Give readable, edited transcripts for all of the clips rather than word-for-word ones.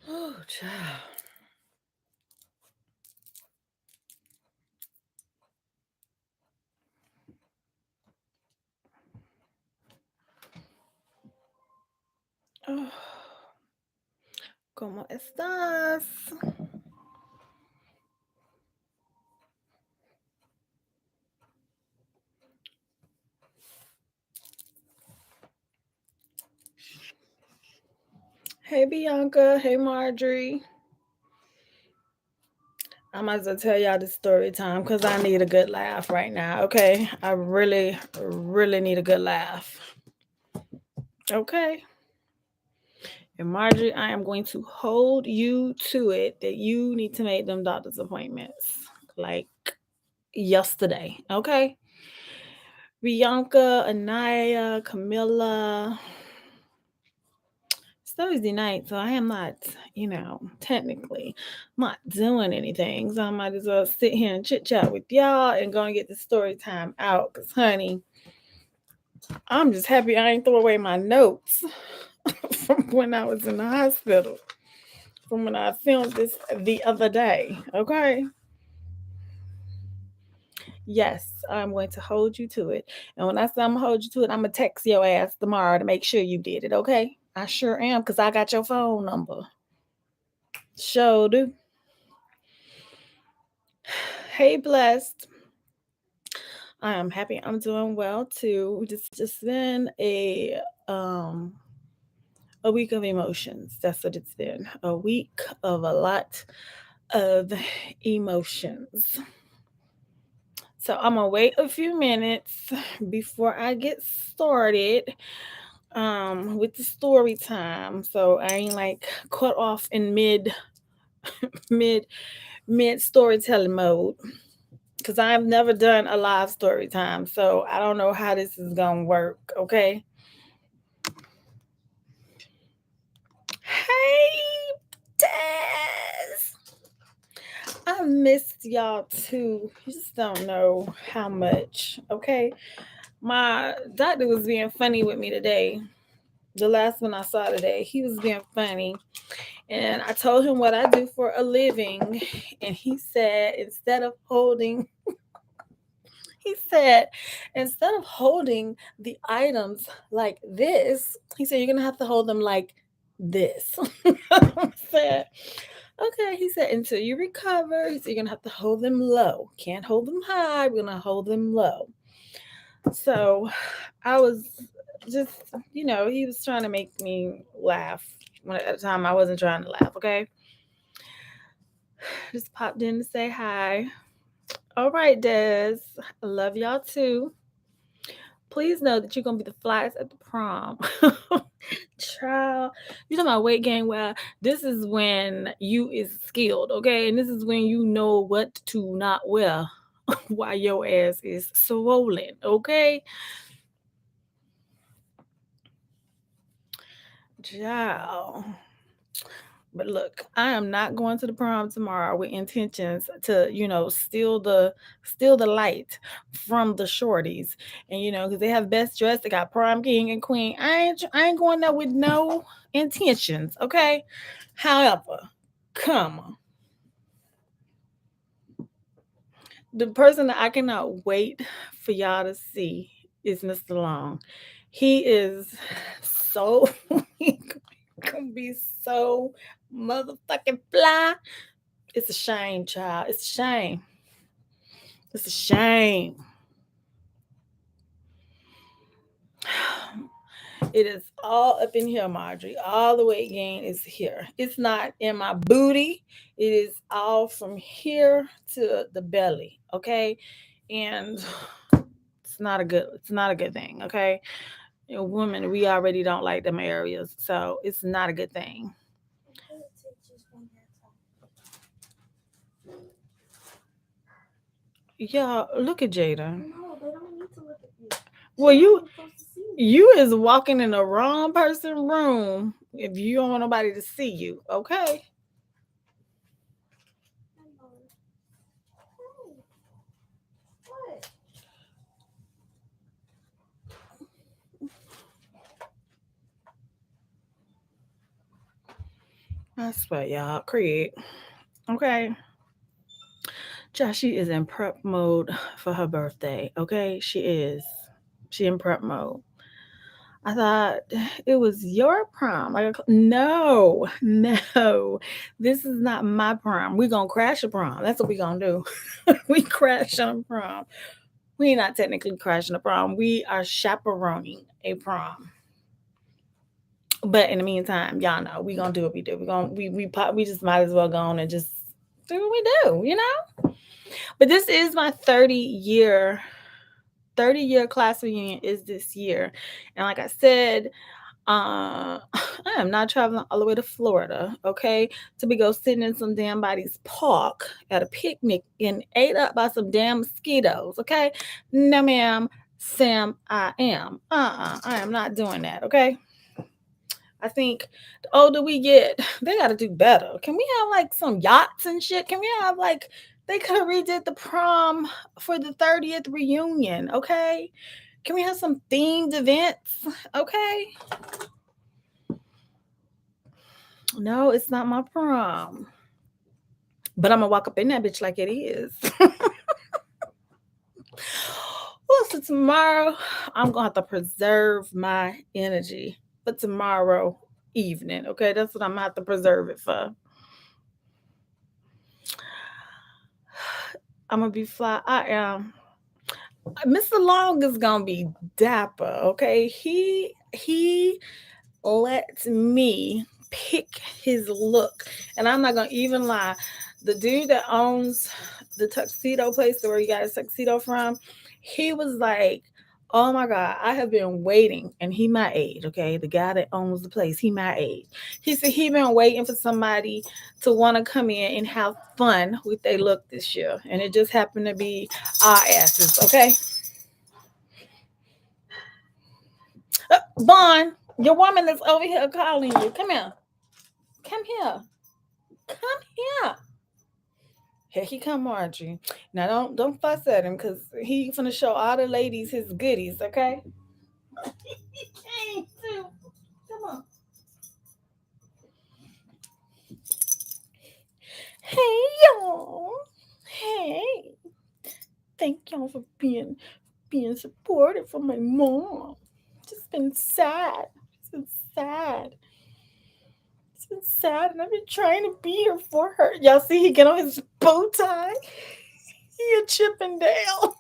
Oh, child. Oh. ¿Cómo estás? Hey, Bianca. Hey, Marjorie. I might as well tell y'all the story time because I need a good laugh right now, okay? I really, really need a good laugh. Okay? And Marjorie, I am going to hold you to it that you need to make them doctor's appointments like yesterday, okay? Bianca, Anaya, Camilla. It's Thursday night, so I am not, technically not doing anything. So I might as well sit here and chit chat with y'all and go and get the story time out. Because, honey, I'm just happy I ain't throw away my notes from when I was in the hospital, from when I filmed this the other day. Okay. Yes, I'm going to hold you to it. And when I say I'm going to hold you to it, I'm going to text your ass tomorrow to make sure you did it. Okay. I sure am because I got your phone number. Sure do. Hey, blessed. I am happy. I'm doing well too. Just been a week of emotions. That's what it's been. A week of a lot of emotions. So I'm gonna wait a few minutes before I get started with the story time. So I ain't like cut off in mid mid storytelling mode. Because I've never done a live story time, so I don't know how this is gonna work. Okay. Hey, Des. I missed y'all too. You just don't know how much. Okay. My doctor was being funny with me today. The last one I saw today, he was being funny. And I told him what I do for a living. And he said, instead of holding the items like this, he said, you're going to have to hold them like this. I said, okay. He said, until you recover, he said, you're going to have to hold them low. Can't hold them high. We're going to hold them low. So I was just, he was trying to make me laugh. When at the time I wasn't trying to laugh, okay? Just popped in to say hi. All right, Des. I love y'all too. Please know that you're gonna be the flyest at the prom. Child, you talking about weight gain? Well, this is when you is skilled, okay? And this is when you know what to not wear while your ass is swollen, okay? Child. But look, I am not going to the prom tomorrow with intentions to, steal the light from the shorties. And because they have best dressed, they got prom king and queen. I ain't going there with no intentions, okay? However, come on. The person that I cannot wait for y'all to see is Mr. Long. He is so he gonna be so motherfucking fly. It's a shame, child. It's a shame. It's a shame. It is all up in here, Marjorie. All the weight gain is here. It's not in my booty. It is all from here to the belly. Okay. And it's not a good thing. Okay. Women, we already don't like them areas. So it's not a good thing. Yeah, look at Jada. No, they don't need to look at you. Well, you is walking in the wrong person room if you don't want nobody to see you, okay? Hello. Hey. What? I swear, y'all. Create. Okay. Joshie is in prep mode for her birthday. Okay, she is. She in prep mode. I thought it was your prom. Like, no, no, this is not my prom. We're gonna crash a prom. That's what we gonna do. We crash on prom. We not technically crashing a prom. We are chaperoning a prom. But in the meantime, y'all know we gonna do what we do. We just might as well go on and just do what we do, you know. But this is my 30-year class reunion is this year, and like I said, I am not traveling all the way to Florida, okay, to be go sitting in some damn body's park at a picnic and ate up by some damn mosquitoes, okay? No, ma'am, Sam, I am. I am not doing that, okay? I think the older we get, they got to do better. Can we have like some yachts and shit? Can we have like they could have redid the prom for the 30th reunion, okay? Can we have some themed events, okay? No, it's not my prom. But I'm gonna walk up in that bitch like it is. Well, so tomorrow I'm gonna have to preserve my energy for tomorrow evening. Okay, that's what I'm gonna have to preserve it for. I'm gonna be fly. I am. Mr. Long is gonna be dapper. Okay, he lets me pick his look, and I'm not gonna even lie. The dude that owns the tuxedo place where you got his tuxedo from, he was like, "Oh my God, I have been waiting," and he my age, okay? The guy that owns the place, he my age. He said he been waiting for somebody to want to come in and have fun with their look this year, and it just happened to be our asses, okay? Vaughn, your woman is over here calling you. Come here. Come here. Come here. Here he come, Margie. Now don't fuss at him because he finna show all the ladies his goodies, okay? He came too. Come on. Hey y'all. Hey. Thank y'all for being supportive for my mom. Just been sad. It's been sad. It's been sad, and I've been trying to be here for her. Y'all see he get on his bow tie? He a Chippendale.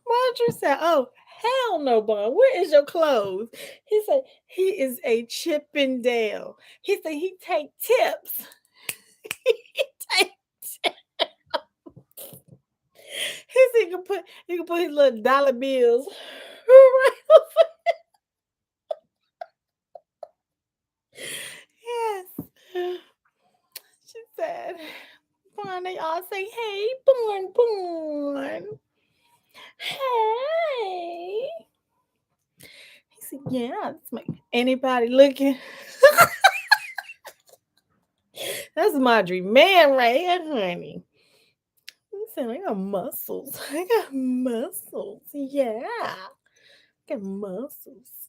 Marjorie said, "Oh, hell no, Bon. Where is your clothes?" He said, "He is a Chippendale." He said, "He take tips." He take tips. He said, he can put his little dollar bills right over. Yes. She said, Bon, they all say, "Hey, Bon. Hey." He said, "Yeah, that's my anybody looking." That's Marjorie man right here, honey. He said, "I got muscles. I got muscles. Yeah. I got muscles."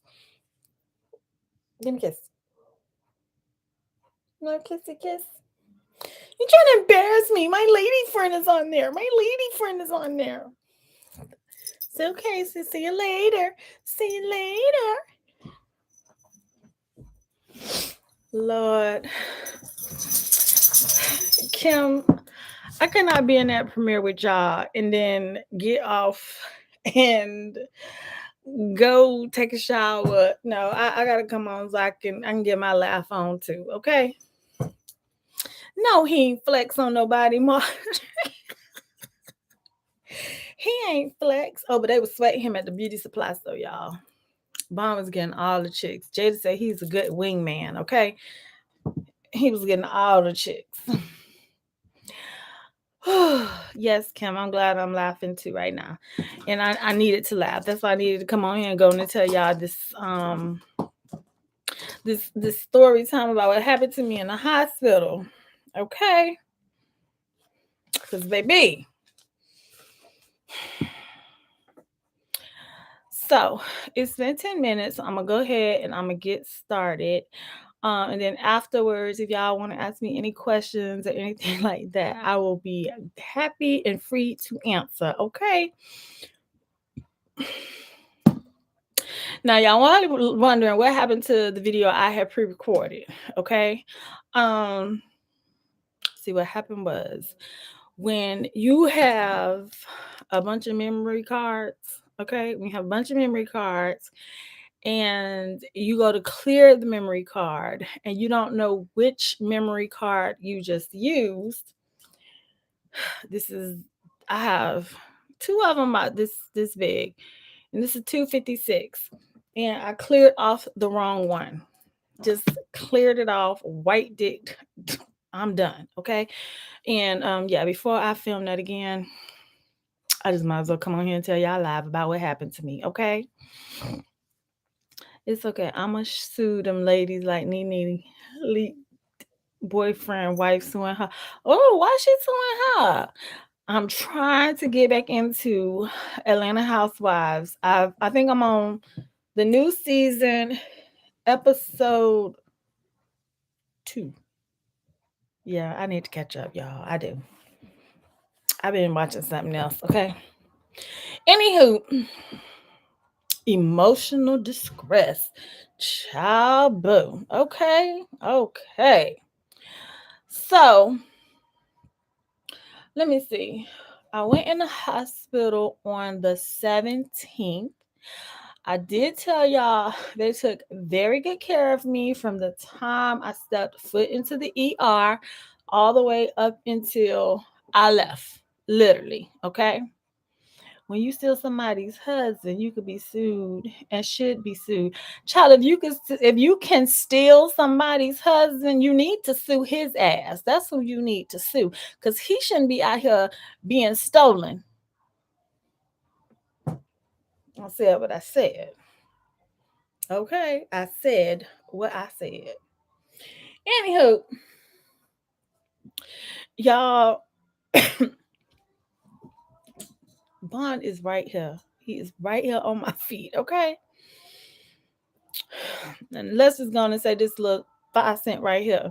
Give me a kiss. No kissy kiss. You trying to embarrass me? My lady friend is on there. My lady friend is on there. It's okay, so see you later. See you later. Lord. Kim, I cannot be in that premiere with y'all and then get off and go take a shower. No, I gotta come on so I can get my laugh on too. Okay. No, he ain't flex on nobody, Mark. He ain't flex. Oh, but they was sweating him at the beauty supply store, y'all. Bon was getting all the chicks. Jada said he's a good wingman. Okay, he was getting all the chicks. Yes, Kim, I'm glad I'm laughing too right now. And I needed to laugh. That's why I needed to come on here and go and tell y'all this story time about what happened to me in the hospital. Okay? Because baby. So it's been 10 minutes. So I'm gonna go ahead and I'm gonna get started. And then afterwards, if y'all want to ask me any questions or anything like that, I will be happy and free to answer. Okay. Now, y'all wondering what happened to the video I had pre-recorded. Okay. Um, see what happened was when you have a bunch of memory cards. Okay, we have a bunch of memory cards and you go to clear the memory card and you don't know which memory card you just used. This is I have two of them about this big, and this is 256, and I cleared off the wrong one. Just cleared it off, wiped it. I'm done. Okay, and yeah, before I film that again, I just might as well come on here and tell y'all live about what happened to me. Okay. It's okay. I'ma sue them ladies like Nene boyfriend, wife suing her. Oh, why she suing her? I'm trying to get back into Atlanta Housewives. I think I'm on the new season, episode 2. Yeah, I need to catch up, y'all. I do. I've been watching something else. Okay. Anywho, emotional distress. Child boo. Okay. Okay. So let me see. I went in the hospital on the 17th. I did tell y'all they took very good care of me from the time I stepped foot into the ER all the way up until I left. Literally, okay? When you steal somebody's husband, you could be sued and should be sued. Child, if you can steal somebody's husband, you need to sue his ass. That's who you need to sue, because he shouldn't be out here being stolen. I said what I said. Okay, I said what I said. Anywho, y'all, Bond is right here. He is right here on my feet. Okay, and let's just go on and say this little 5 cent right here.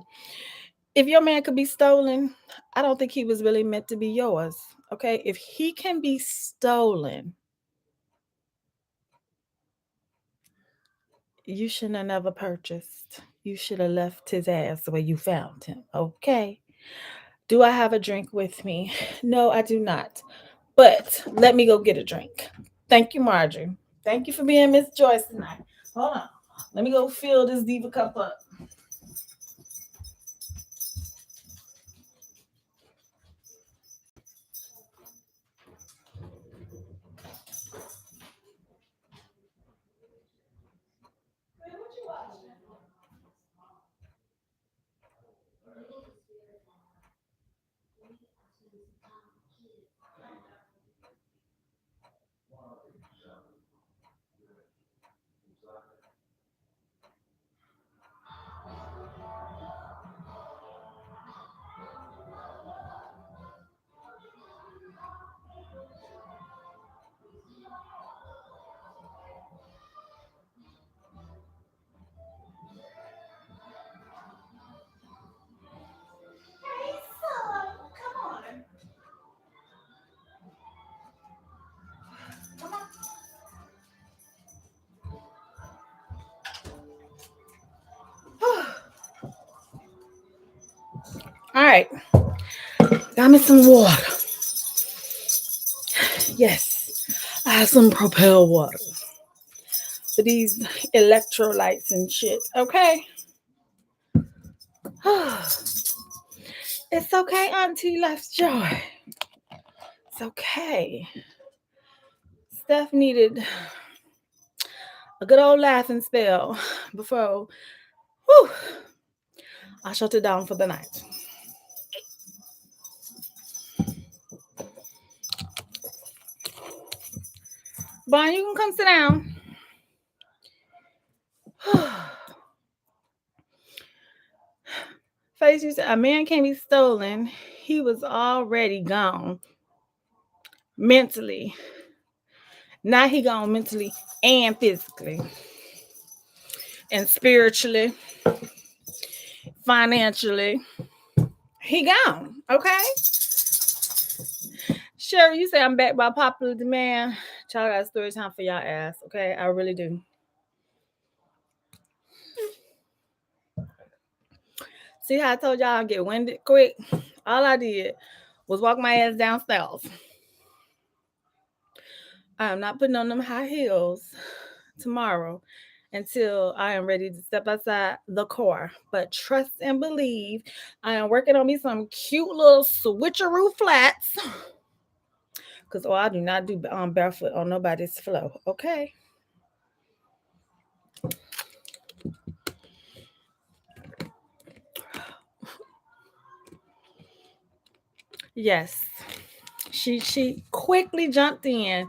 If your man could be stolen, I don't think he was really meant to be yours. Okay, if he can be stolen, you should have never purchased. You should have left his ass where you found him. Okay. Do I have a drink with me? No, I do not. But let me go get a drink. Thank you, Marjorie. Thank you for being Miss Joyce tonight. Hold on. Let me go fill this diva cup up. Hey, son, come on. Come on. All right. Got me some water. Yes. I have some Propel water for these electrolytes and shit. Okay. It's okay, Auntie Life's Joy. It's okay. Steph needed a good old laughing spell before whew, I shut it down for the night. Bon, you can come sit down. Face, you said a man can't be stolen. He was already gone mentally Now he gone mentally and physically and spiritually, financially. He gone. Okay. Sherry, you say I'm back by popular demand. Y'all got story time for y'all ass. Okay, I really do. See how I told y'all I get winded quick? All I did was walk my ass downstairs. I am not putting on them high heels tomorrow until I am ready to step outside the car. But trust and believe, I am working on me some cute little switcheroo flats. Cause I do not do barefoot on nobody's floor. Okay. Yes. She quickly jumped in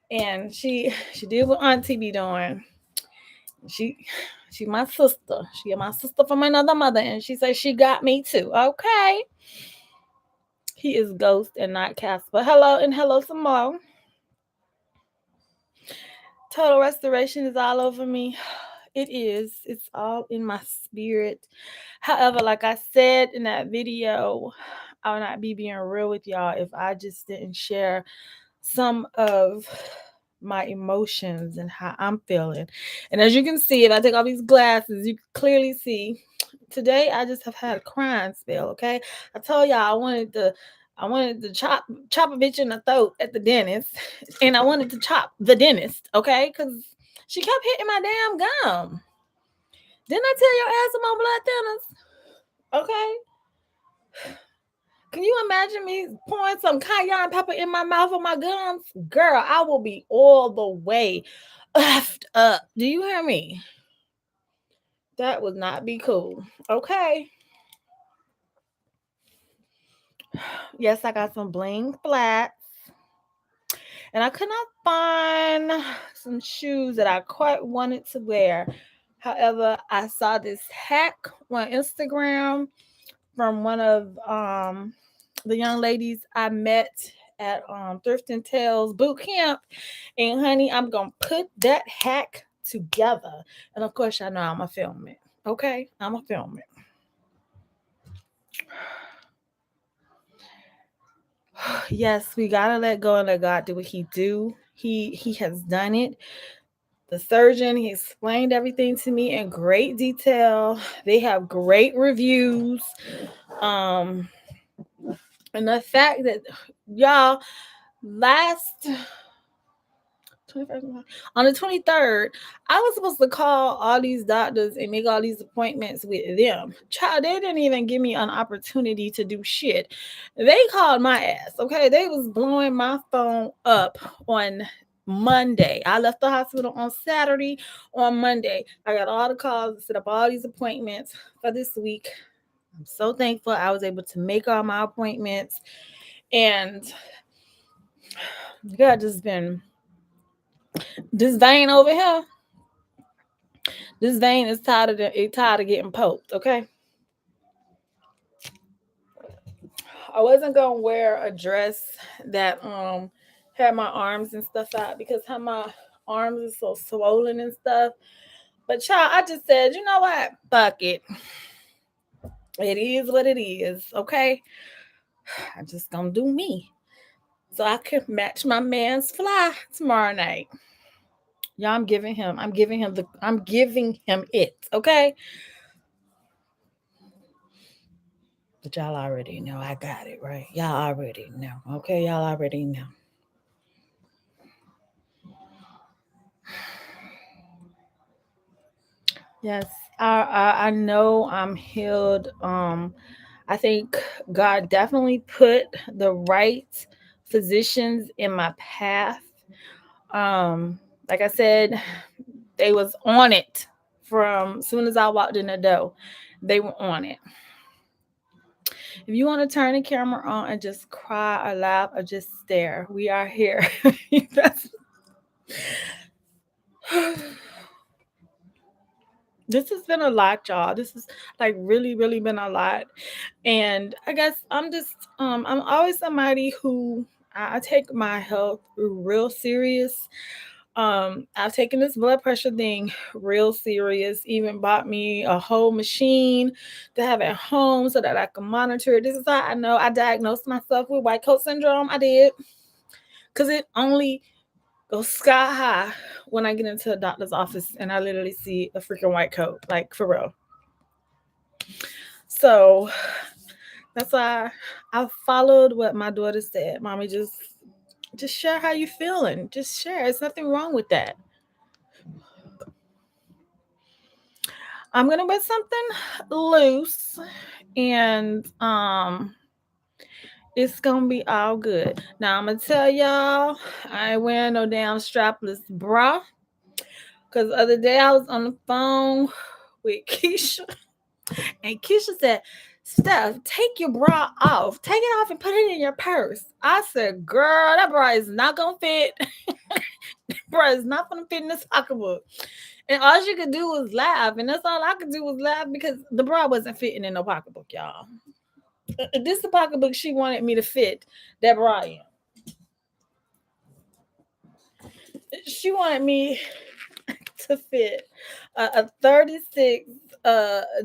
and she did what Auntie be doing. She she my sister. She my sister from another mother, and she said she got me too. Okay. He is Ghost and not Casper. Hello and hello some more. Total restoration is all over me. It is. It's all in my spirit. However, like I said in that video, I would not be being real with y'all if I just didn't share some of my emotions and how I'm feeling. And as you can see, if I take off these glasses, you can clearly see today I just have had a crying spell. Okay. I told y'all I wanted to chop a bitch in the throat at the dentist, and I wanted to chop the dentist, okay? Because she kept hitting my damn gum. Didn't I tell your ass I'm on blood thinners? Okay. Can you imagine me pouring some cayenne pepper in my mouth or my gums? Girl, I will be all the way effed up. Do you hear me? That would not be cool. Okay. Yes, I got some bling flats. And I could not find some shoes that I quite wanted to wear. However, I saw this hack on Instagram from one of the young ladies I met at Thrift and Tales boot camp. And honey, I'm gonna put that hack together. And of course, y'all know I'm gonna film it. Okay, I'm gonna film it. Yes, we gotta let go and let God do what He do. He has done it. The surgeon, he explained everything to me in great detail. They have great reviews. Um, and the fact that y'all last on the 23rd, I was supposed to call all these doctors and make all these appointments with them. Child, they didn't even give me an opportunity to do shit. They called my ass, okay? They was blowing my phone up on Monday. I left the hospital on Saturday. On Monday, I got all the calls to set up all these appointments for this week. I'm so thankful I was able to make all my appointments. And God just been this vein over here. This vein is tired of getting poked, okay? I wasn't gonna wear a dress that had my arms and stuff out because how my arms are so swollen and stuff. But child, I just said, you know what? Fuck it. It is what it is, okay? I just gonna do me. So I can match my man's fly tomorrow night. Yeah, I'm giving him it, okay? But y'all already know I got it, right? Y'all already know. Okay, y'all already know. Yes, I know I'm healed. I think God definitely put the right physicians in my path. Um, like I said, they was on it from soon as I walked in the door. They were on it. If you want to turn the camera on and just cry or laugh or just stare, we are here. This has been a lot, y'all. This is like really, really been a lot. And I guess I'm always somebody who I take my health real serious. I've taken this blood pressure thing real serious. Even bought me a whole machine to have at home so that I can monitor it. This is how I know I diagnosed myself with white coat syndrome. I did because it only goes sky high when I get into a doctor's office and I literally see a freaking white coat, like for real. So that's why I followed what my daughter said. Mommy, just share how you feeling. Just share. There's nothing wrong with that. I'm gonna wear something loose and it's gonna be all good. Now I'm gonna tell y'all I ain't wearing no damn strapless bra. Cause the other day I was on the phone with Keisha and Keisha said, Steph, take your bra off. Take it off and put it in your purse. I said, girl, that bra is not gonna fit. Bra is not gonna fit in this pocketbook. And all she could do was laugh. And that's all I could do was laugh because the bra wasn't fitting in no pocketbook, y'all. This is the pocketbook she wanted me to fit that bra in. She wanted me to fit a 36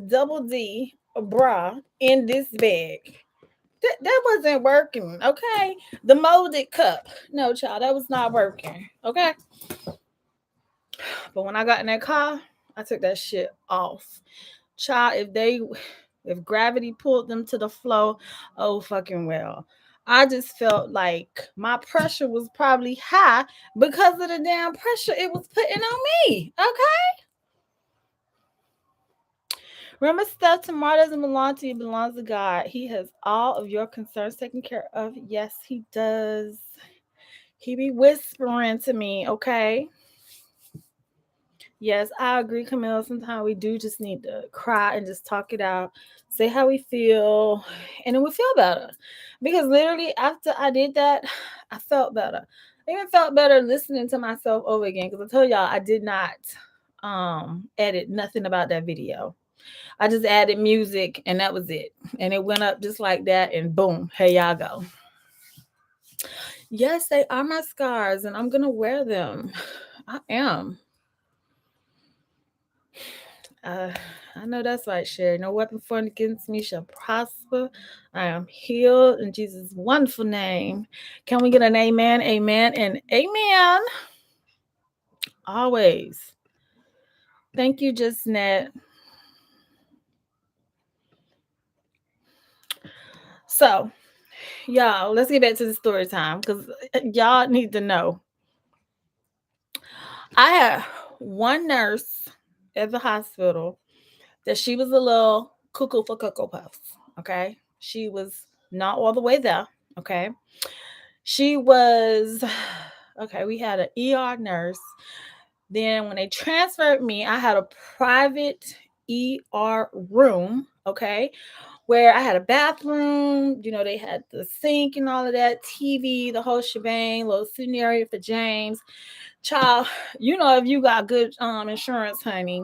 double D bra in this bag. That wasn't working, okay? The molded cup. No, child, that was not working, okay? But when I got in that car, I took that shit off. Child, if gravity pulled them to the floor, oh fucking well. I just felt like my pressure was probably high because of the damn pressure it was putting on me. Okay. Remember, stuff tomorrow doesn't belong to you, it belongs to God. He has all of your concerns taken care of. Yes, he does. He be whispering to me, okay? Yes, I agree, Camille. Sometimes we do just need to cry and just talk it out, say how we feel, and then we feel better. Because literally, after I did that, I felt better. I even felt better listening to myself over again. Because I told y'all I did not edit nothing about that video. I just added music and that was it. And it went up just like that, and boom, here y'all go. Yes, they are my scars, and I'm gonna wear them. I am. Uh, I know that's right, Sherry. No weapon formed against me shall prosper. I am healed in Jesus' wonderful name. Can we get an amen, amen, and amen? Always. Thank you, Just Net. So, y'all, let's get back to the story time because y'all need to know. I had one nurse at the hospital that she was a little cuckoo for Cocoa Puffs. Okay. She was not all the way there. Okay. She was, okay, we had an ER nurse. Then when they transferred me, I had a private ER room. Okay. Where I had a bathroom, they had the sink and all of that, TV, the whole shebang, little sitting area for James. Child, if you got good insurance, honey,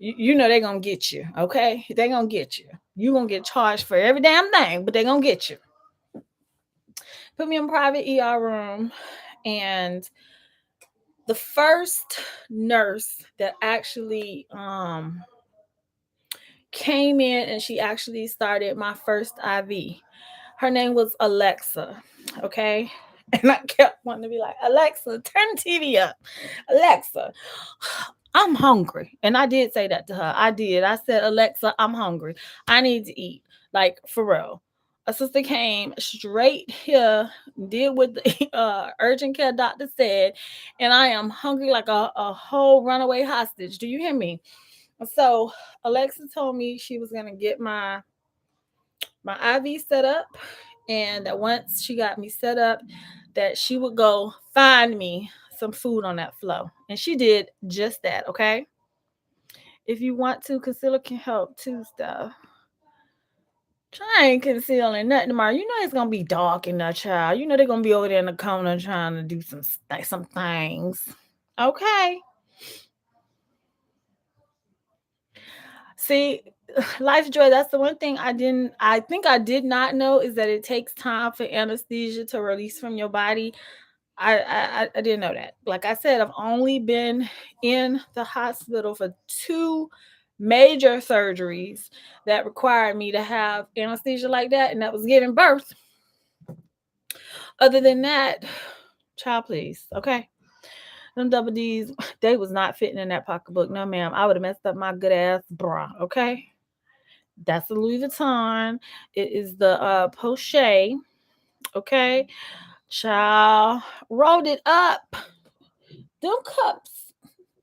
they're gonna get you, okay? They're gonna get you. You're gonna get charged for every damn thing, but they're gonna get you. Put me in a private ER room, and the first nurse that actually came in and she actually started my first IV. Her name was Alexa, okay? And I kept wanting to be like, Alexa, turn the TV up. Alexa, I'm hungry. And I did say that to her. I did. I said, Alexa, I'm hungry. I need to eat. Like, for real. A sister came straight here, did what the urgent care doctor said, and I am hungry like a whole runaway hostage. Do you hear me? So Alexa told me she was gonna get my IV set up, and that once she got me set up, that she would go find me some food on that flow. And she did just that, okay? If you want to, concealer can help too, stuff. Try ain't concealing nothing tomorrow. It's gonna be dark in that child. They're gonna be over there in the corner trying to do some things. Okay. See, Life Joy, that's the one thing I think I did not know is that it takes time for anesthesia to release from your body. I didn't know that. Like I said, I've only been in the hospital for two major surgeries that required me to have anesthesia like that, and that was giving birth. Other than that, child, please, okay. Them double D's, they was not fitting in that pocketbook. No, ma'am. I would have messed up my good ass bra. Okay. That's the Louis Vuitton. It is the Poche. Okay. Child, rolled it up. Them cups.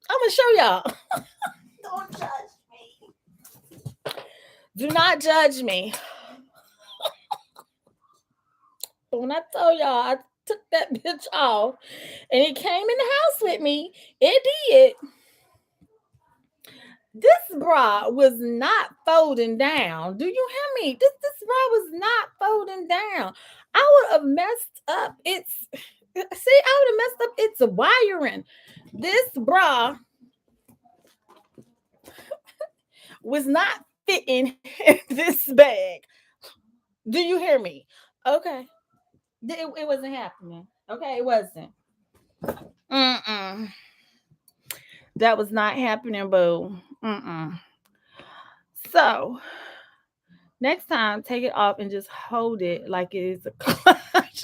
I'm gonna show y'all. Don't judge me. Do not judge me. But when I told y'all I took that bitch off and it came in the house with me, it did. This bra was not folding down. Do you hear me? This bra was not folding down. I would have messed up its see, I would have messed up its wiring. This bra was not fitting in this bag. Do you hear me? Okay. It wasn't happening. Okay, it wasn't. Mm-mm. That was not happening, boo. Mm-mm. So next time, take it off and just hold it like it is a clutch.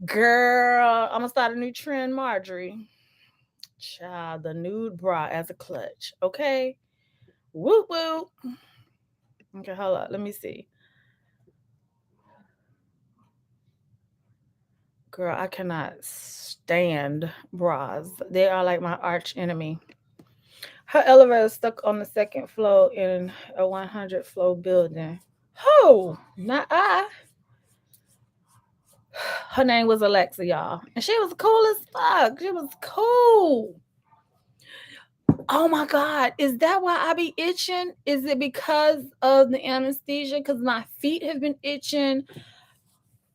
Girl, I'm gonna start a new trend, Marjorie. Child, the nude bra as a clutch. Okay. Whoop whoop. Okay, hold up. Let me see. Girl, I cannot stand bras. They are like my arch enemy. Her elevator is stuck on the second floor in a 100 floor building. Who? Not I. Her name was Alexa, y'all. And she was cool as fuck. She was cool. Oh my God. Is that why I be itching? Is it because of the anesthesia? Because my feet have been itching.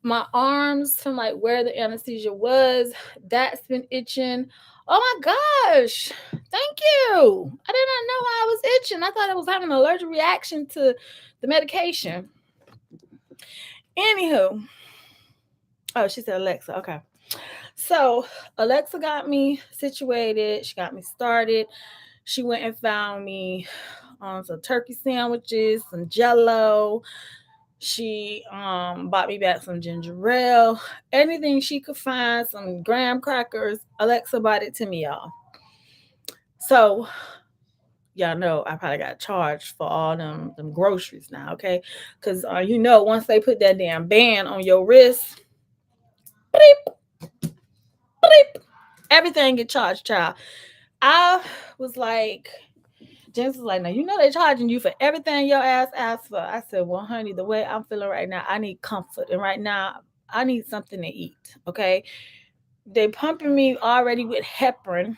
My arms from like where the anesthesia was, that's been itching. Oh my gosh. Thank you. I did not know why I was itching. I thought I was having an allergic reaction to the medication. Anywho. Oh, she said Alexa. Okay. So Alexa got me situated. She got me started. She went and found me some turkey sandwiches, some jello. She bought me back some ginger ale, anything she could find, some graham crackers. Alexa bought it to me, y'all. So y'all know I probably got charged for all them groceries now, okay? Because once they put that damn band on your wrist, bleep, bleep, everything get charged, child. I was like, James was like, now they're charging you for everything your ass asked for. I said, well, honey, the way I'm feeling right now, I need comfort. And right now, I need something to eat. Okay. They pumping me already with heparin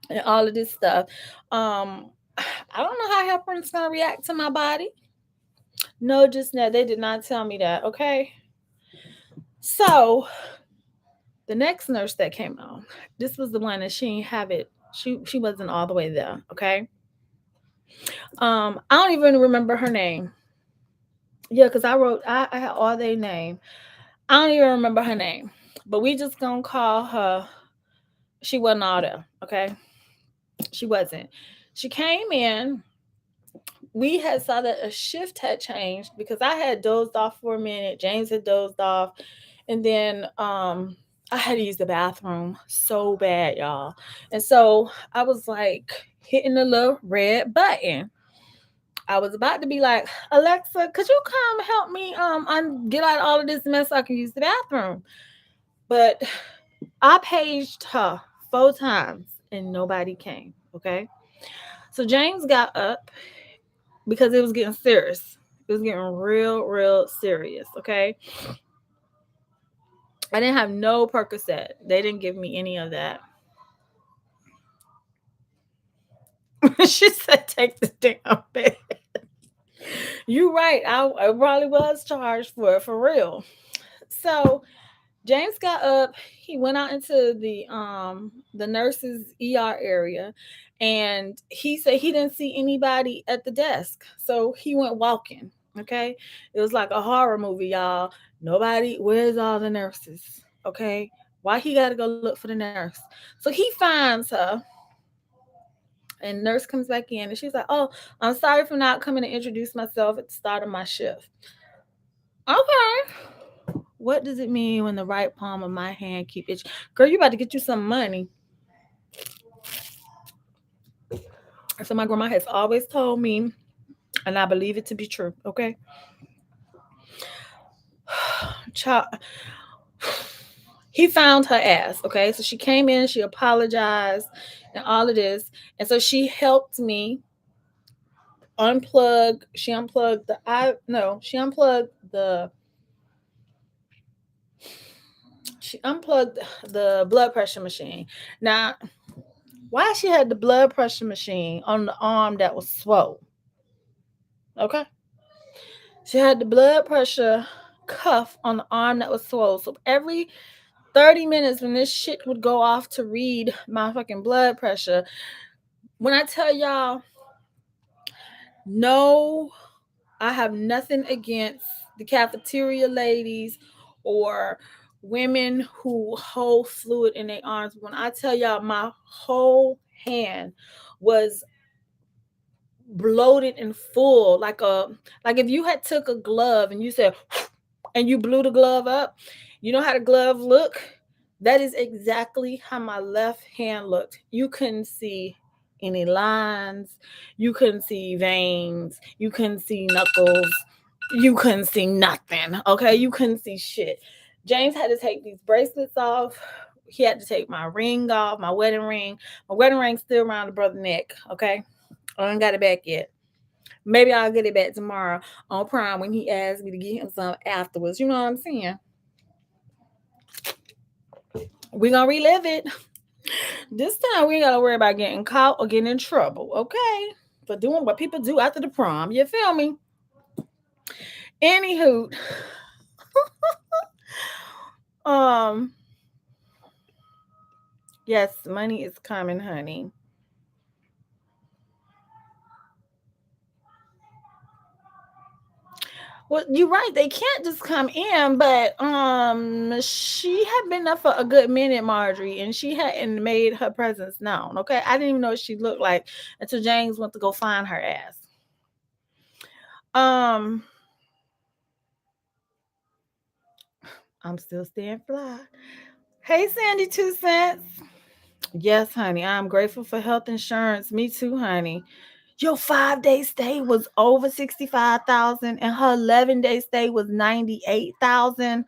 and all of this stuff. I don't know how heparin's gonna react to my body. No, just now. They did not tell me that. Okay. So the next nurse that came on, this was the one that she didn't have it. She wasn't all the way there. Okay. I don't even remember her name. Yeah, because I had all their name. I don't even remember her name. But we just gonna call her, she wasn't all there, okay? She wasn't. She came in. We had saw that a shift had changed because I had dozed off for a minute. James had dozed off. And then I had to use the bathroom so bad, y'all. And so I was like hitting the little red button. I was about to be like, Alexa, could you come help me get out all of this mess so I can use the bathroom? But I paged her 4 times and nobody came. Okay. So James got up because it was getting serious. It was getting real, real serious. Okay. I didn't have no Percocet. They didn't give me any of that. She said, take the damn bed. You right. I probably was charged for real. So James got up. He went out into the nurses ER area, And he said he didn't see anybody at the desk. So he went walking. Okay. It was like a horror movie, y'all. Nobody, where's all the nurses? Okay. Why he got to go look for the nurse? So he finds her, and nurse comes back in and she's like, "Oh, I'm sorry for not coming to introduce myself at the start of my shift." Okay. What does it mean when the right palm of my hand keep itching? Girl, you about to get you some money. So my grandma has always told me, and I believe it to be true. Okay, child. He found her ass. Okay, so she came in, she apologized, and all of this, and so she helped me unplug. She unplugged the I no, she unplugged the blood pressure machine. Now, why she had the blood pressure machine on the arm that was swole? Okay, she had the blood pressure cuff on the arm that was swole. So every 30 minutes when this shit would go off to read my fucking blood pressure, when I tell y'all, no, I have nothing against the cafeteria ladies or women who hold fluid in their arms. When I tell y'all, my whole hand was bloated and full, like if you had took a glove and you said and you blew the glove up. You know how the glove look? That is exactly how my left hand looked. You couldn't see any lines, you couldn't see veins, you couldn't see knuckles, you couldn't see nothing. Okay, you couldn't see shit. James had to take these bracelets off. He had to take my ring off, my wedding ring. My wedding ring's still around the brother's neck. Okay, I ain't got it back yet. Maybe I'll get it back tomorrow on Prom when he asks me to get him some afterwards. You know what I'm saying? We're gonna relive it. This time we ain't gotta worry about getting caught or getting in trouble, okay? For doing what people do after the prom. You feel me? Anywho, um, yes, money is coming, honey. Well, you're right. They can't just come in, but she had been there for a good minute, Marjorie, and she hadn't made her presence known. Okay, I didn't even know what she looked like until James went to go find her ass. Um, I'm still staying fly. Hey, Sandy, 2 cents. Yes, honey, I'm grateful for health insurance. Me too, honey. Your 5 day stay was over 65,000, and her 11 day stay was 98,000.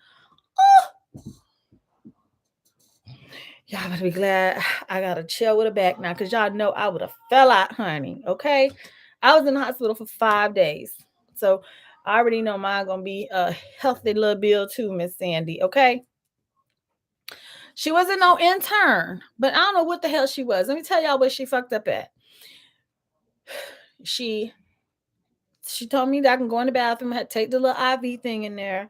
Y'all better be glad I got a chair with a back now, because y'all know I would have fell out, honey. Okay. I was in the hospital for 5 days. So I already know mine gonna be a healthy little bill too, Miss Sandy. Okay. She wasn't no intern, but I don't know what the hell she was. Let me tell y'all what she fucked up at. She she told me that I can go in the bathroom, I had to take the little IV thing in there.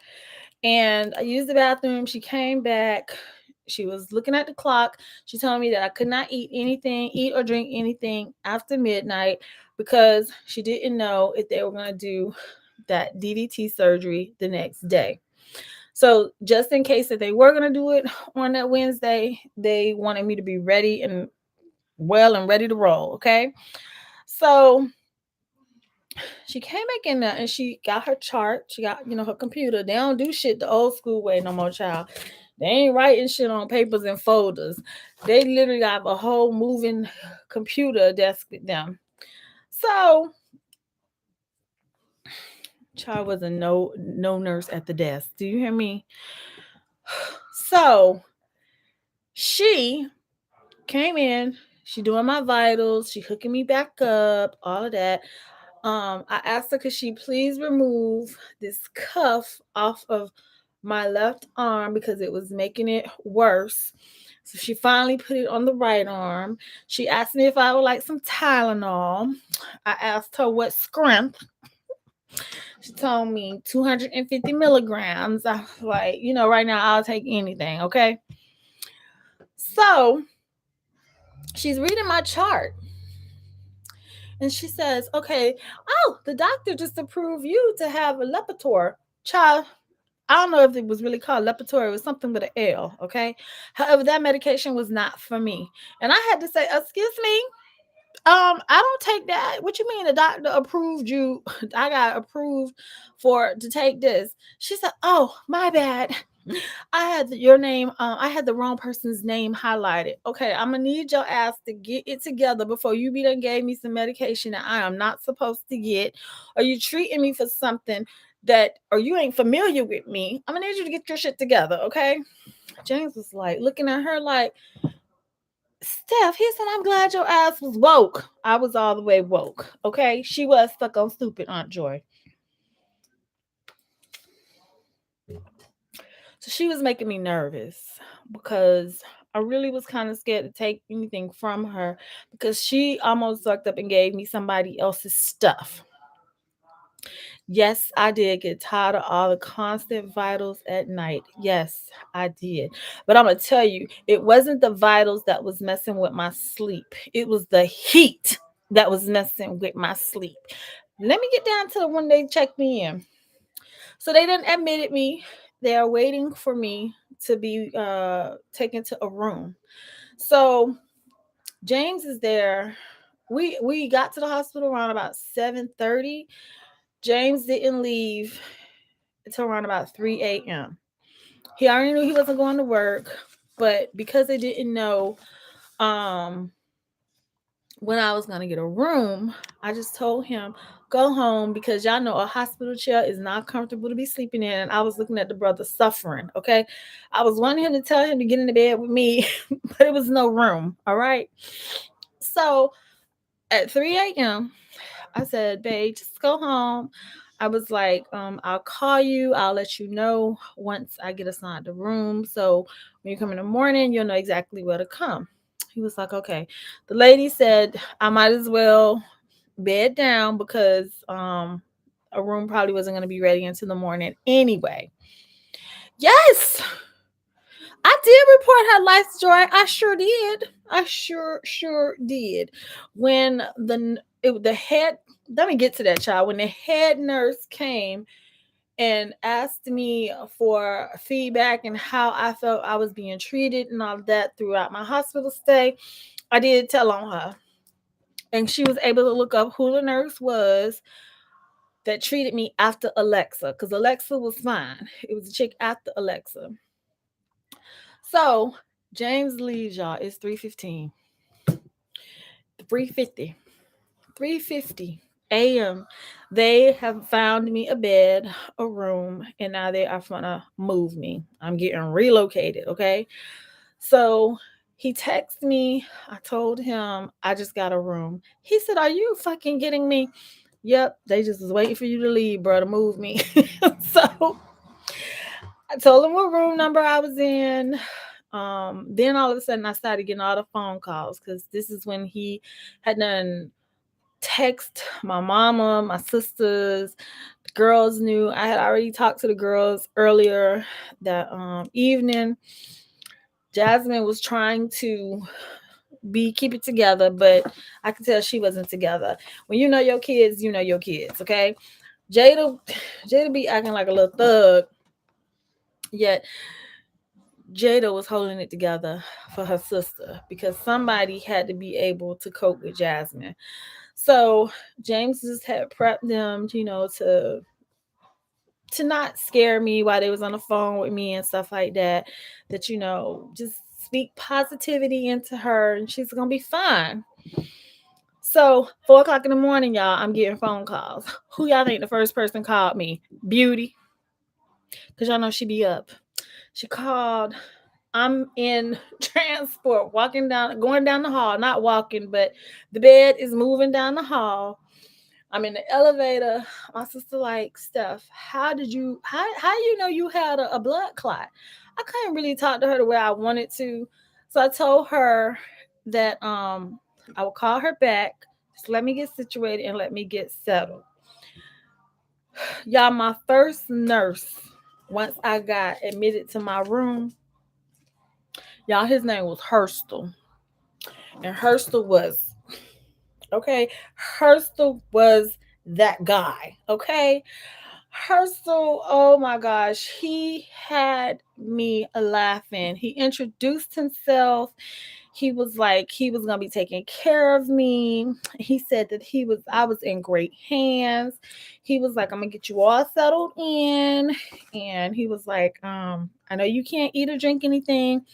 And I used the bathroom. She came back. She was looking at the clock. She told me that I could not eat or drink anything after midnight because she didn't know if they were going to do that DVT surgery the next day. So just in case that they were going to do it on that Wednesday, they wanted me to be ready and well and ready to roll. Okay. So she came back in there and she got her chart. She got, her computer. They don't do shit the old school way no more, child. They ain't writing shit on papers and folders. They literally got a whole moving computer desk with them. So, child was a no nurse at the desk. Do you hear me? So she came in. She doing my vitals. She hooking me back up. All of that. I asked her, could she please remove this cuff off of my left arm because it was making it worse. So she finally put it on the right arm. She asked me if I would like some Tylenol. I asked her what strength. She told me 250 milligrams. I was like, right now I'll take anything, okay? So she's reading my chart. And she says, okay, oh, the doctor just approved you to have a Lipitor. Child, I don't know if it was really called Lipitor. It was something with an L, okay? However, that medication was not for me. And I had to say, excuse me, I don't take that. What you mean the doctor approved you? I got approved for to take this. She said, oh, my bad. I had your name. I had the wrong person's name highlighted. Okay, I'm gonna need your ass to get it together before you be done gave me some medication that I am not supposed to get, or you treating me for something that, or you ain't familiar with me. I'm gonna need you to get your shit together. Okay. James was like looking at her like, Steph, he said, I'm glad your ass was woke. I was all the way woke. Okay. She was stuck on stupid Aunt Joy. So she was making me nervous because I really was kind of scared to take anything from her because she almost sucked up and gave me somebody else's stuff. Yes, I did get tired of all the constant vitals at night. Yes, I did. But I'm going to tell you, it wasn't the vitals that was messing with my sleep, it was the heat that was messing with my sleep. Let me get down to when they checked me in. So they didn't admitted me. They are waiting for me to be taken to a room. So James is there. We got to the hospital around about 7:30. James didn't leave until around about 3 a.m. He already knew he wasn't going to work, but because they didn't know um when I was gonna get a room, I just told him, go home because y'all know a hospital chair is not comfortable to be sleeping in. And I was looking at the brother suffering. Okay. I was wanting him to tell him to get in the bed with me, but it was no room. All right. So at 3 a.m., I said, babe, just go home. I was like, I'll call you. I'll let you know once I get assigned a room. So when you come in the morning, you'll know exactly where to come. He was like, okay. The lady said I might as well bed down because a room probably wasn't going to be ready until the morning anyway. Yes, I did report her life's joy. I sure did. I sure did. When the head, let me get to that, child. When the head nurse came and asked me for feedback and how I felt I was being treated and all of that throughout my hospital stay, I did tell on her. And she was able to look up who the nurse was that treated me after Alexa, because Alexa was fine. It was a chick after Alexa. So James leaves, y'all. It's 3:15. 3:50. 3:50 a.m. They have found me a bed, a room, and now they are gonna move me. I'm getting relocated, okay? So he texted me. I told him I just got a room. He said, are you fucking kidding me? Yep, they just was waiting for you to leave, bro, to move me. So I told him what room number I was in. Then all of a sudden I started getting all the phone calls because this is when he had done text my mama, my sisters, the girls knew. I had already talked to the girls earlier that evening. Jasmine was trying to be keep it together, but I could tell she wasn't together. When you know your kids, you know your kids, okay? Jada Jada be acting like a little thug, yet Jada was holding it together for her sister because somebody had to be able to cope with Jasmine. So James just had prepped them, to not scare me while they was on the phone with me and stuff like that. That just speak positivity into her and she's gonna be fine. So 4 o'clock in the morning, y'all, I'm getting phone calls. Who y'all think the first person called me? Beauty, because y'all know she be up. She called. I'm in transport, going down the hall, not walking, but the bed is moving down the hall. I'm in the elevator. My sister like, Steph, how you know you had a blood clot? I couldn't really talk to her the way I wanted to. So I told her that I would call her back. Just let me get situated and let me get settled. Y'all, my first nurse, once I got admitted to my room, y'all, his name was Hurstel. And Hurstel was Okay. Hurstel was that guy. Okay. Hurstel, oh my gosh, he had me laughing. He introduced himself. He was like he was gonna be taking care of me. He said that I was in great hands. He was like, I'm gonna get you all settled in. And he was like, I know you can't eat or drink anything.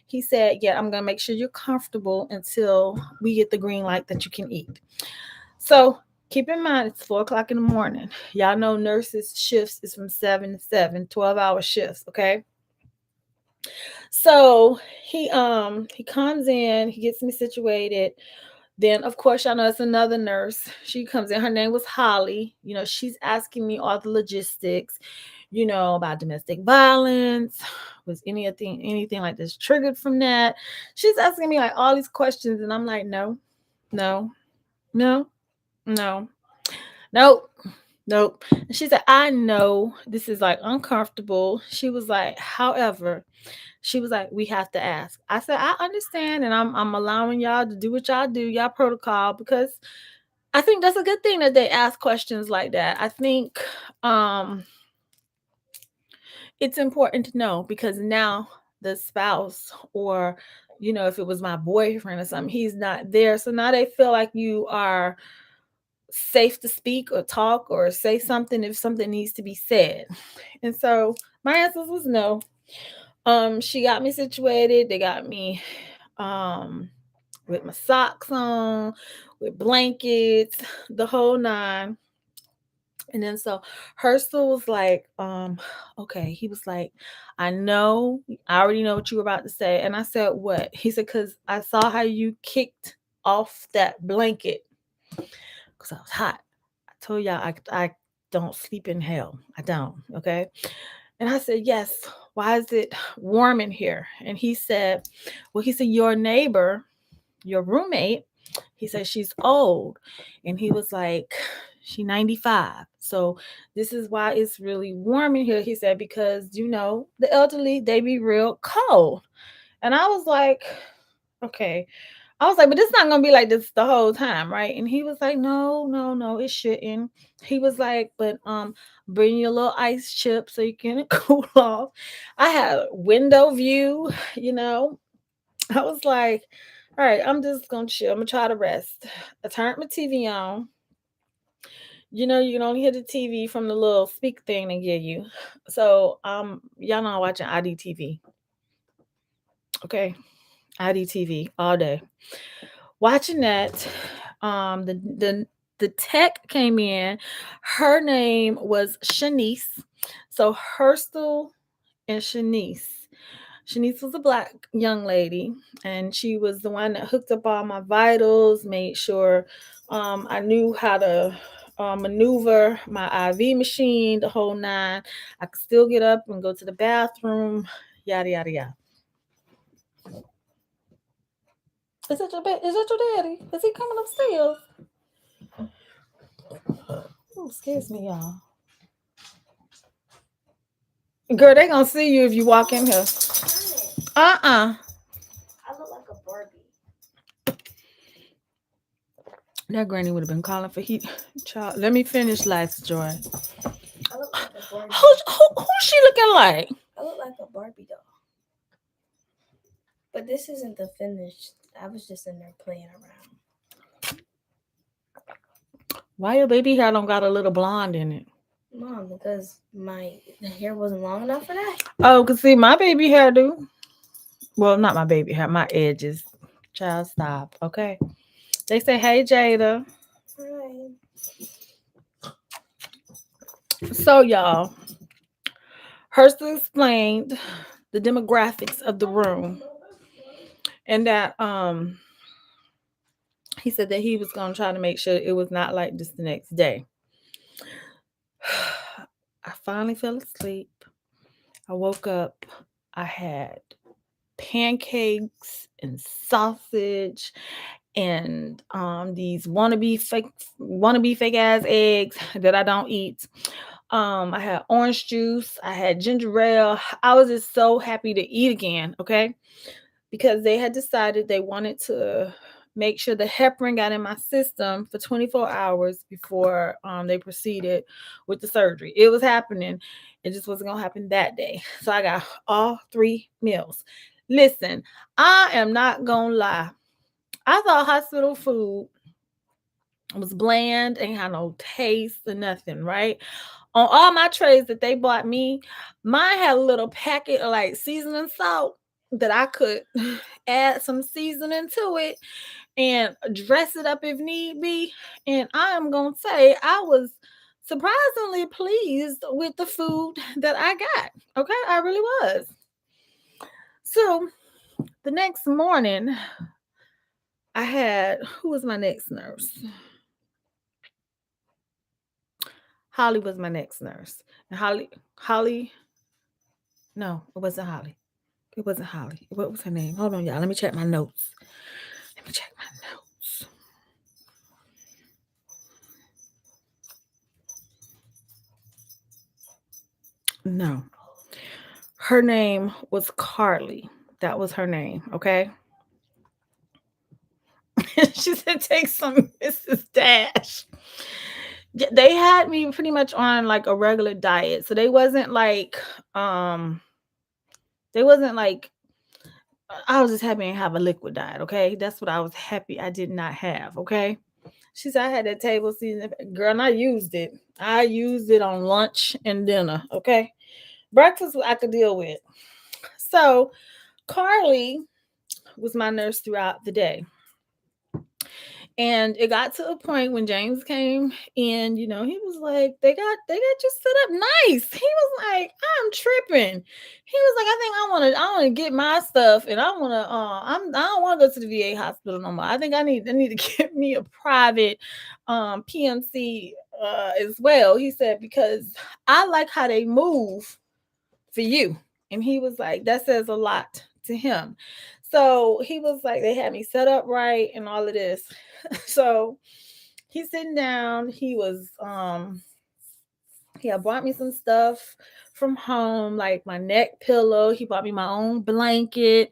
He said, yeah, I'm gonna make sure you're comfortable until we get the green light that you can eat. So keep in mind it's 4 o'clock in the morning. Y'all know nurses shifts is from 7 to 7, 12-hour shifts, okay? So he comes in, he gets me situated. Then of course y'all know it's another nurse. She comes in. Her name was Holly. She's asking me all the logistics, about domestic violence. Was anything like this triggered from that? She's asking me like all these questions, and I'm like, no, no, no, no, nope. Nope. And she said, I know this is like uncomfortable. She was like, however, she was like, we have to ask. I said, I understand, and I'm allowing y'all to do what y'all do, y'all protocol, because I think that's a good thing that they ask questions like that. I think um it's important to know because now the spouse or if it was my boyfriend or something, he's not there. So now they feel like you are safe to speak or talk or say something if something needs to be said. And so my answer was no. She got me situated. They got me with my socks on, with blankets, the whole nine. And then so Hersel was like, okay. He was like, I already know what you were about to say. And I said, what? He said, because I saw how you kicked off that blanket because I was hot. I told y'all I don't sleep in hell. I don't. Okay. And I said, yes. Why is it warm in here? And he said, your neighbor, your roommate, he said she's old. And he was like, she 95. So this is why it's really warm in here. He said, because the elderly, they be real cold. And I was like, okay. I was like, but it's not gonna be like this the whole time, right? And he was like, no, no, no, it shouldn't. He was like, but bring your little ice chip so you can cool off. I had a window view, you know. I was like, all right, I'm just gonna chill. I'm gonna try to rest. I turned my TV on. You can only hear the TV from the little speak thing they give you. So y'all know I'm watching IDTV. Okay. IDTV all day. Watching that, the tech came in. Her name was Shanice. So Hurstel and Shanice. Shanice was a black young lady, and she was the one that hooked up all my vitals, made sure I knew how to maneuver my IV machine, the whole nine. I could still get up and go to the bathroom, yada yada yada. Is that your Is that your daddy? Is he coming upstairs? Oh, excuse me, y'all. Girl, they gonna see you if you walk in here. Uh-uh. I look like a Barbie. That granny would have been calling for heat. Child, let me finish Life's Joy. I look like a Barbie. Who's she looking like? I look like a Barbie doll. But this isn't the finish. I was just in there playing around. Why your baby hair don't got a little blonde in it? Mom, because the hair wasn't long enough for that. Oh, cause see, my baby hair do. Well, not my baby hair, my edges. Child, stop. Okay. They say, hey, Jada. Hi. So, y'all, Hurston explained the demographics of the room, and that he said that he was gonna try to make sure it was not like this the next day. I finally fell asleep. I woke up. I had pancakes and sausage and these wannabe fake ass eggs that I don't eat. I had orange juice, I had ginger ale. I was just so happy to eat again, okay? Because they had decided they wanted to make sure the heparin got in my system for 24 hours before they proceeded with the surgery. It was happening. It just wasn't going to happen that day. So I got all 3 meals. Listen, I am not going to lie. I thought hospital food was bland, ain't had no taste or nothing, right? On all my trays that they bought me, mine had a little packet of like seasoning salt that I could add some seasoning to it and dress it up if need be. And I am going to say I was surprisingly pleased with the food that I got. Okay, I really was. So the next morning, I had, who was my next nurse? Holly was my next nurse. And Holly, no, it wasn't Holly. It wasn't Holly. What was her name? Hold on, y'all. Let me check my notes. Let me check my notes. No. Her name was Carly. That was her name, okay? She said, take some Mrs. Dash. They had me pretty much on like a regular diet. So they wasn't like I was just happy to have a liquid diet, okay? That's what I was happy I did not have, okay? She said I had that table seasoning. Girl, and I used it. I used it on lunch and dinner, okay? Breakfast I could deal with. So Carly was my nurse throughout the day. And it got to a point when James came in, he was like, they got you set up nice. He was like, I'm tripping. He was like, I want to get my stuff and I don't want to go to the VA hospital no more. I think I need to get me a private PMC as well. He said, because I like how they move for you. And he was like, that says a lot to him. So he was like, they had me set up right and all of this. So he's sitting down. He had bought me some stuff from home, like my neck pillow. He bought me my own blanket.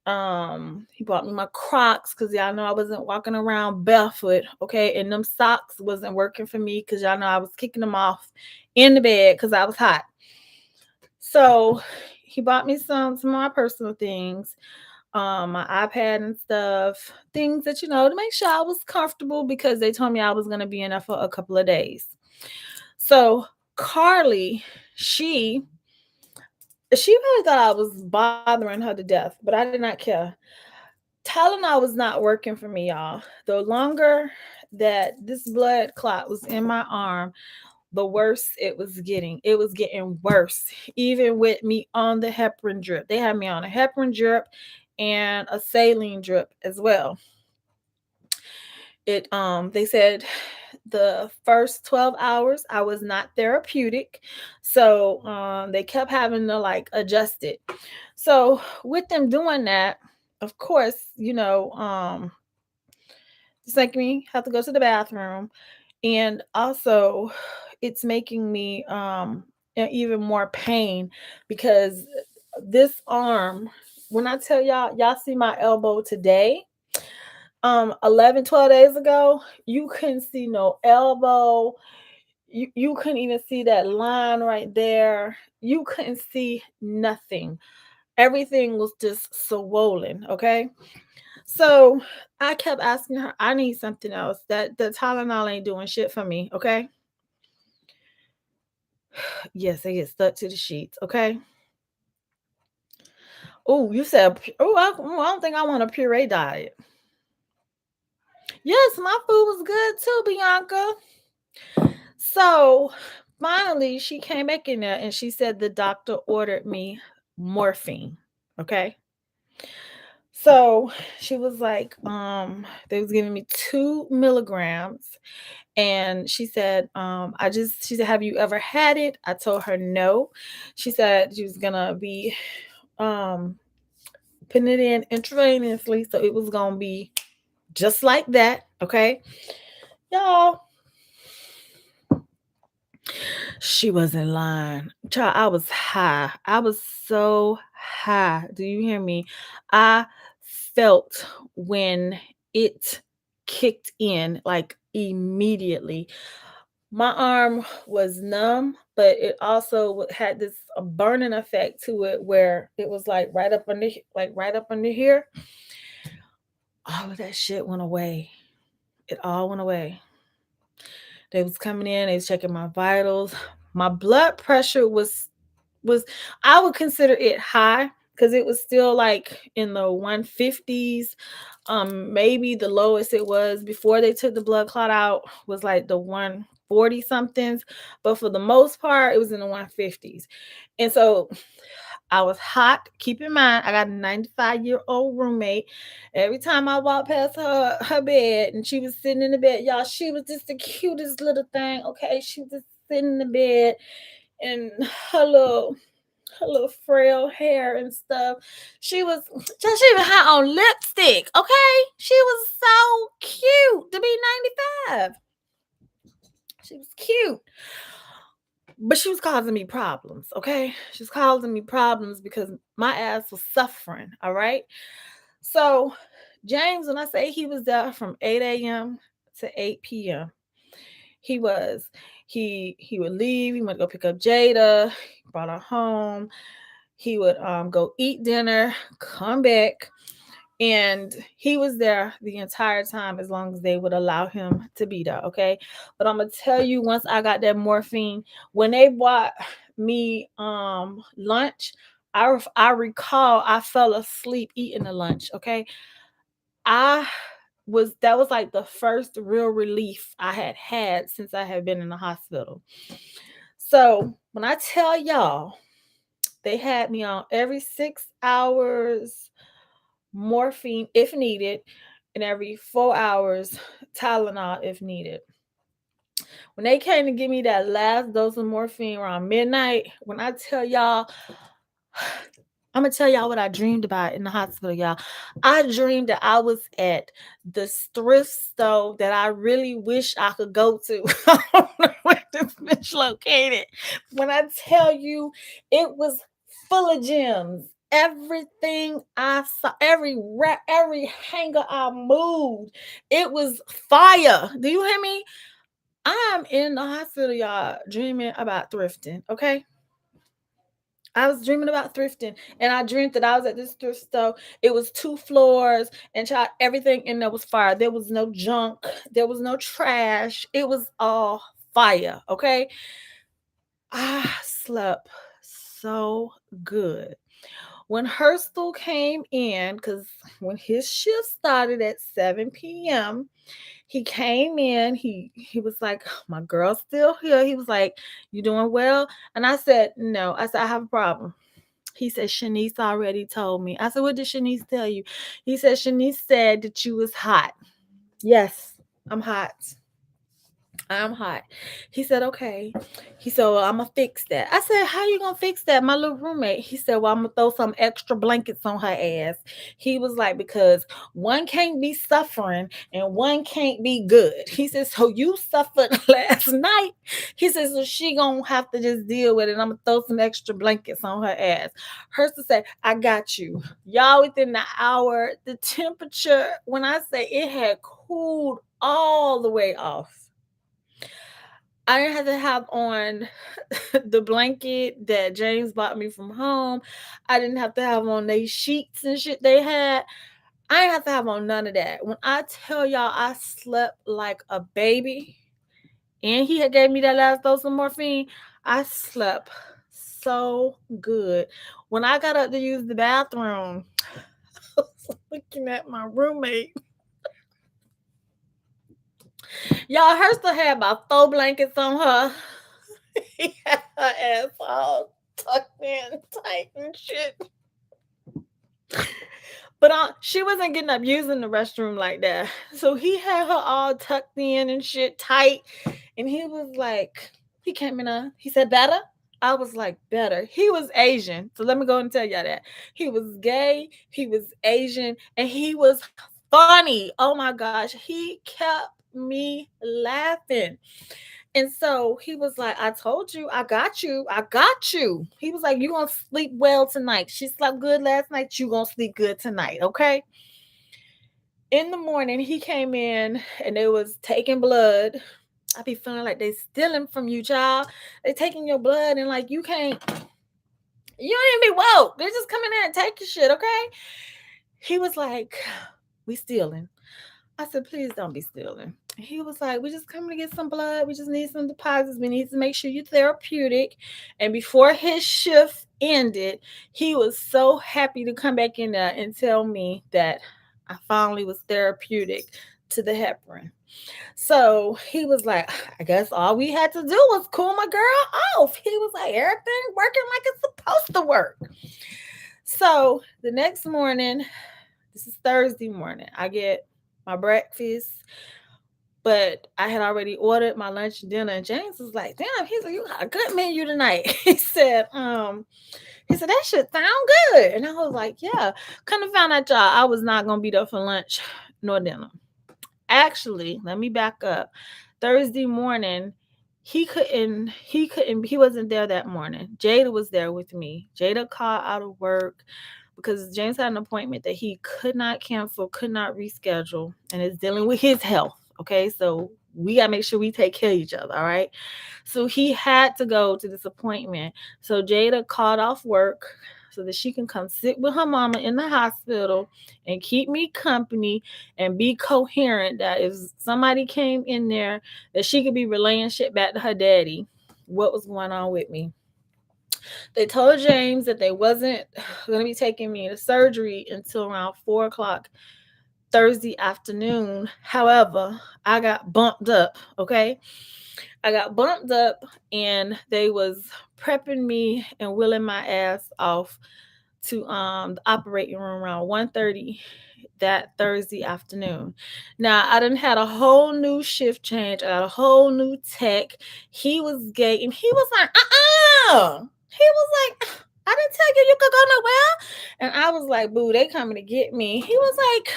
He bought me my Crocs because y'all know I wasn't walking around barefoot, okay? And them socks wasn't working for me because y'all know I was kicking them off in the bed because I was hot. So he bought me some of my personal things, my iPad and stuff, things that to make sure I was comfortable because they told me I was gonna be in there for a couple of days. So Carly, she really thought I was bothering her to death, but I did not care. Tylenol was not working for me, y'all. The longer that this blood clot was in my arm, the worse it was getting. It was getting worse, even with me on the heparin drip. They had me on a heparin drip and a saline drip as well. They said the first 12 hours I was not therapeutic. So they kept having to like adjust it. So with them doing that, of course, just like me, have to go to the bathroom. And also it's making me even more pain because this arm, when I tell y'all see my elbow today, 11 12 days ago, you couldn't see no elbow. You couldn't even see that line right there. You couldn't see nothing. Everything was just swollen, okay? So I kept asking her, I need something else. That the Tylenol ain't doing shit for me, okay? Yes, I get stuck to the sheets, okay? Oh, you said, I don't think I want a puree diet. Yes, my food was good too, Bianca. So finally, she came back in there and she said the doctor ordered me morphine, okay? So she was like, they was giving me 2 milligrams. And she said, she said, have you ever had it? I told her no. She said she was gonna be putting it in intravenously, so it was gonna be just like that. Okay, y'all. She wasn't lying. Child, I was high. I was so high. Do you hear me? I felt when it kicked in like immediately. My arm was numb, but it also had this burning effect to it where it was like right up under here. All of that shit went away. It all went away. They was coming in, they was checking my vitals. My blood pressure was I would consider it high because it was still like in the 150s. Maybe the lowest it was before they took the blood clot out was like the 140 somethings, but for the most part it was in the 150s. And so I was hot. Keep in mind, I got a 95-year-old roommate. Every time I walked past her bed and she was sitting in the bed, y'all, she was just the cutest little thing. Okay, she was just sitting in the bed and her little her little frail hair and stuff. She was just she even had on lipstick. Okay, she was so cute to be 95. She was cute. But she was causing me problems, okay? She was causing me problems because my ass was suffering, all right? So, James, when I say he was there from 8 a.m. to 8 p.m., he was. He would leave, he went to go pick up Jada, brought her home. He would go eat dinner, come back, and he was there the entire time as long as they would allow him to be there, okay? But I'm gonna tell you, once I got that morphine, when they bought me lunch, I recall I fell asleep eating the lunch, okay? I was that was like the first real relief I had since I had been in the hospital. So when I tell y'all, they had me on every 6 hours morphine if needed, and every 4 hours Tylenol if needed. When they came to give me that last dose of morphine around midnight, when I tell y'all, I'm gonna tell y'all what I dreamed about in the hospital, y'all. I dreamed that I was at the thrift store that I really wish I could go to. I don't know where this bitch located. When I tell you, it was full of gems. Everything I saw, every rack, every hanger I moved, it was fire. Do you hear me? I'm in the hospital, y'all, dreaming about thrifting. Okay, I was dreaming about thrifting, and I dreamed that I was at this thrift store. It was 2 floors, and child, everything in there was fire. There was no junk, there was no trash. It was all fire. Okay, I slept so good. When Hurstel came in, because when his shift started at 7 p.m., he came in. He was like, "My girl's still here." He was like, "You doing well?" And I said, "No." I said, "I have a problem." He said, "Shanice already told me." I said, "What did Shanice tell you?" He said, "Shanice said that you was hot." Yes, I'm hot. I'm hot. He said, "Okay." He said, "Well, I'm gonna fix that." I said, "How you gonna fix that?" My little roommate. He said, "Well, I'm gonna throw some extra blankets on her ass." He was like, "Because one can't be suffering and one can't be good." He said, "So you suffered last night." He said, "So she gonna have to just deal with it. I'm gonna throw some extra blankets on her ass." Hers to say, "I got you." Y'all, within the hour, the temperature, when I say it had cooled all the way off. I didn't have to have on the blanket that James bought me from home. I didn't have to have on they sheets and shit they had. I didn't have to have on none of that. When I tell y'all I slept like a baby and he had gave me that last dose of morphine, I slept so good. When I got up to use the bathroom, I was looking at my roommate. Y'all, her still had about 4 blankets on her. He had her ass all tucked in tight and shit. But she wasn't getting up using the restroom like that. So he had her all tucked in and shit tight. And he was like, he came in, he said, "Better?" I was like, "Better." He was Asian. So let me go and tell y'all that. He was gay, he was Asian, and he was funny. Oh my gosh. He kept me laughing. And so he was like, "I told you, I got you, I got you." He was like, "You gonna sleep well tonight. She slept good last night. You gonna sleep good tonight, okay?" In the morning, he came in and they was taking blood. I be feeling like they stealing from you, child. They taking your blood and like you can't, you don't even be woke. They just come in there and take your shit, okay? He was like, we stealing. I said, please don't be stealing. He was like, we just coming to get some blood. We just need some deposits. We need to make sure you're therapeutic. And before his shift ended, he was so happy to come back in there and tell me that I finally was therapeutic to the heparin. So he was like, I guess all we had to do was cool my girl off. He was like, everything working like it's supposed to work. So the next morning, this is Thursday morning, I get my breakfast, but I had already ordered my lunch and dinner. And James was like, damn, he's like, you got a good menu tonight. He said, that should sound good. And I was like, yeah. Kind of found out, y'all, I was not gonna be there for lunch nor dinner. Actually, let me back up. Thursday morning, he wasn't there that morning. Jada was there with me. Jada called out of work because James had an appointment that he could not cancel, could not reschedule, and is dealing with his health. Okay, so we gotta make sure we take care of each other. All right. So he had to go to this appointment. So Jada called off work so that she can come sit with her mama in the hospital and keep me company and be coherent, that if somebody came in there, that she could be relaying shit back to her daddy what was going on with me. They told James that they wasn't going to be taking me to surgery until around 4 o'clock Thursday afternoon. However, I got bumped up. Okay, I got bumped up, and they was prepping me and wheeling my ass off to the operating room around 1:30 that Thursday afternoon. Now I done had a whole new shift change. I got a whole new tech. He was gay and he was like, He was like, I didn't tell you you could go nowhere. And I was like, boo, they coming to get me. He was like,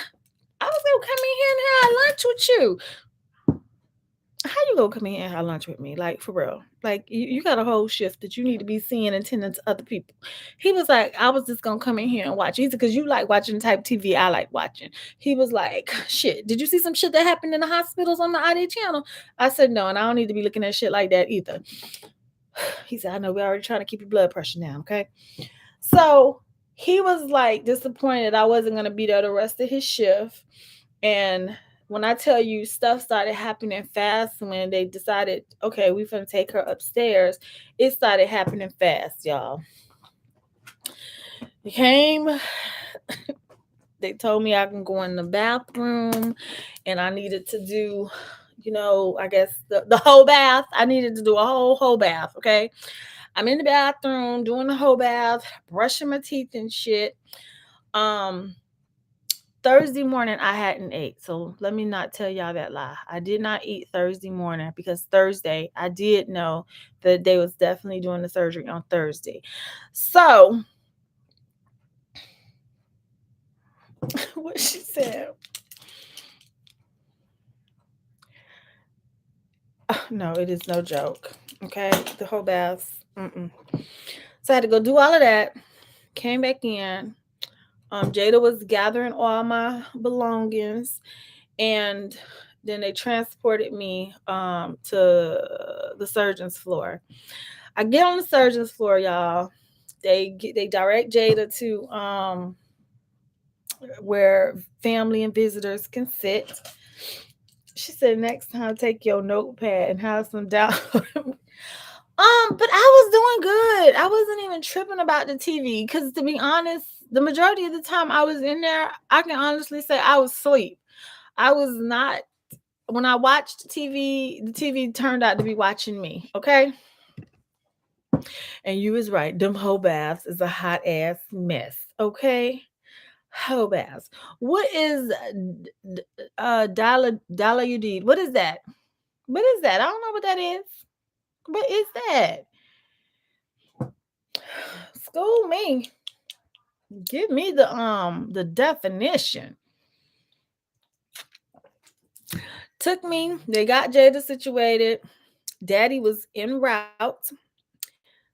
I was gonna come in here and have lunch with you. How you gonna come in here and have lunch with me? Like, for real. Like, you got a whole shift that you need to be seeing and tending to other people. He was like, I was just gonna come in here and watch. He said, because you like watching the type of TV I like watching. He was like, shit, did you see some shit that happened in the hospitals on the ID channel? I said, no, and I don't need to be looking at shit like that either. He said, I know we're already trying to keep your blood pressure down, okay? So he was like disappointed I wasn't gonna be there the rest of his shift. And when I tell you stuff started happening fast when they decided, okay, we're gonna take her upstairs, it started happening fast, y'all. They came, they told me I can go in the bathroom and I needed to do, I guess the whole bath. I needed to do a whole bath, okay? I'm in the bathroom doing the whole bath, brushing my teeth and shit. Um, Thursday morning, I hadn't ate. So let me not tell y'all that lie. I did not eat Thursday morning because Thursday, I did know that they was definitely doing the surgery on Thursday. So, what she said, no, it is no joke. Okay. The whole bath. Mm-mm. So I had to go do all of that. Came back in. Jada was gathering all my belongings, and then they transported me to the surgeon's floor. I get on the surgeon's floor, y'all. They direct Jada to where family and visitors can sit. She said, next time take your notepad and have some doubt. But I was doing good. I wasn't even tripping about the TV because, to be honest, the majority of the time I was in there, I can honestly say I was asleep. I was not. When I watched the TV turned out to be watching me. Okay. And you was right. Them whole baths is a hot ass mess. Okay. Whole baths. What is dilaudid? What is that? What is that? I don't know what that is. What is that? School me. Give me the definition. Took me. They got Jada situated. Daddy was en route.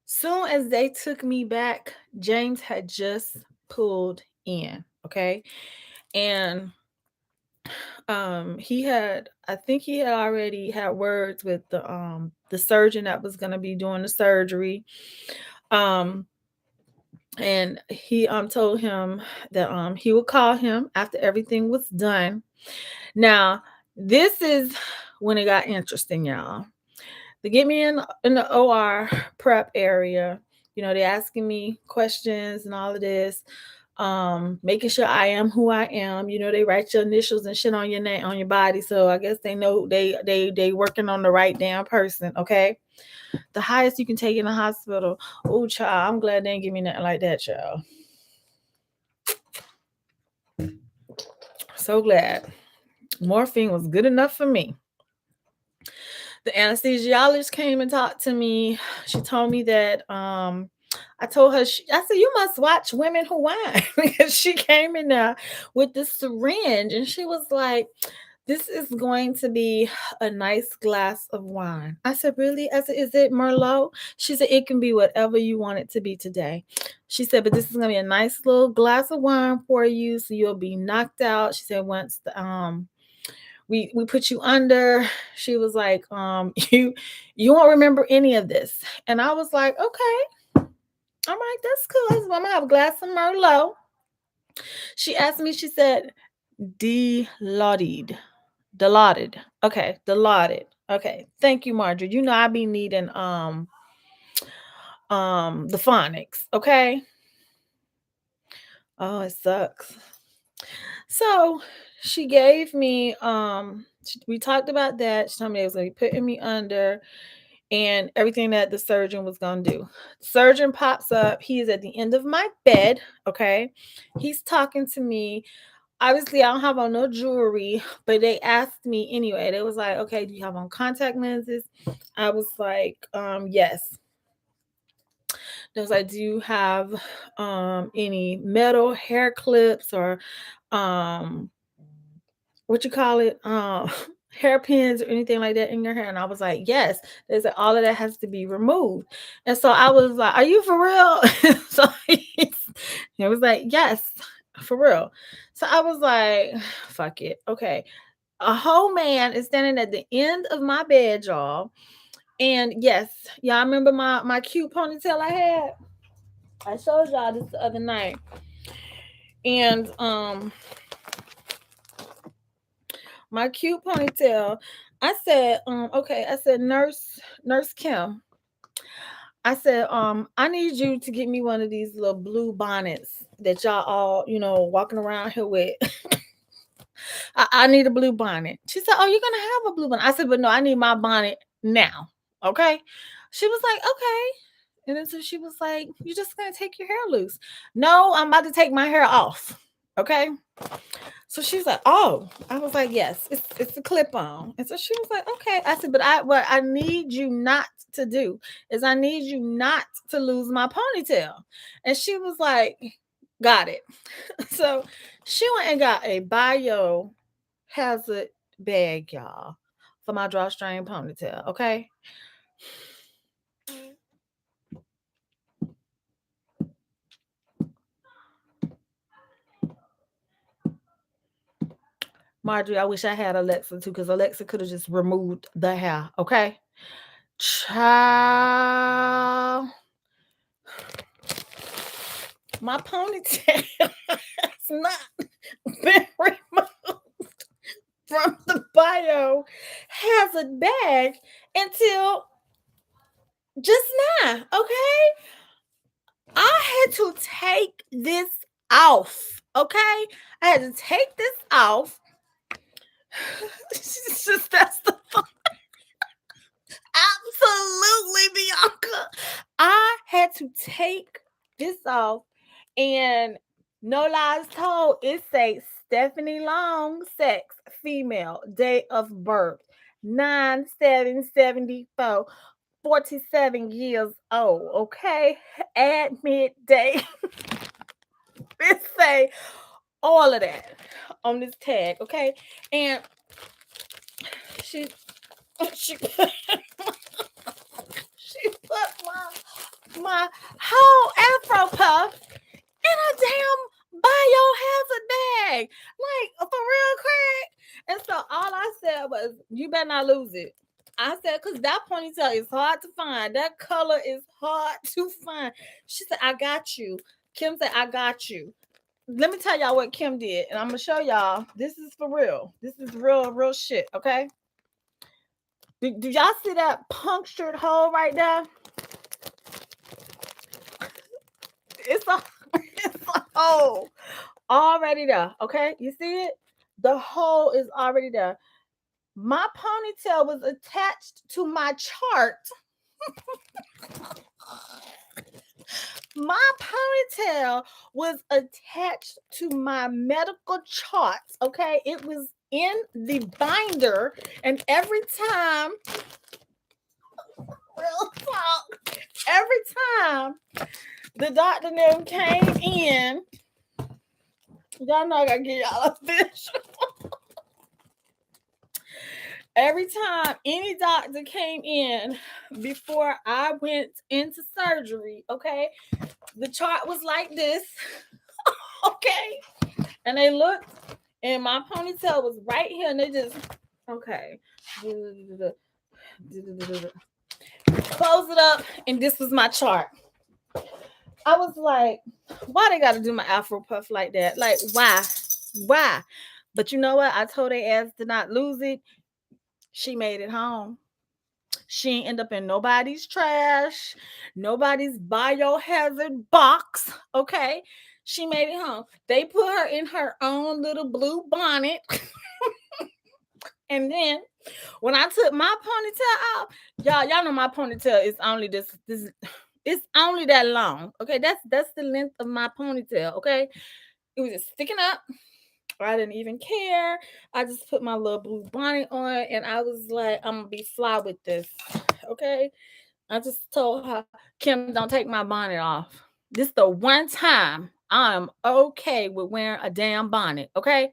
Soon as they took me back, James had just pulled in. Okay. And I think he had already had words with the surgeon that was gonna be doing the surgery. Um, and he told him that he would call him after everything was done. Now, this is when it got interesting, y'all. They get me in the OR prep area. They asking me questions and all of this. Making sure I am who I am. They write your initials and shit on your name on your body. So I guess they know they working on the right damn person, okay? The highest you can take in the hospital. Oh, child, I'm glad they didn't give me nothing like that, child. So glad. Morphine was good enough for me. The anesthesiologist came and talked to me. She told me that I told her, I said, you must watch Women Who Whine because she came in there with this syringe and she was like, this is going to be a nice glass of wine. I said, really? I said, is it Merlot? She said, it can be whatever you want it to be today. She said, but this is going to be a nice little glass of wine for you so you'll be knocked out. She said, once we put you under, she was like, you won't remember any of this. And I was like, okay, all right, that's cool. I'm gonna have a glass of Merlot. She asked me, she said, Dilaudid. Dilaudid. Okay, Dilaudid. Okay. Thank you, Marjorie. I be needing the phonics, okay? Oh, it sucks. So she gave me we talked about that. She told me they was gonna be putting me under and everything that the surgeon was gonna do. Surgeon pops up, he is at the end of my bed, okay? He's talking to me. Obviously, I don't have on no jewelry, but they asked me anyway. They was like, okay, do you have on contact lenses? I was like, yes. They was like, do you have any metal hair clips or what you call it? Hairpins or anything like that in your hair? And I was like, yes. They said all of that has to be removed. And so I was like, are you for real? So he was like, yes, for real. So I was like, fuck it. Okay. A whole man is standing at the end of my bed, y'all. And yes, y'all remember my cute ponytail I had? I showed y'all this the other night. And my cute ponytail. I said, okay, I said, Nurse Kim. I said, I need you to get me one of these little blue bonnets that y'all all, walking around here with. I need a blue bonnet. She said, oh, you're gonna have a blue bonnet. I said, but no, I need my bonnet now. Okay. She was like, okay. And then so she was like, you're just gonna take your hair loose. No, I'm about to take my hair off. Okay. So she's like, oh, I was like, yes, it's a clip on. And so she was like, okay. I said, but what I need you not to do is I need you not to lose my ponytail. And she was like, got it. So she went and got a biohazard bag, y'all, for my drawstring ponytail. Okay. Marjorie, I wish I had Alexa too, because Alexa could have just removed the hair. Okay. Child. My ponytail has not been removed from the biohazard bag until just now. Okay. I had to take this off. Okay. I had to take this off. It's just that's the absolutely Bianca. I had to take this off, and no lies told, it say Stephanie Long, sex, female, date of birth 9/7/74, 47 years old. Okay, admit date. It say all of that on this tag. Okay, and she she put my whole Afro puff in a damn biohazard bag. Like, for real, Craig. And so all I said was, you better not lose it. I said, because that ponytail is hard to find. That color is hard to find. She said, I got you. Kim said, I got you. Let me tell y'all what Kim did. And I'm going to show y'all. This is for real. This is real shit, okay? Do y'all see that punctured hole right there? It's a, it's a hole already there, okay? You see it? The hole is already there. My ponytail was attached to my chart. My ponytail was attached to my medical charts, okay? It was in the binder, and every time, real talk, every time the doctor them came in, y'all know I gotta give y'all a visual. Every time any doctor came in before I went into surgery, okay, the chart was like this, okay, and they looked, and my ponytail was right here, and they just, okay, close it up, and this was my chart. I was like, why they gotta do my afro puff like that? Like, why? But you know what? I told their ass to not lose it. She made it home. She ain't end up in nobody's trash, nobody's biohazard box. Okay. She made it home. They put her in her own little blue bonnet. And then when I took my ponytail out, y'all know my ponytail is only this it's only that long. Okay. That's the length of my ponytail. Okay. It was just sticking up. I didn't even care. I just put my little blue bonnet on, and I was like, I'm gonna be fly with this. Okay. I just told her, Kim, don't take my bonnet off. This the one time I'm okay with wearing a damn bonnet. Okay.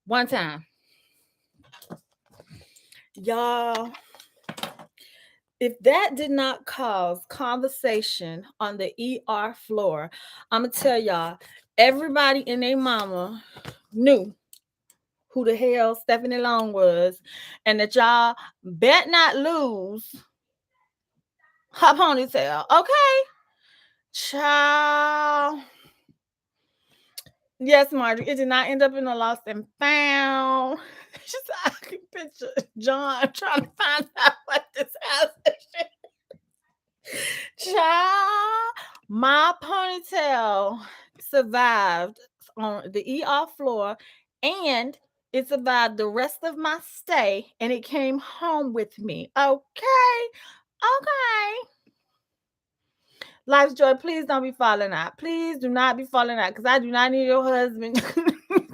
One time. Y'all, if that did not cause conversation on the ER floor, I'm gonna tell y'all, everybody and their mama knew who the hell Stephanie Long was, and that y'all bet not lose her ponytail. Okay, child. Yes, Marjorie, it did not end up in a lost and found. She said, I can picture John trying to find out what this house is. Child, my ponytail survived on the ER floor, and it survived the rest of my stay, and it came home with me. Okay. Okay. Life's joy, please don't be falling out. Please do not be falling out, because I do not need your husband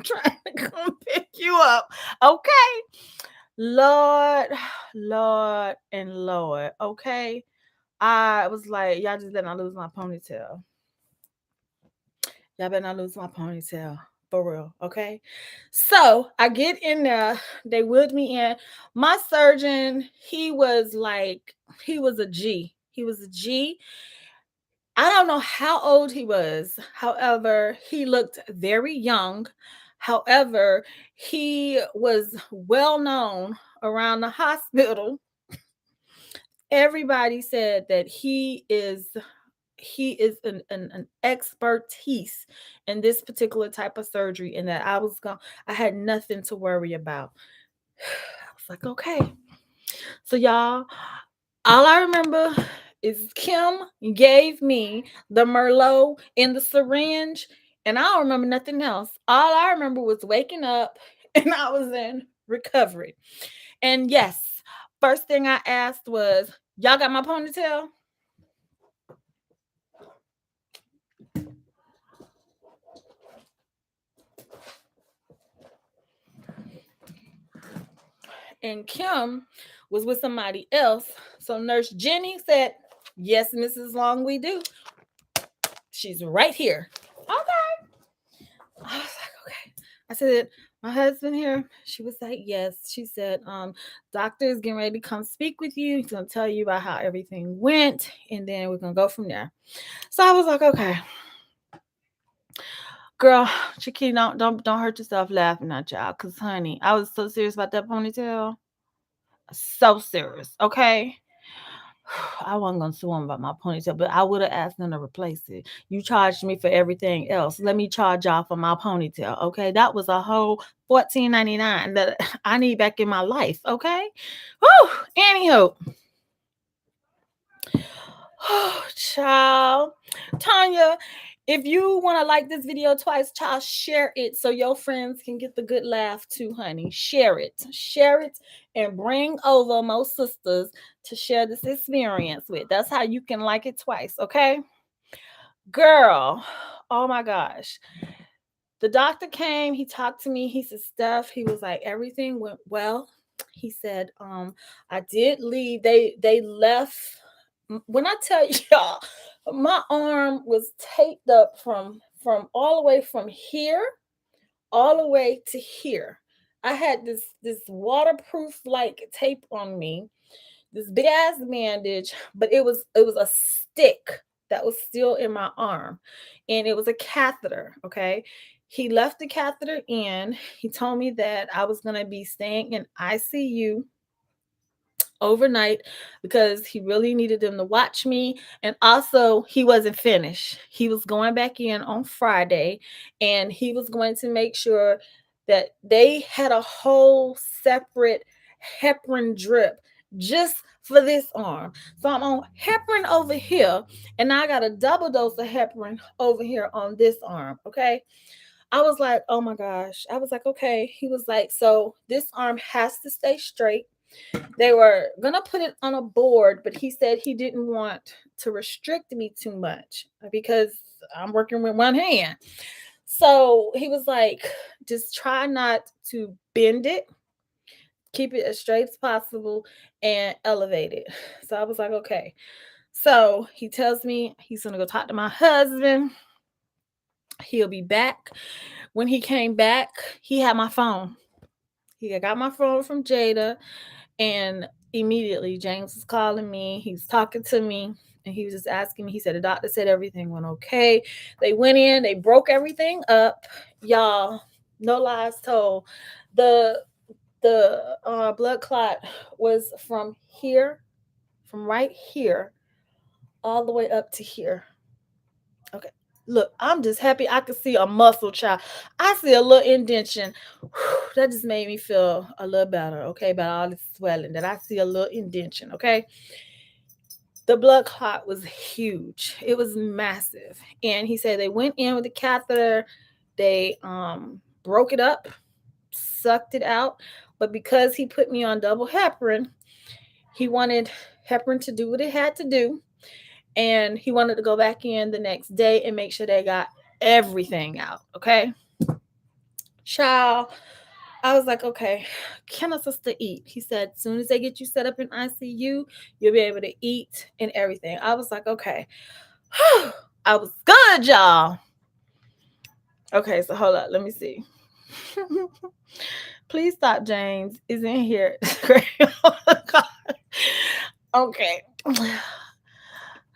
trying to come pick you up. Okay. Lord, Lord, and Lord. Okay. I was like, y'all just better not lose my ponytail. Y'all better not lose my ponytail. For real. Okay. So I get in there. They wheeled me in. My surgeon, he was a G. He was a G. I don't know how old he was. However, he looked very young. However, he was well known around the hospital. Everybody said that he is an expertise in this particular type of surgery, and that I had nothing to worry about. I was like, okay. So y'all, all I remember is Kim gave me the Merlot in the syringe, and I don't remember nothing else. All I remember was waking up and I was in recovery. And yes, first thing I asked was, y'all got my ponytail? And Kim was with somebody else. So Nurse Jenny said, yes, Mrs. Long, we do. She's right here. Okay. I was like, okay. I said, my husband here. She was like, yes. She said, doctor is getting ready to come speak with you. He's gonna tell you about how everything went, and then we're gonna go from there. So I was like, okay. Girl, Chiquita, don't hurt yourself laughing at y'all, cause honey, I was so serious about that ponytail. So serious, okay? I wasn't gonna sue him about my ponytail, but I would have asked them to replace it. You charged me for everything else. Let me charge y'all for my ponytail, okay? That was a whole $14.99 that I need back in my life, okay? Whew. Anywho, oh, child. Tanya, if you want to like this video twice, child, share it so your friends can get the good laugh too, honey. Share it. Share it and bring over more sisters to share this experience with. That's how you can like it twice, okay? Girl, oh my gosh. The doctor came, he talked to me, he said, Steph, he was like, everything went well. He said, I did leave. They left. When I tell y'all, my arm was taped up from all the way from here all the way to here. I had this waterproof like tape on me, this big ass bandage, but it was a stick that was still in my arm, and it was a catheter. Okay, he left the catheter in. He told me that I was gonna be staying in ICU overnight because he really needed them to watch me, and also he wasn't finished. He was going back in on Friday, and he was going to make sure that they had a whole separate heparin drip just for this arm. So I'm on heparin over here, and I got a double dose of heparin over here on this arm. Okay, I was like, oh my gosh. I was like, okay. He was like, so this arm has to stay straight. They were gonna put it on a board, but he said he didn't want to restrict me too much because I'm working with one hand. So he was like, just try not to bend it, keep it as straight as possible, and elevate it. So I was like, okay. So he tells me he's gonna go talk to my husband. He'll be back. When he came back, he had my phone. He got my phone from Jada. And immediately James was calling me. He was talking to me, and he was just asking me. He said the doctor said everything went okay. They went in, they broke everything up. Y'all, no lies told. The blood clot was from here, from right here, all the way up to here. Okay. Look, I'm just happy I could see a muscle, child. I see a little indentation. That just made me feel a little better, okay, about all this swelling, that I see a little indentation, okay? The blood clot was huge. It was massive. And he said they went in with the catheter, they broke it up, sucked it out, but because he put me on double heparin, he wanted heparin to do what it had to do, and he wanted to go back in the next day and make sure they got everything out. Okay, child. I was like, okay, can a sister eat? He said, as soon as they get you set up in ICU, you'll be able to eat and everything. I was like, okay. I was good, y'all. Okay, so hold up. Let me see. Please stop, James. Is in here. Okay.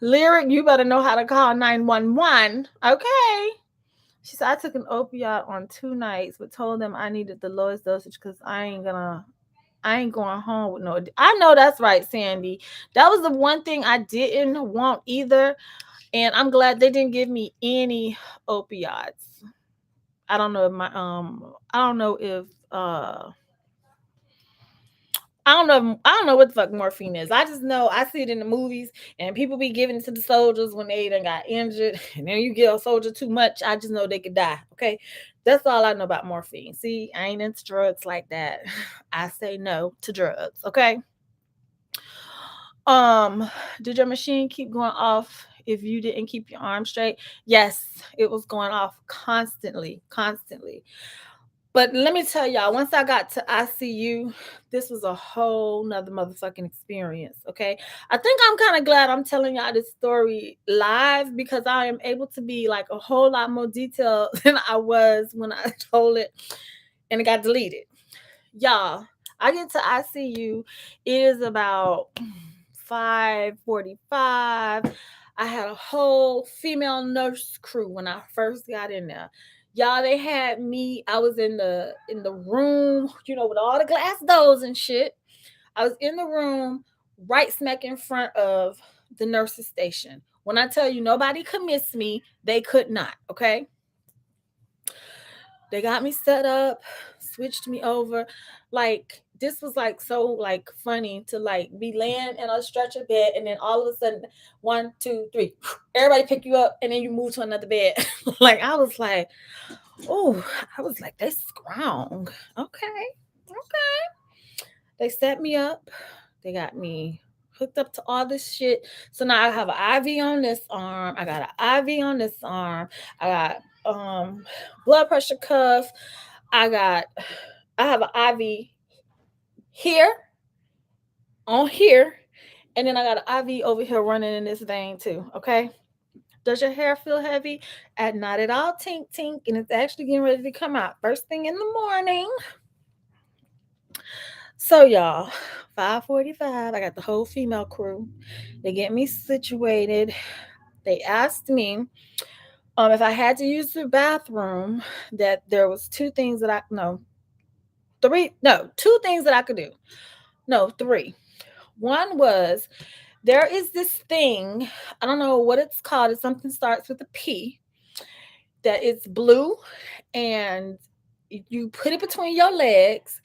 Lyric, you better know how to call 911. Okay. She said, I took an opioid on 2 nights, but told them I needed the lowest dosage because I ain't going home with no. I know that's right, Sandy. That was the one thing I didn't want either. And I'm glad they didn't give me any opioids. I don't know if I don't know what the fuck morphine is. I just know I see it in the movies, and people be giving it to the soldiers when they done got injured. And then you give a soldier too much, I just know they could die. Okay, that's all I know about morphine. See, I ain't into drugs like that. I say no to drugs. Okay. Did your machine keep going off if you didn't keep your arm straight? Yes, it was going off constantly, constantly. But let me tell y'all, once I got to ICU, this was a whole nother motherfucking experience. Okay. I think I'm kind of glad I'm telling y'all this story live because I am able to be like a whole lot more detailed than I was when I told it and it got deleted. Y'all, I get to ICU. It is about 5:45. I had a whole female nurse crew when I first got in there. Y'all, they had me. I was in the room, with all the glass doors and shit. I was in the room right smack in front of the nurse's station. When I tell you nobody could miss me, they could not, okay? They got me set up, switched me over. Like this was like so like funny to like be laying in a stretcher bed and then all of a sudden 1, 2, 3, everybody pick you up and then you move to another bed. Like I was like, oh, I was like, they strong. Okay. Okay. They set me up. They got me hooked up to all this shit. So now I have an IV on this arm. I got an IV on this arm. I got blood pressure cuff. I have an IV here, on here, and then I got an IV over here running in this vein too. Okay. Does your hair feel heavy? Not at all, tink tink, and it's actually getting ready to come out first thing in the morning. So y'all, 5:45. I got the whole female crew. They get me situated. They asked me if I had to use the bathroom. That there was two things that I no three no two things that I could do. No, three. One was there is this thing. I don't know what it's called. It's something starts with a P. That it's blue, and you put it between your legs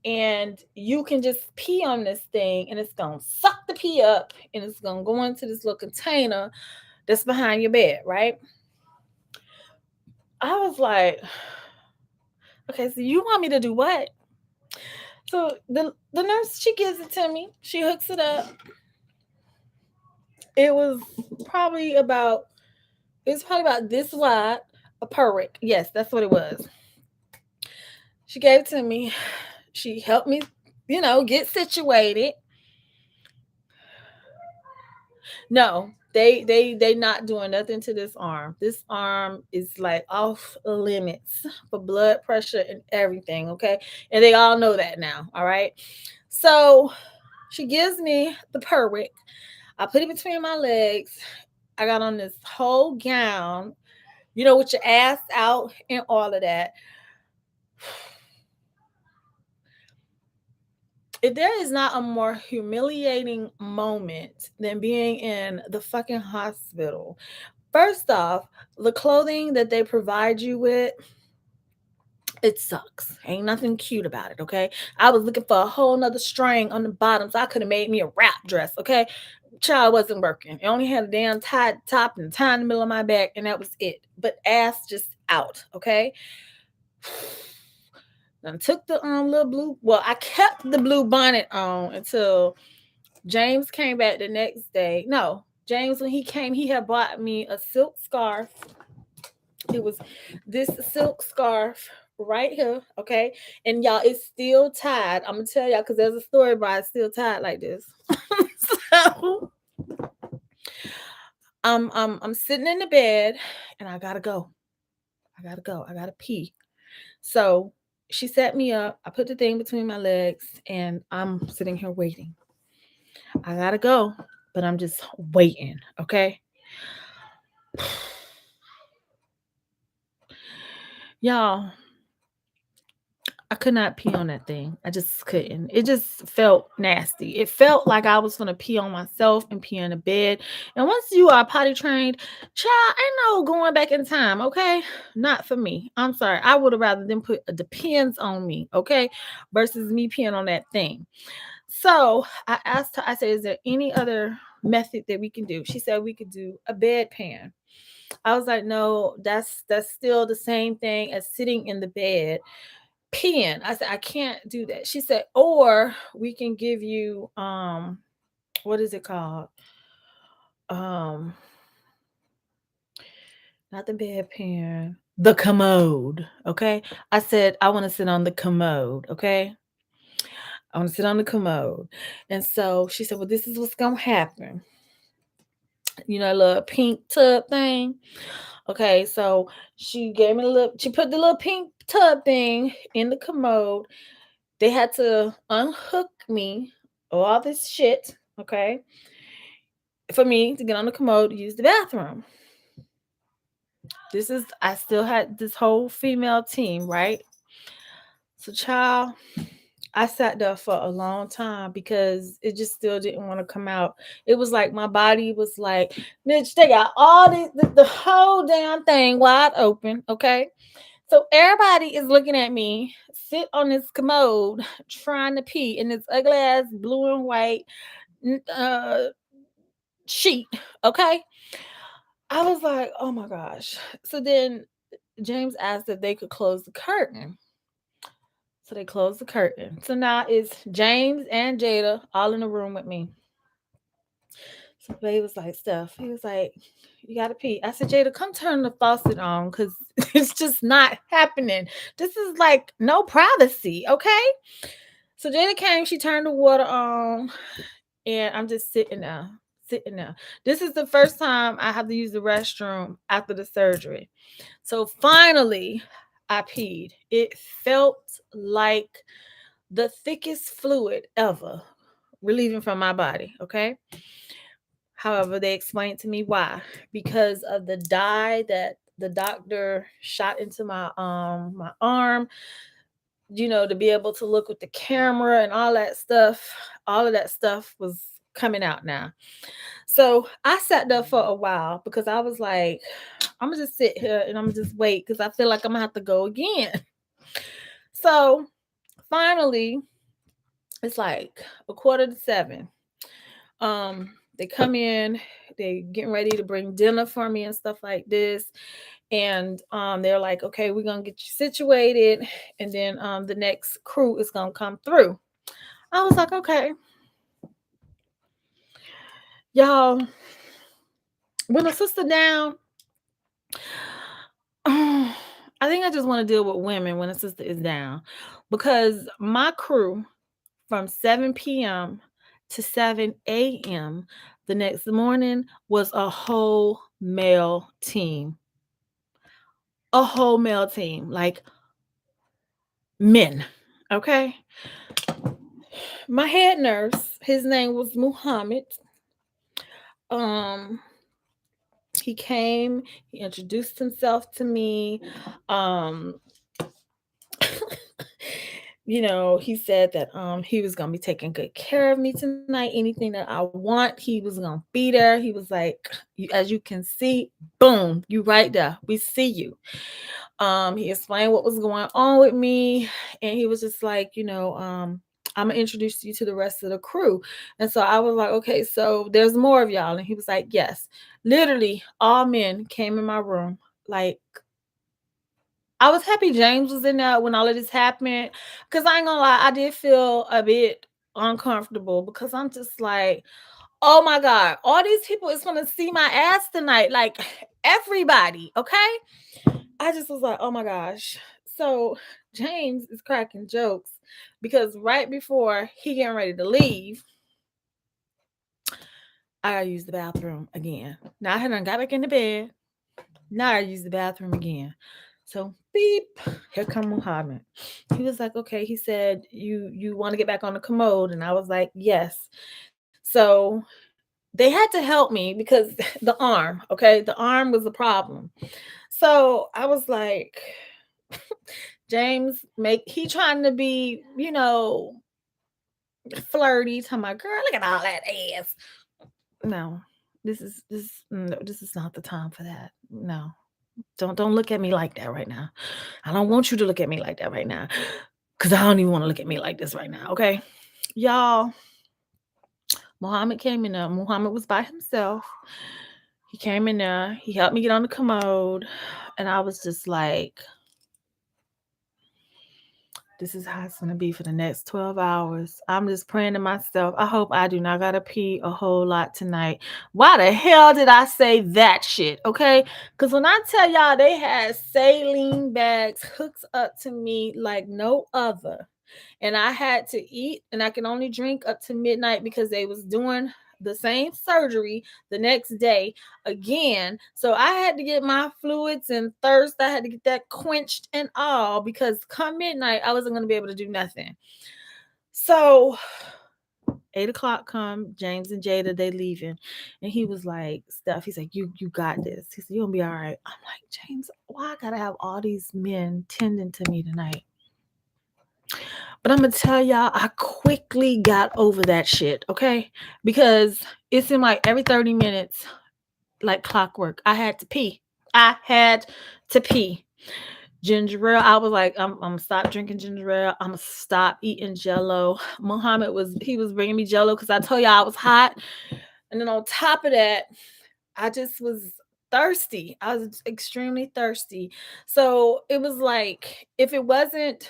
and you can just pee on this thing and it's gonna suck the pee up and it's gonna go into this little container that's behind your bed, right? I was like, okay, so you want me to do what? So the nurse, she gives it to me, she hooks it up. It was probably about this wide, a Perrick. Yes, that's what it was. She gave it to me. She helped me, get situated. No, they not doing nothing to this arm. This arm is like off limits for blood pressure and everything, okay? And they all know that now, all right? So she gives me the Perwick. I put it between my legs. I got on this whole gown, with your ass out and all of that. If there is not a more humiliating moment than being in the fucking hospital. First off, the clothing that they provide you with, it sucks. Ain't nothing cute about it, okay? I was looking for a whole nother string on the bottom so I could have made me a wrap dress, okay? Child wasn't working. It only had a damn tied top and tie in the middle of my back, and that was it. But ass just out, okay? Then took the little blue. Well, I kept the blue bonnet on until James came back the next day. No, James, when he came, he had bought me a silk scarf. It was this silk scarf right here, okay? And y'all, it's still tied. I'm gonna tell y'all because there's a story about it's still tied like this. So I'm sitting in the bed and I gotta go. I gotta go. I gotta pee. So she set me up. I put the thing between my legs and I'm sitting here waiting. I gotta go, but I'm just waiting, okay? Y'all, I could not pee on that thing. I just couldn't. It just felt nasty. It felt like I was gonna pee on myself and pee in the bed. And once you are potty trained, child, ain't no going back in time, okay? Not for me. I'm sorry. I would have rather them put a depends on me, okay, versus me peeing on that thing. So I asked her, I said, is there any other method that we can do? She said we could do a bedpan. I was like, no, that's still the same thing as sitting in the bed peeing. I said, I can't do that. She said, or we can give you what is it called? Um Not the bedpan, the commode. Okay. I said, I want to sit on the commode. Okay. I want to sit on the commode. And so she said, well, this is what's gonna happen. A little pink tub thing. Okay, so she put the little pink tub thing in the commode. They had to unhook me of all this shit, okay, for me to get on the commode to use the bathroom. I still had this whole female team, right? So, child, I sat there for a long time because it just still didn't want to come out. It was like my body was like, bitch, they got all the whole damn thing wide open. Okay. So everybody is looking at me sit on this commode trying to pee in this ugly ass blue and white uh, sheet. Okay. I was like, oh my gosh. So then James asked if they could close the curtain. So they closed the curtain. So now it's James and Jada all in the room with me. So Babe was like, Steph, he was like, you gotta pee. I said, Jada, come turn the faucet on because it's just not happening. This is like no privacy, okay? So Jada came, she turned the water on, and I'm just sitting there, sitting there. This is the first time I have to use the restroom after the surgery. So finally, I peed. It felt like the thickest fluid ever relieving from my body. Okay. However, they explained to me why. Because of the dye that the doctor shot into my arm, to be able to look with the camera and all that stuff. All of that stuff was coming out now. So I sat there for a while because I was like, I'm gonna just sit here and I'm gonna just wait because I feel like I'm gonna have to go again. So finally, it's like 6:45. They come in, they getting ready to bring dinner for me and stuff like this. And they're like, okay, we're gonna get you situated, and then the next crew is gonna come through. I was like, okay, y'all, when a sister down, I think I just want to deal with women when a sister is down because my crew from 7 p.m. to 7 a.m. the next morning was a whole male team. A whole male team, like men. Okay. My head nurse, his name was Muhammad. Um, he came, he introduced himself to me. Um, he said that he was gonna be taking good care of me tonight. Anything that I want, he was gonna be there. He was like, as you can see, boom, you right there. We see you. He explained what was going on with me, and he was just like, I'm gonna introduce you to the rest of the crew. And so I was like, okay, so there's more of y'all. And he was like, yes. Literally, all men came in my room. Like, I was happy James was in there when all of this happened. Cause I ain't gonna lie, I did feel a bit uncomfortable because I'm just like, oh my God, all these people is gonna see my ass tonight. Like everybody, okay? I just was like, oh my gosh. So James is cracking jokes because right before he getting ready to leave, I gotta use the bathroom again. Now I had done got back in the bed. Now I use the bathroom again. So beep, here come Muhammad. He was like, okay. He said, you want to get back on the commode, and I was like, yes. So they had to help me because the arm, okay, the arm was a problem. So I was like, James, he trying to be, flirty. To my girl, look at all that ass. No, this is not the time for that. No, don't look at me like that right now. I don't want you to look at me like that right now, cause I don't even want to look at me like this right now. Okay, y'all. Muhammad came in there. Muhammad was by himself. He came in there. He helped me get on the commode, and I was just like, this is how it's gonna be for the next 12 hours. I'm just praying to myself. I hope I do not gotta pee a whole lot tonight. Why the hell did I say that shit? Okay. Because when I tell y'all they had saline bags hooked up to me like no other. And I had to eat and I can only drink up to midnight because they was doing the same surgery the next day again. So I had to get my fluids and thirst. I had to get that quenched and all because come midnight, I wasn't going to be able to do nothing. So 8 o'clock come, James and Jada, they leaving. And he was like, Steph, he's like, you got this. He said, you're gonna be all right. I'm like, James, why I gotta have all these men tending to me tonight? But I'm gonna tell y'all, I quickly got over that shit, okay? Because it seemed like every 30 minutes, like clockwork, I had to pee. I had to pee. Ginger ale, I was like, I'm gonna stop drinking ginger ale. I'm gonna stop eating Jello. Muhammad was bringing me Jello because I told y'all I was hot, and then on top of that, I just was thirsty. I was extremely thirsty. So it was like, if it wasn't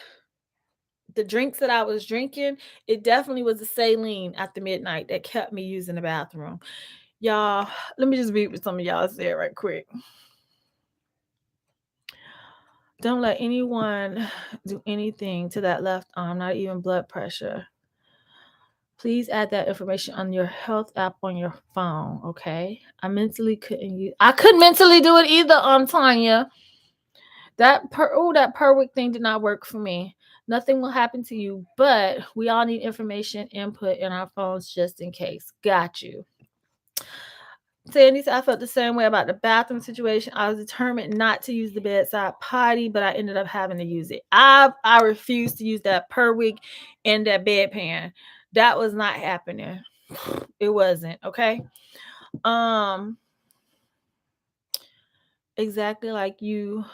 the drinks that I was drinking, it definitely was the saline after midnight that kept me using the bathroom. Y'all, let me just read what some of y'all said right quick. Don't let anyone do anything to that left arm, not even blood pressure. Please add that information on your health app on your phone, okay? I couldn't mentally do it either, Tanya. That per week thing did not work for me. Nothing will happen to you, but we all need information input in our phones just in case. Got you. Sandy said, I felt the same way about the bathroom situation. I was determined not to use the bedside potty, but I ended up having to use it. I refused to use that per week in that bedpan. That was not happening. It wasn't, okay? Um, exactly like you,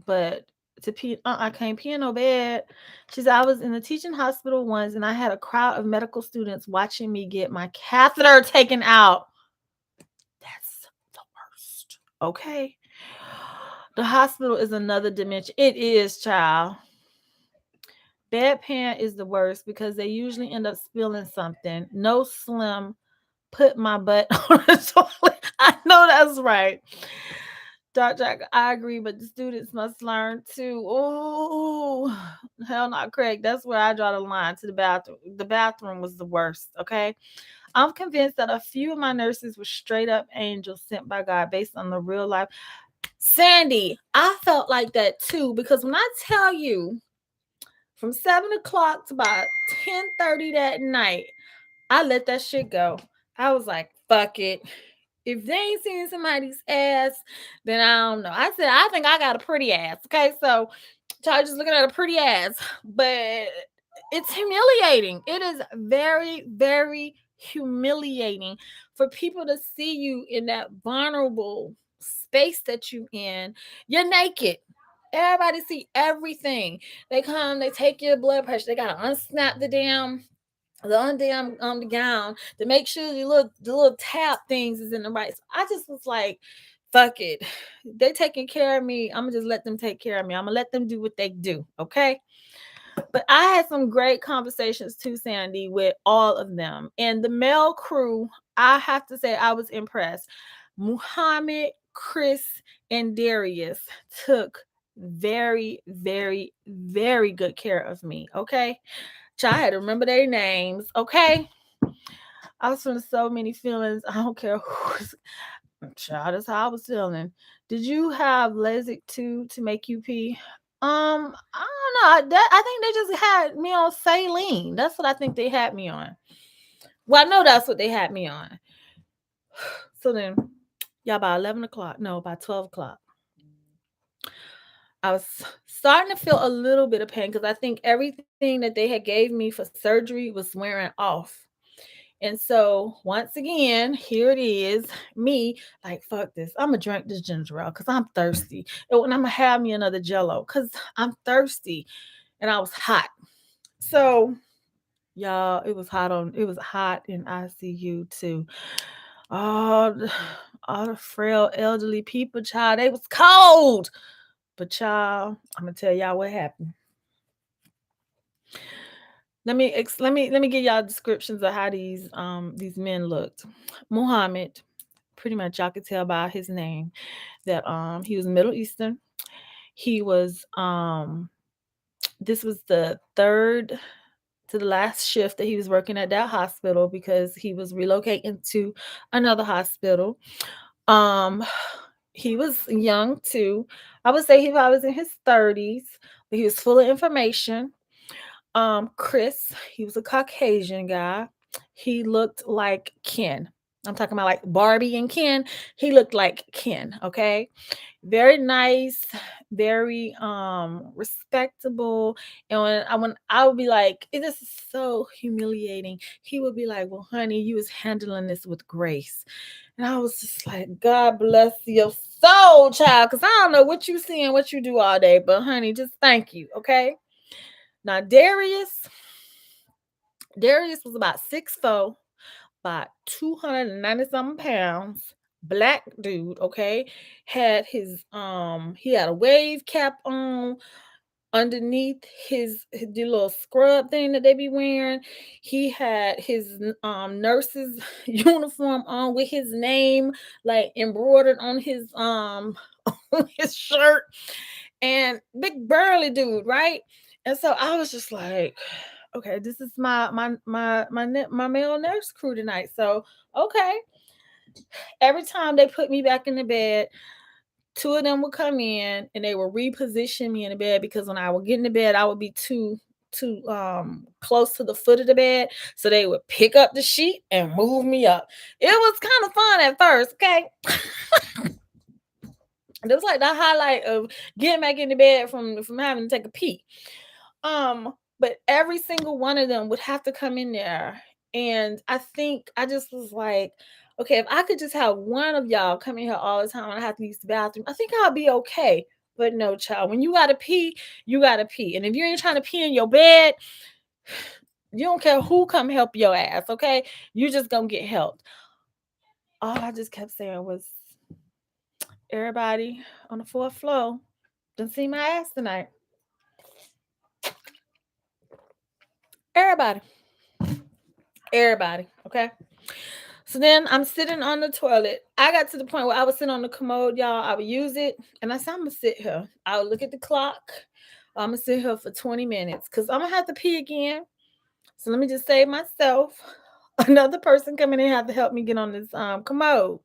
but to pee, I can't pee in no bed. She said, I was in the teaching hospital once and I had a crowd of medical students watching me get my catheter taken out. That's the worst. Okay. The hospital is another dimension. It is, child. Bedpan is the worst because they usually end up spilling something. No Slim put my butt on the toilet. I know that's right. Dr. Jack, I agree, but the students must learn too. Oh, hell not, Craig. That's where I draw the line to the bathroom. The bathroom was the worst, okay? I'm convinced that a few of my nurses were straight up angels sent by God based on the real life. Sandy, I felt like that too because when I tell you from 7 o'clock to about 10:30 that night, I let that shit go. I was like, fuck it. If they ain't seen somebody's ass, then I don't know. I said, I think I got a pretty ass. Okay, so y'all just looking at a pretty ass, but it's humiliating. It is very, very humiliating for people to see you in that vulnerable space that you in. You're naked. Everybody see everything. They come, they take your blood pressure. They gotta unsnap the gown to make sure the little tab things is in the right. So I just was like, fuck it. They taking care of me. I'm gonna just let them take care of me. I'm gonna let them do what they do. Okay. But I had some great conversations too, Sandy, with all of them. And the male crew, I have to say, I was impressed. Muhammad, Chris, and Darius took very, very, very good care of me. Okay. Child, I had to remember their names. Okay. I was feeling so many feelings. I don't care who's child, that's how I was feeling. Did you have Lasik too to make you pee? I don't know. I think they just had me on saline. That's what I think they had me on. Well, I know that's what they had me on. So then, yeah, by 11 o'clock, no, by 12 o'clock, I was starting to feel a little bit of pain because I think everything that they had gave me for surgery was wearing off. And so once again, here it is, me like, fuck this. I'm gonna drink this ginger ale because I'm thirsty. And I'm gonna have me another Jello because I'm thirsty, and I was hot. So y'all, it was hot in ICU too. All the, all the frail elderly people, child, they was cold. But child, I'm gonna tell y'all what happened. Let me give y'all descriptions of how these men looked. Muhammad, pretty much y'all could tell by his name that he was Middle Eastern. He was this was the third to the last shift that he was working at that hospital because he was relocating to another hospital. Um he was young too. I would say he was in his 30s, but he was full of information. Chris, he was a Caucasian guy. He looked like Ken. I'm talking about like Barbie and Ken. He looked like Ken, okay? Very nice, very respectable. And when I would be like, this is so humiliating, he would be like, well, honey, you was handling this with grace. And I was just like, God bless your soul, child, because I don't know what you see and what you do all day, but honey, just thank you, okay? Now Darius was about 6'4", about 290 something pounds, black dude, okay? He had a wave cap on underneath his the little scrub thing that they be wearing. He had his nurse's uniform on with his name like embroidered on his on his shirt, and big burly dude, right? And so I was just like, okay, this is my male nurse crew tonight. So okay, every time they put me back in the bed, two of them would come in and they would reposition me in the bed, because when I would get in the bed, I would be too close to the foot of the bed. So they would pick up the sheet and move me up. It was kind of fun at first, okay? It was like the highlight of getting back in the bed from having to take a pee. But every single one of them would have to come in there. And I think I just was like, okay, if I could just have one of y'all come in here all the time and I have to use the bathroom, I think I'll be okay. But no, child, when you gotta pee, you gotta pee. And if you ain't trying to pee in your bed, you don't care who come help your ass, okay? You just gonna get helped. All I just kept saying was, everybody on the fourth floor done see my ass tonight. Everybody. Everybody, okay? So then I'm sitting on the toilet. I got to the point where I was sitting on the commode, y'all. I would use it, and I said, I'm gonna sit here. I would look at the clock. I'm gonna sit here for 20 minutes because I'm gonna have to pee again. So let me just save myself another person coming in have to help me get on this commode.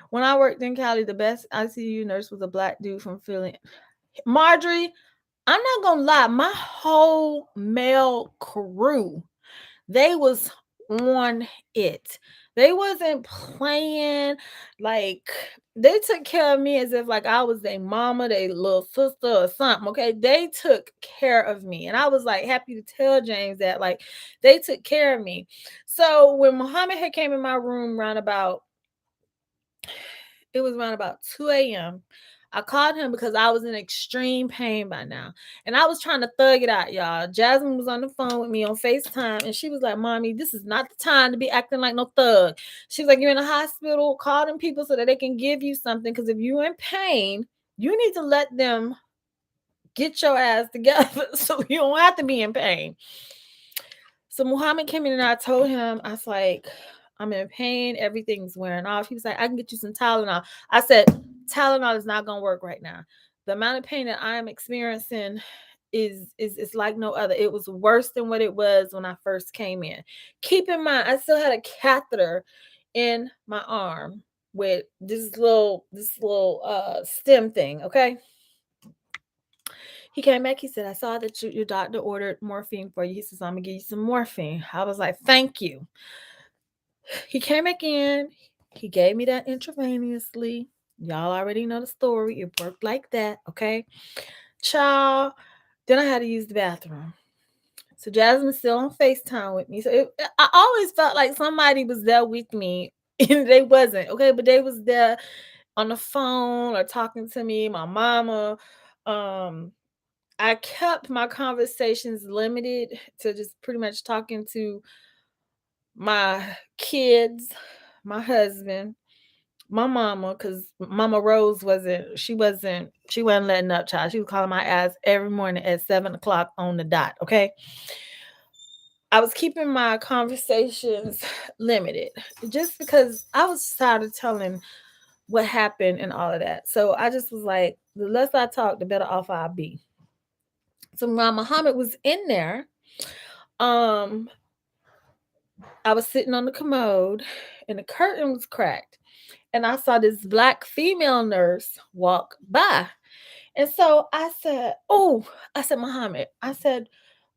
When I worked in Cali, the best ICU nurse was a black dude from Philly. Marjorie, I'm not gonna lie, my whole male crew, they was on it. They wasn't playing. Like, they took care of me as if like I was their mama, their little sister or something. Okay, they took care of me, and I was like happy to tell James that like they took care of me. So when Muhammad had came in my room it was around about 2 a.m. I called him because I was in extreme pain by now. And I was trying to thug it out, y'all. Jasmine was on the phone with me on FaceTime, and she was like, Mommy, this is not the time to be acting like no thug. She was like, you're in a hospital, call them people so that they can give you something. Because if you're in pain, you need to let them get your ass together so you don't have to be in pain. So Muhammad came in and I told him, I was like, I'm in pain. Everything's wearing off. He was like, I can get you some Tylenol. I said, Tylenol is not going to work right now. The amount of pain that I am experiencing is like no other. It was worse than what it was when I first came in. Keep in mind, I still had a catheter in my arm with this little stem thing. Okay. He came back. He said, I saw that your doctor ordered morphine for you. He says, I'm going to give you some morphine. I was like, thank you. He came back in. He gave me that intravenously. Y'all already know the story. It worked like that. Okay. Child. Then I had to use the bathroom. So Jasmine's still on FaceTime with me. So I always felt like somebody was there with me. And they wasn't. Okay. But they was there on the phone or talking to me, my mama. I kept my conversations limited to just pretty much talking to my kids, my husband, my mama, because Mama Rose wasn't letting up, child. She was calling my ass every morning at 7 o'clock on the dot. Okay. I was keeping my conversations limited just because I was tired of telling what happened and all of that. So I just was like, the less I talk, the better off I'll be. So while Muhammad was in there, um, I was sitting on the commode and the curtain was cracked. And I saw this black female nurse walk by. And so I said, Muhammad, I said,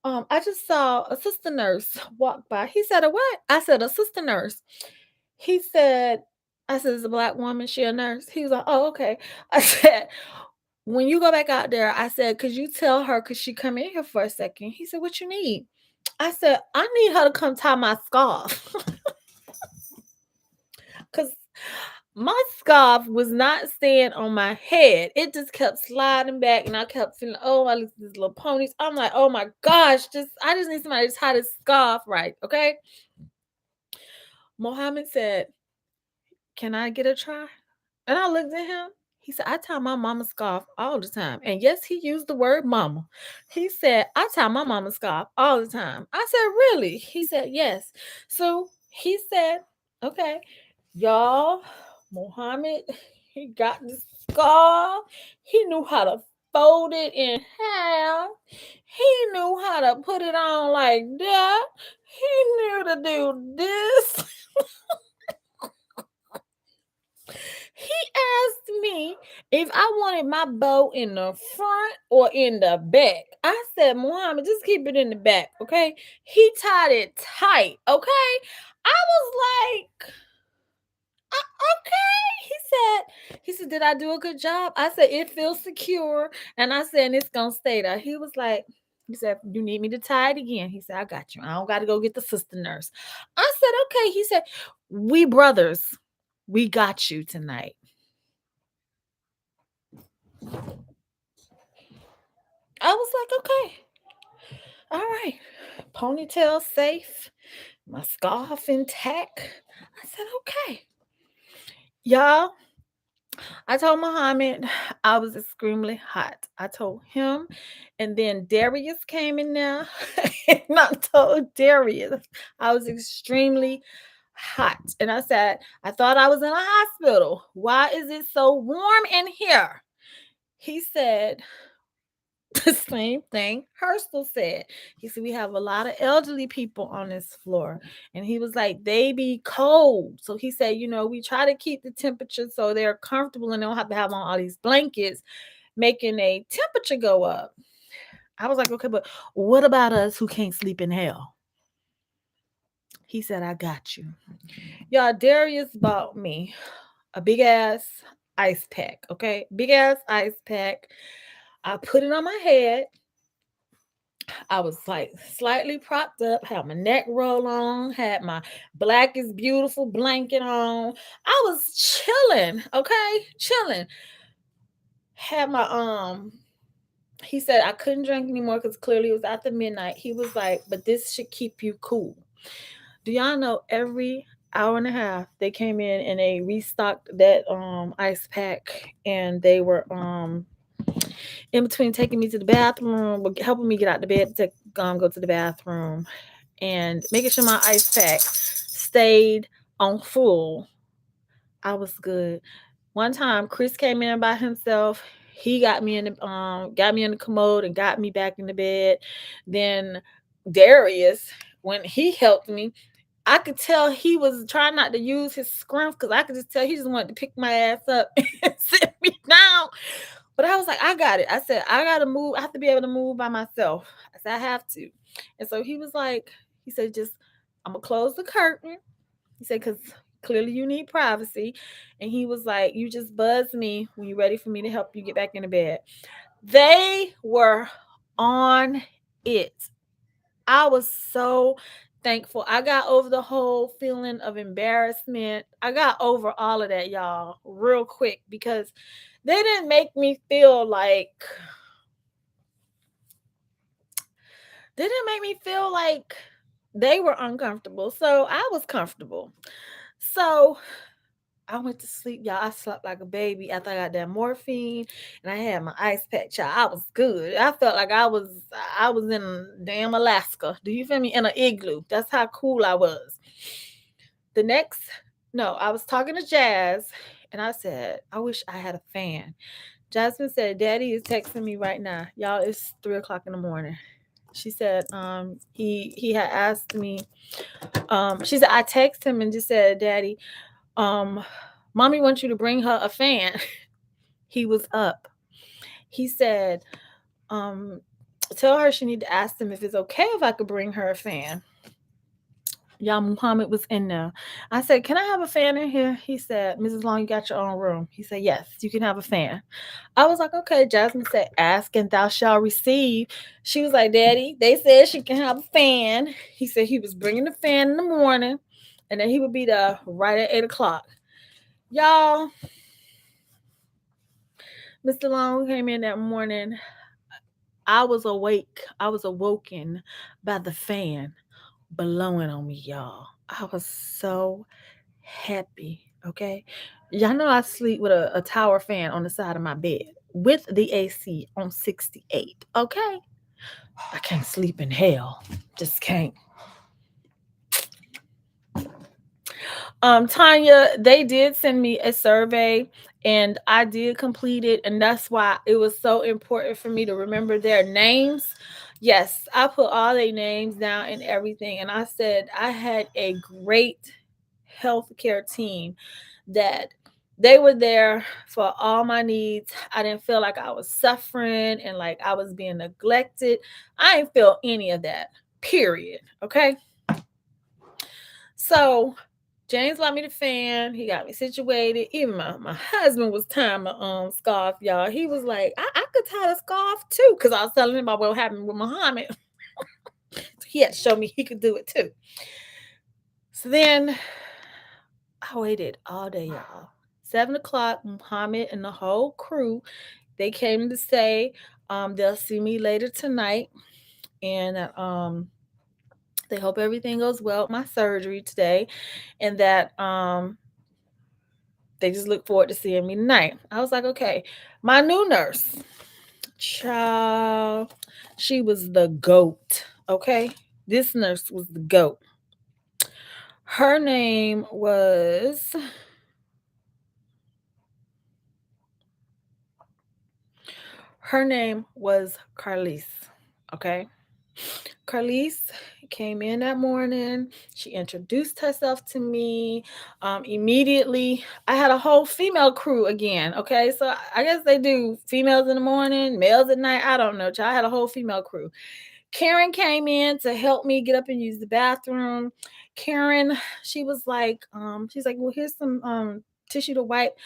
I just saw a sister nurse walk by. He said, a what? I said, a sister nurse. He said, I said, it's a black woman. She a nurse. He was like, oh, okay. I said, when you go back out there, I said, could you tell her, could she come in here for a second? He said, what you need? I said, I need her to come tie my scarf. Because my scarf was not staying on my head. It just kept sliding back, and I kept feeling, oh, I look at these little ponies. I'm like, oh my gosh, I just need somebody to tie this scarf right, okay? Mohammed said, can I get a try? And I looked at him. He said, I tie my mama's scarf all the time. And yes, he used the word mama. He said, I tie my mama's scarf all the time. I said, really? He said, yes. So he said, okay, y'all, Mohammed, he got the scarf. He knew how to fold it in half. He knew how to put it on like that. He knew to do this. He asked me if I wanted my bow in the front or in the back. I said, Muhammad, just keep it in the back, okay? He tied it tight, okay? I was like, okay. He said, did I do a good job? I said, it feels secure. And I said, and it's going to stay there. He said, you need me to tie it again? He said, I got you. I don't got to go get the sister nurse. I said, okay. He said, we brothers. We got you tonight. I was like, okay, all right. Ponytail safe, my scarf intact. I said, okay. Y'all, I told Muhammad I was extremely hot. I told him, and then Darius came in there, and I told Darius I was extremely hot. And I said, I thought I was in a hospital. Why is it so warm in here? He said, the same thing Hurstel said. He said, we have a lot of elderly people on this floor. And he was like, they be cold. So he said, we try to keep the temperature so they're comfortable and they don't have to have on all these blankets, making a temperature go up. I was like, okay, but what about us who can't sleep in hell? He said, I got you. Y'all, Darius bought me a big ass ice pack, okay? Big ass ice pack. I put it on my head. I was like slightly propped up, had my neck roll on, had my black is beautiful blanket on. I was chilling, okay? Chilling. Had my he said I couldn't drink anymore because clearly it was after midnight. He was like, but this should keep you cool. Do y'all know every hour and a half they came in and they restocked that ice pack, and they were in between taking me to the bathroom, helping me get out the bed to go to the bathroom, and making sure my ice pack stayed on full. I was good. One time, Chris came in by himself. He got me in the commode and got me back in the bed. Then Darius, when he helped me, I could tell he was trying not to use his scruff because I could just tell he just wanted to pick my ass up and sit me down. But I was like, I got it. I said, I got to move. I have to be able to move by myself. I said, I have to. And so he was like, he said, just, I'm going to close the curtain. He said, because clearly you need privacy. And he was like, you just buzz me when you're ready for me to help you get back in the bed. They were on it. I was so thankful. I got over the whole feeling of embarrassment. I got over all of that, y'all, real quick, because they didn't make me feel like they were uncomfortable. So I was comfortable. So I went to sleep, y'all. I slept like a baby after I got that morphine and I had my ice pack, y'all. I was good. I felt like I was in damn Alaska. Do you feel me? In an igloo. That's how cool I was. I was talking to Jazz and I said, I wish I had a fan. Jasmine said, Daddy is texting me right now. Y'all, it's 3:00 in the morning. She said, he had asked me, she said, I texted him and just said, Daddy, Mommy wants you to bring her a fan. He was up. He said, tell her she need to ask them if it's okay if I could bring her a fan. Y'all, Muhammad was in there. I said, "Can I have a fan in here?" He said, "Mrs. Long, you got your own room." He said, "Yes, you can have a fan." I was like, "Okay." Jasmine said, "Ask and thou shalt receive." She was like, "Daddy, they said she can have a fan." He said he was bringing the fan in the morning and then he would be there right at 8 o'clock. Y'all, Mr. Long came in that morning. I was awake. I was awoken by the fan blowing on me, y'all. I was so happy. Okay. Y'all know I sleep with a tower fan on the side of my bed with the AC on 68. Okay. I can't sleep in hell. Just can't. Tanya, they did send me a survey and I did complete it, and that's why it was so important for me to remember their names. Yes, I put all their names down and everything, and I said I had a great healthcare team that they were there for all my needs. I didn't feel like I was suffering and like I was being neglected. I didn't feel any of that. Period. Okay. So James bought me the fan. He got me situated. Even my husband was tying my scarf, y'all. He was like, I could tie the scarf too, because I was telling him about what happened with Muhammad. He had to show me he could do it too. So then I waited all day, y'all. 7 o'clock, Muhammad and the whole crew, they came to say they'll see me later tonight. And they hope everything goes well with my surgery today. And that they just look forward to seeing me tonight. I was like, okay. My new nurse, child, she was the GOAT. Okay. This nurse was the GOAT. Her name was Carlise. Okay. Carlise came in that morning. She introduced herself to me. Immediately, I had a whole female crew again. Okay, so I guess they do females in the morning, males at night. I don't know. I had a whole female crew. Karen came in to help me get up and use the bathroom. Karen, she's like, well, here's some tissue to wipe.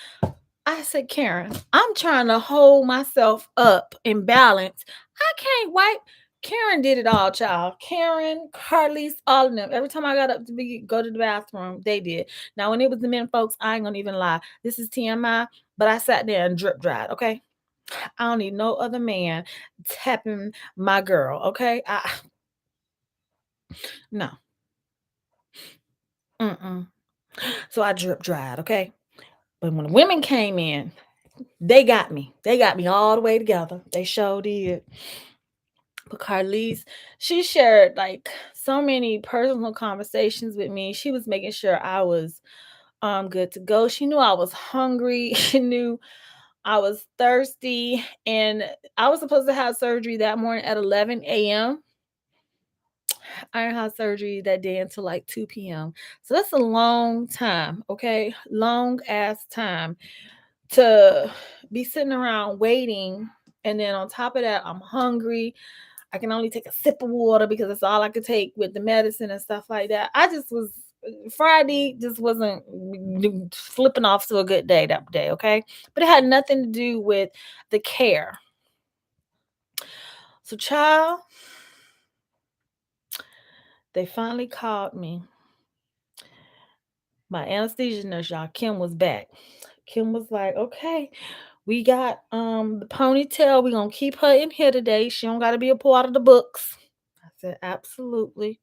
I said, Karen, I'm trying to hold myself up and balance. I can't wipe. Karen did it all, child. Karen, Carlise, all of them. Every time I got up to go to the bathroom, they did. Now, when it was the men folks, I ain't gonna even lie. This is TMI, but I sat there and drip dried, okay? I don't need no other man tapping my girl, okay? No. Mm-mm. So I drip dried, okay? But when the women came in, they got me. They got me all the way together. They sure did. But Carlise, she shared like so many personal conversations with me. She was making sure I was good to go. She knew I was hungry. She knew I was thirsty. And I was supposed to have surgery that morning at 11 a.m. I didn't have surgery that day until like 2 p.m. So that's a long time, okay? Long ass time to be sitting around waiting. And then on top of that, I'm hungry. I can only take a sip of water because that's all I could take with the medicine and stuff like that. I just was Friday just wasn't flipping off to a good day that day, okay? But it had nothing to do with the care. So, child, they finally called me. My anesthesia nurse, y'all, Kim was back. Kim was like, okay, we got the ponytail. We're gonna keep her in here today. She don't gotta be a part of the books. I said, absolutely.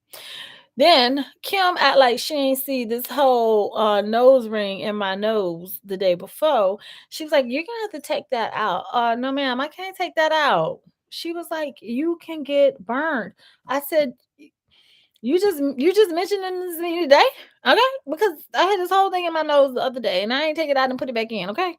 Then Kim act like she ain't see this whole nose ring in my nose the day before. She was like, you're gonna have to take that out. No, ma'am, I can't take that out. She was like, you can get burned. I said, you just mentioned this to me today, okay? Because I had this whole thing in my nose the other day and I ain't take it out and put it back in, okay?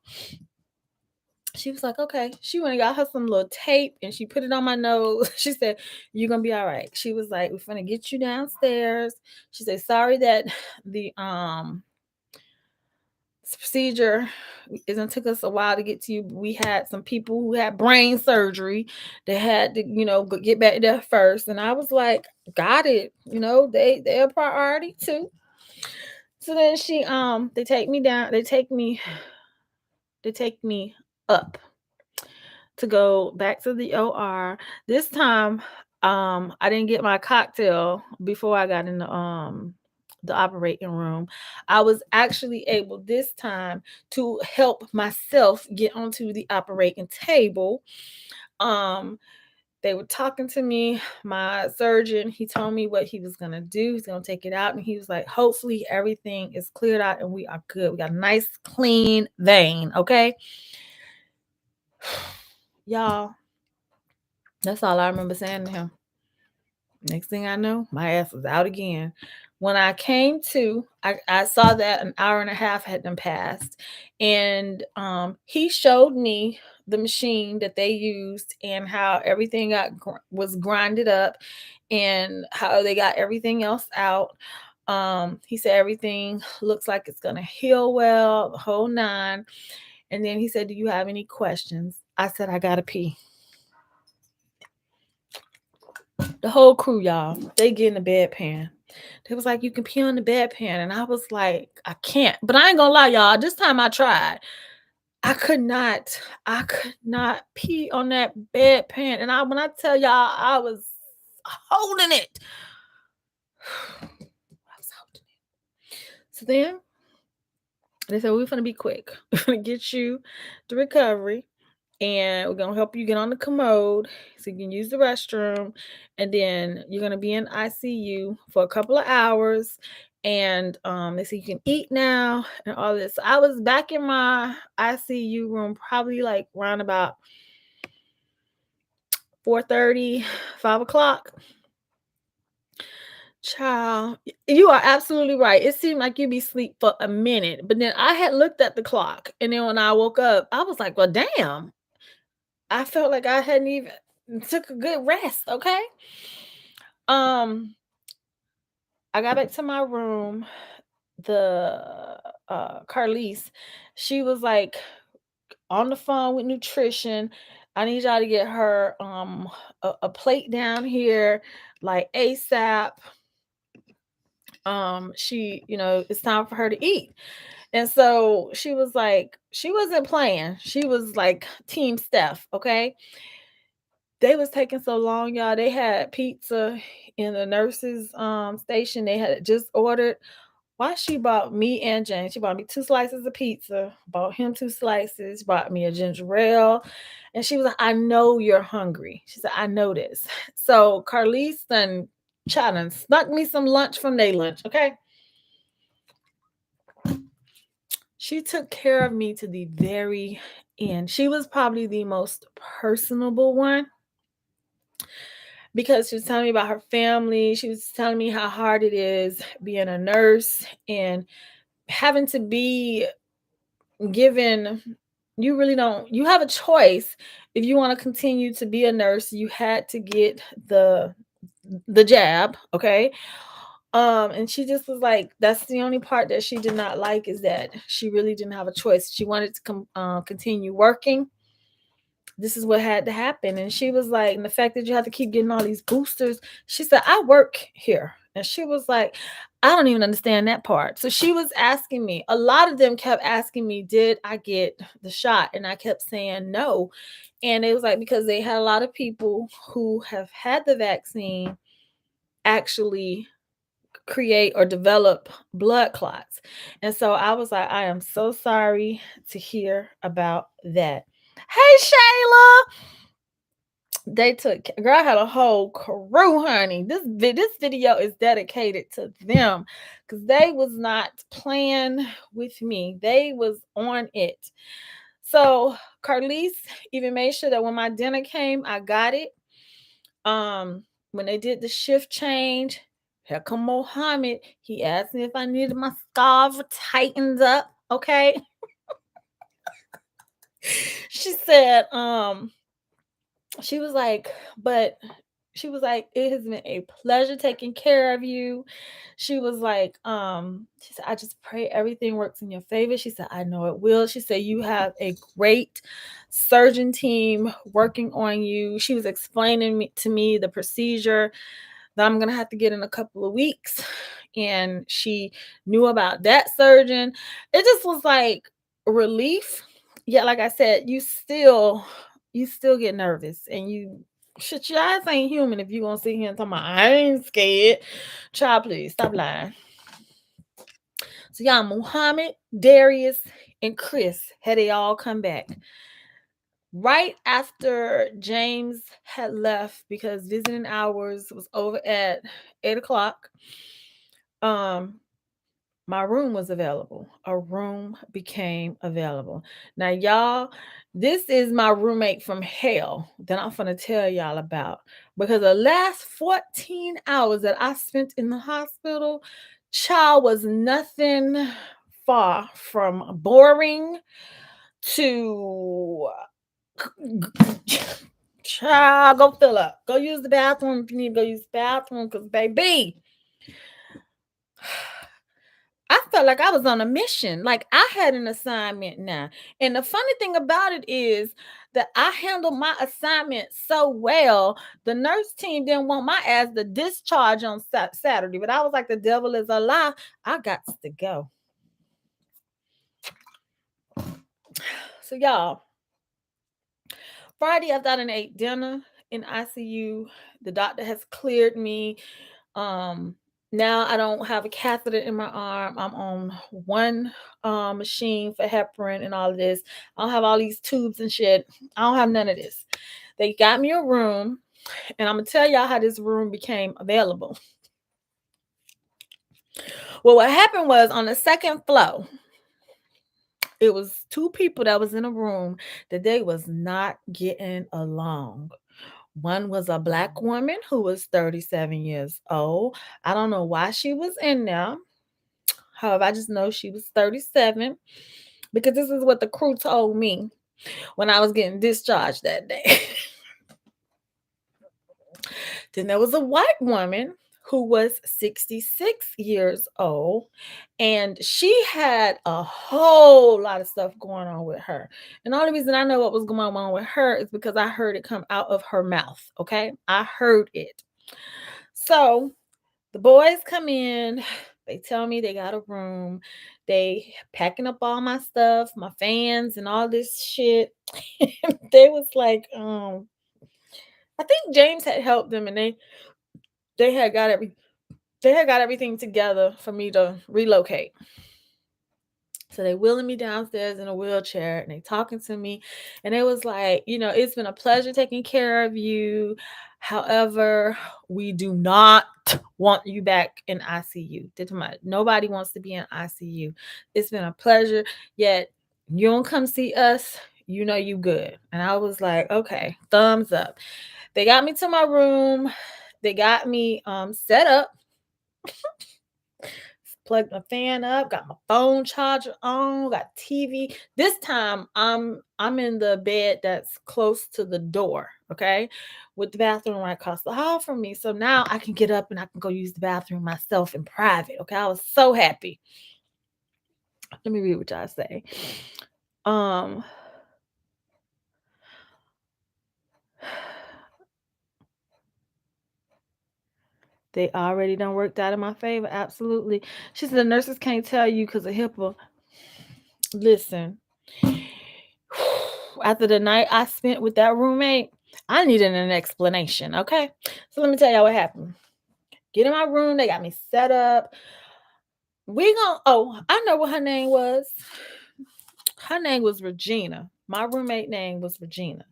She was like, okay. She went and got her some little tape and she put it on my nose. She said, you're gonna be all right. She was like, we're gonna get you downstairs. She said, sorry that the procedure it took us a while to get to you. We had some people who had brain surgery that had to, get back there first. And I was like, got it. They're a priority too. So then they take me down, they take me up to go back to the OR. This time, I didn't get my cocktail before I got in the operating room. I was actually able this time to help myself get onto the operating table. Um, they were talking to me. My surgeon, he told me what he was gonna do. He's gonna take it out, and he was like, "Hopefully, everything is cleared out, and we are good. We got a nice, clean vein." Okay, y'all. That's all I remember saying to him. Next thing I know, my ass was out again. When I came to, I saw that an hour and a half had been passed. And he showed me the machine that they used and how everything was grinded up and how they got everything else out. He said everything looks like it's gonna heal well, the whole nine. And then he said, "Do you have any questions?" I said, "I gotta pee." The whole crew, y'all, they get in the bedpan. They was like, "You can pee on the bedpan," and I was like, "I can't." But I ain't gonna lie, y'all. This time I tried. I could not. I could not pee on that bedpan. And when I tell y'all, I was holding it. I was holding it. So then they said, "We're gonna be quick. We're gonna get you to recovery, and we're gonna help you get on the commode so you can use the restroom, and then you're gonna be in ICU for a couple of hours, and they say you can eat now and all this." So I was back in my ICU room probably like around about 4:30, 5 o'clock. Child, you are absolutely right. It seemed like you'd be asleep for a minute, but then I had looked at the clock, and then when I woke up, I was like, "Well, damn." I felt like I hadn't even took a good rest, okay? Um, I got back to my room. The Carlise, she was like on the phone with nutrition. "I need y'all to get her a plate down here, like ASAP. It's time for her to eat." And so she was like, she wasn't playing. She was like Team Steph, okay? They was taking so long, y'all. They had pizza in the nurse's station. They had just ordered. Why she bought me and Jane? She bought me 2 slices of pizza, bought him 2 slices, bought me a ginger ale. And she was like, "I know you're hungry." She said, "I know this." So Carlise and Chana snuck me some lunch from their lunch, okay? She took care of me to the very end. She was probably the most personable one because she was telling me about her family. She was telling me how hard it is being a nurse and having to be given, you really don't, you have a choice. If you want to continue to be a nurse, you had to get the jab, okay? And she just was like, that's the only part that she did not like, is that she really didn't have a choice. She wanted to continue working. This is what had to happen. And she was like, and the fact that you have to keep getting all these boosters, she said, "I work here." And she was like, "I don't even understand that part." So she was asking me, a lot of them kept asking me, "Did I get the shot?" And I kept saying no. And it was like, because they had a lot of people who have had the vaccine actually create or develop blood clots. And so I was like, "I am so sorry to hear about that." Hey, Shayla. They took, girl, I had a whole crew, honey. This video is dedicated to them because they was not playing with me. They was on it. So Carlise even made sure that when my dinner came, I got it. When they did the shift change, here come Mohammed. He asked me if I needed my scarf tightened up. Okay. She said, she was like, "But She was like, it has been a pleasure taking care of you. She was like, she said, I just pray everything works in your favor. She said, I know it will. She said, you have a great surgeon team working on you. She was explaining to me the procedure that I'm gonna have to get in a couple of weeks. And she knew about that surgeon. It just was like a relief. Yeah, like I said, you still get nervous and you shit, your ass ain't human if you gonna sit here and talk about I ain't scared. Child, please stop lying. So y'all, Muhammad, Darius, and Chris had they all come back right after James had left because visiting hours was over at 8 o'clock. Um, my room was available. A room became available. Now, y'all, this is my roommate from hell that I'm gonna tell y'all about because the last 14 hours that I spent in the hospital, child, was nothing far from boring to child, go fill up. Go use the bathroom if you need to go use the bathroom because baby, I felt like I was on a mission. Like I had an assignment now. And the funny thing about it is that I handled my assignment so well. The nurse team didn't want my ass to discharge on Saturday, but I was like, the devil is a lie. I got to go. So, y'all, Friday after I ate dinner in ICU, the doctor has cleared me. Um, Now I don't have a catheter in my arm. I'm on one machine for heparin and all of this. I don't have all these tubes and shit. I don't have none of this. They got me a room, and I'm gonna tell y'all how this room became available. Well, what happened was on the second floor, it was two people that was in a room that they was not getting along. One was a black woman who was 37 years old. I don't know why she was in there. However, I just know she was 37 because this is what the crew told me when I was getting discharged that day. Then there was a white woman who was 66 years old, and she had a whole lot of stuff going on with her. And the only reason I know what was going on with her is because I heard it come out of her mouth. Okay, I heard it. So the boys come in, they tell me they got a room, they packing up all my stuff, my fans and all this shit. They was like, I think James had helped them and they had got everything together for me to relocate. So they wheeling me downstairs in a wheelchair and they talking to me. And it was like, it's been a pleasure taking care of you. However, we do not want you back in ICU. Nobody wants to be in ICU. It's been a pleasure. Yet you don't come see us, you good. And I was like, okay, thumbs up. They got me to my room. They got me set up. Plugged my fan up, got my phone charger on, got TV. This time I'm in the bed that's close to the door, okay? With the bathroom right across the hall from me. So now I can get up and I can go use the bathroom myself in private. Okay. I was so happy. Let me read what y'all say. They already done worked out in my favor. Absolutely. She said the nurses can't tell you because of HIPAA. Listen, after the night I spent with that roommate, I needed an explanation. Okay. So let me tell y'all what happened. Get in my room. They got me set up. I know what her name was. Her name was Regina. My roommate name was Regina.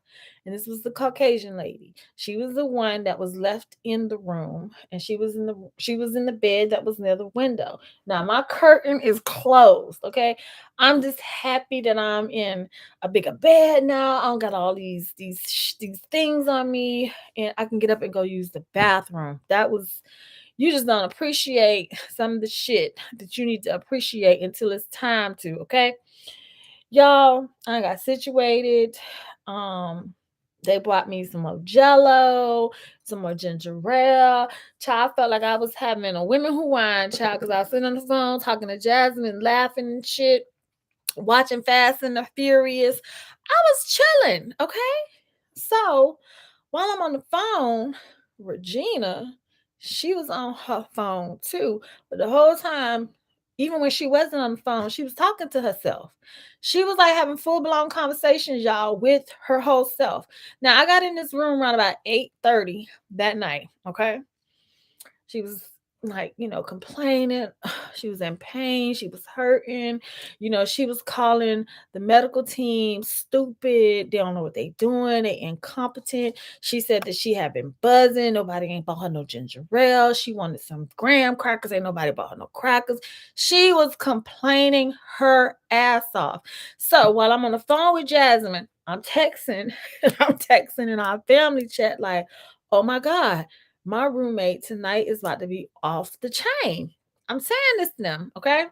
And this was the Caucasian lady. She was the one that was left in the room, and she was in the bed that was near the window. Now my curtain is closed, okay? I'm just happy that I'm in a bigger bed now. I don't got all these things on me, and I can get up and go use the bathroom. You just don't appreciate some of the shit that you need to appreciate until it's time to, okay? Y'all, I got situated. They brought me some more Jello, some more ginger ale. Child, I felt like I was having a women who wine, child, because I was sitting on the phone talking to Jasmine, laughing and shit, watching Fast and the Furious. I was chilling, okay? So while I'm on the phone, Regina, she was on her phone too. But the whole time, even when she wasn't on the phone, she was talking to herself. She was like having full-blown conversations, y'all, with her whole self. Now, I got in this room around about 8:30 that night, okay? She was like, complaining. She was in pain. She was hurting. She was calling the medical team stupid. They don't know what they doing. They incompetent. She said that she had been buzzing. Nobody ain't bought her no ginger ale. She wanted some graham crackers. Ain't nobody bought her no crackers. She was complaining her ass off. So while I'm on the phone with Jasmine, I'm texting. I'm texting in our family chat like, oh my God, my roommate tonight is about to be off the chain. I'm saying this to them, okay?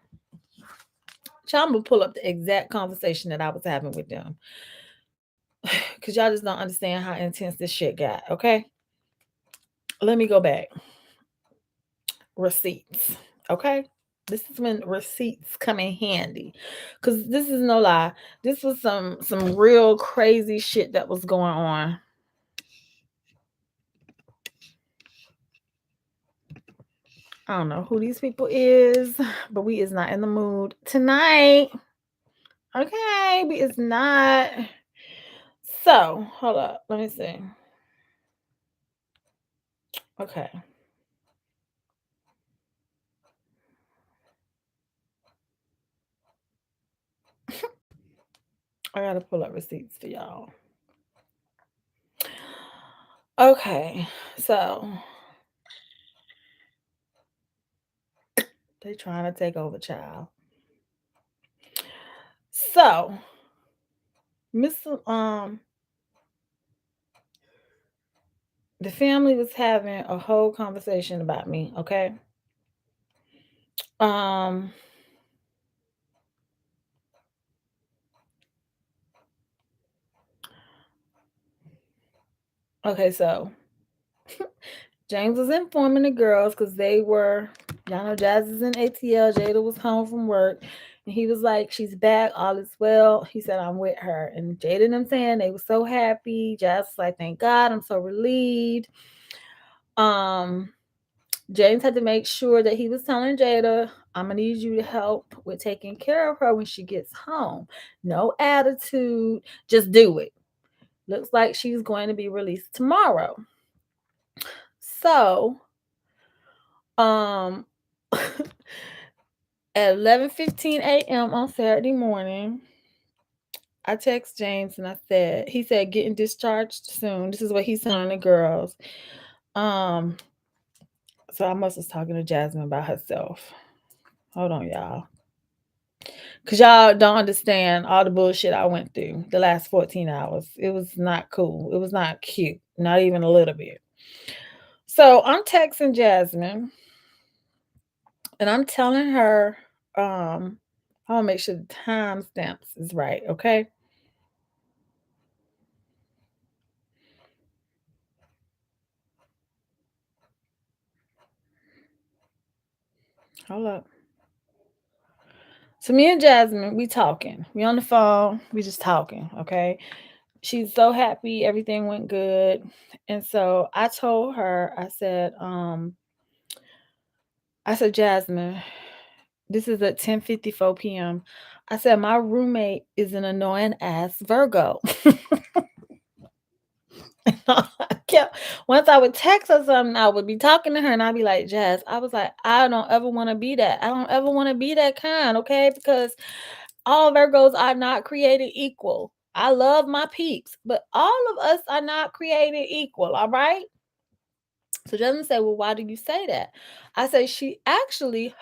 So I'm gonna pull up the exact conversation that I was having with them. Cause y'all just don't understand how intense this shit got, okay? Let me go back. Receipts. Okay? This is when receipts come in handy. Cause this is no lie. This was some real crazy shit that was going on. I don't know who these people is, but we is not in the mood tonight. Okay, we is not. So, hold up. Let me see. Okay. I gotta pull up receipts for y'all. Okay, so they trying to take over, child. So, the family was having a whole conversation about me, okay? Um, okay, so James was informing the girls because they were, y'all know, Jazz is in ATL. Jada was home from work. And he was like, she's back. All is well. He said, I'm with her. And Jada and them saying they were so happy. Jazz was like, thank God. I'm so relieved. James had to make sure that he was telling Jada, I'm going to need you to help with taking care of her when she gets home. No attitude. Just do it. Looks like she's going to be released tomorrow. So, at 11:15 a.m. on Saturday morning, I text James and he said, getting discharged soon. This is what he's telling the girls. So I must was talking to Jasmine about herself. Hold on, y'all. Because y'all don't understand all the bullshit I went through the last 14 hours. It was not cool. It was not cute. Not even a little bit. So I'm texting Jasmine and I'm telling her, I'll make sure the timestamps is right, okay? Hold up. So me and Jasmine, we talking. We on the phone. We just talking, okay? She's so happy. Everything went good. And so I told her, I said, Jasmine, this is at 10:54 p.m. I said, my roommate is an annoying ass Virgo. Once I would text her something, I would be talking to her and I'd be like, Jazz, I was like, I don't ever want to be that. I don't ever want to be that kind, okay? Because all Virgos are not created equal. I love my peeps, but all of us are not created equal, all right? So Jasmine said, well, why do you say that? I say,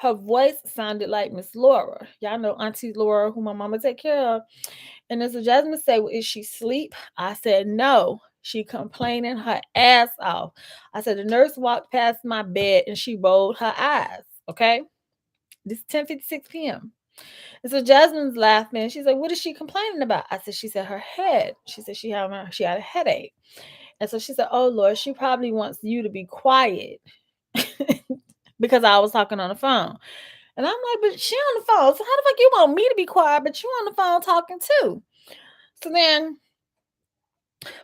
her voice sounded like Miss Laura. Y'all know Auntie Laura, who my mama take care of. And then so Jasmine said, well, is she asleep? I said, no. She complaining her ass off. I said, the nurse walked past my bed and she rolled her eyes. Okay. This is 10:56 p.m. And so Jasmine's laughing. She's like, what is she complaining about? I said, she said her head. She said she had a headache. And so she said, oh Lord, she probably wants you to be quiet because I was talking on the phone. And I'm like, but she on the phone. So how the fuck you want me to be quiet, but you on the phone talking too? So then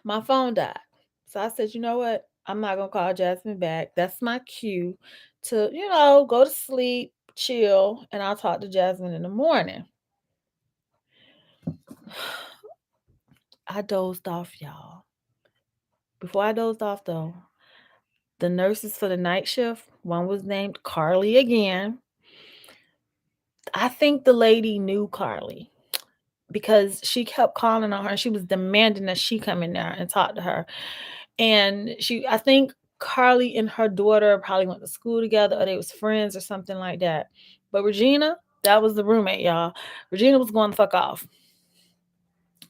my phone died. So I said, you know what? I'm not gonna call Jasmine back. That's my cue to, go to sleep, chill, and I'll talk to Jasmine in the morning. I dozed off, y'all. Before I dozed off, though, the nurses for the night shift, one was named Carly again. I think the lady knew Carly because she kept calling on her and she was demanding that she come in there and talk to her. And I think Carly and her daughter probably went to school together or they was friends or something like that. But Regina, that was the roommate, y'all. Regina was going to fuck off.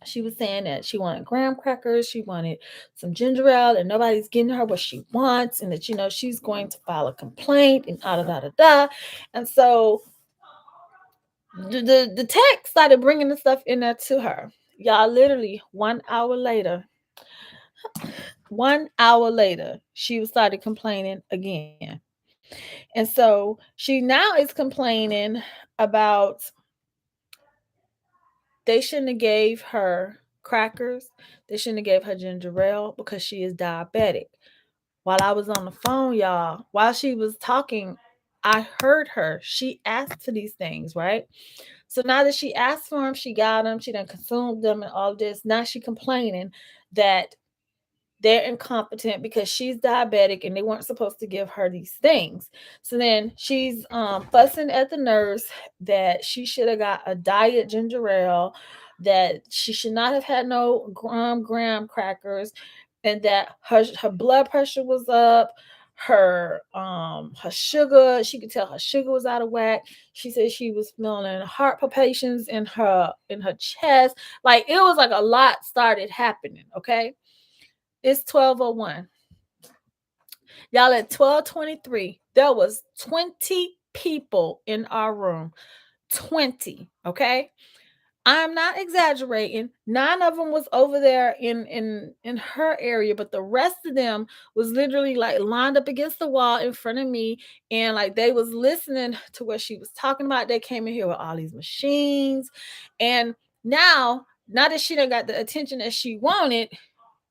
She was saying that she wanted graham crackers, she wanted some ginger ale, and nobody's getting her what she wants, and that she's going to file a complaint and da da da da. And so the tech started bringing the stuff in there to her. Y'all, literally 1 hour later, 1 hour later, she started complaining again. And so she now is complaining about they shouldn't have gave her crackers. They shouldn't have gave her ginger ale because she is diabetic. While I was on the phone, y'all, while she was talking, I heard her. She asked for these things, right? So now that she asked for them, she got them, she done consumed them and all this. Now she complaining that they're incompetent because she's diabetic and they weren't supposed to give her these things. So then she's fussing at the nurse that she should have got a diet ginger ale, that she should not have had no graham crackers, and that her blood pressure was up, her sugar, she could tell her sugar was out of whack. She said she was feeling heart palpitations in her chest. Like it was like a lot started happening. Okay, it's 12:01. Y'all, at 12:23, there was 20 people in our room. 20, okay? I'm not exaggerating. 9 of them was over there in her area, but the rest of them was literally like lined up against the wall in front of me, and like they was listening to what she was talking about. They came in here with all these machines, and now that she done got the attention that she wanted,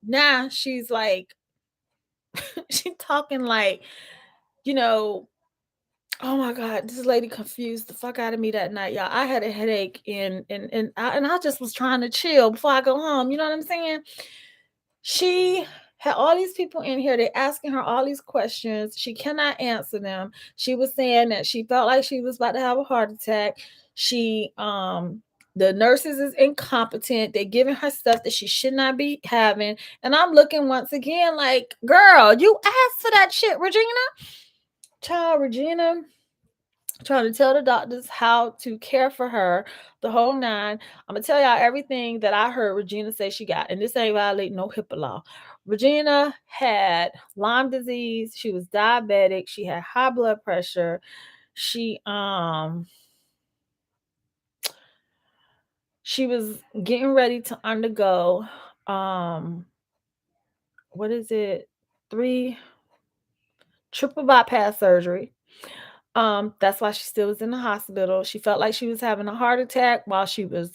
now she's like she talking like, you know, oh my God, this lady confused the fuck out of me that night, y'all. I had a headache and I just was trying to chill before I go home. You know what I'm saying? She had all these people in here. They're asking her all these questions. She cannot answer them. She was saying that she felt like she was about to have a heart attack. The nurses is incompetent. They're giving her stuff that she should not be having. And I'm looking once again like, girl, you asked for that shit, Regina. Child, Regina trying to tell the doctors how to care for her, the whole nine. I'm gonna tell y'all everything that I heard Regina say she got, and this ain't violating no HIPAA law. Regina had Lyme disease. She was diabetic. She had high blood pressure. She was getting ready to undergo what is it? 3 triple bypass surgery. That's why she still was in the hospital. She felt like she was having a heart attack while she was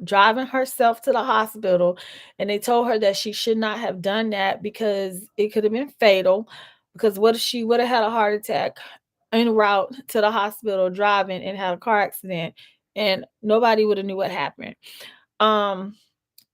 driving herself to the hospital, and they told her that she should not have done that because it could have been fatal. Because what if she would have had a heart attack en route to the hospital driving and had a car accident, and nobody would have knew what happened.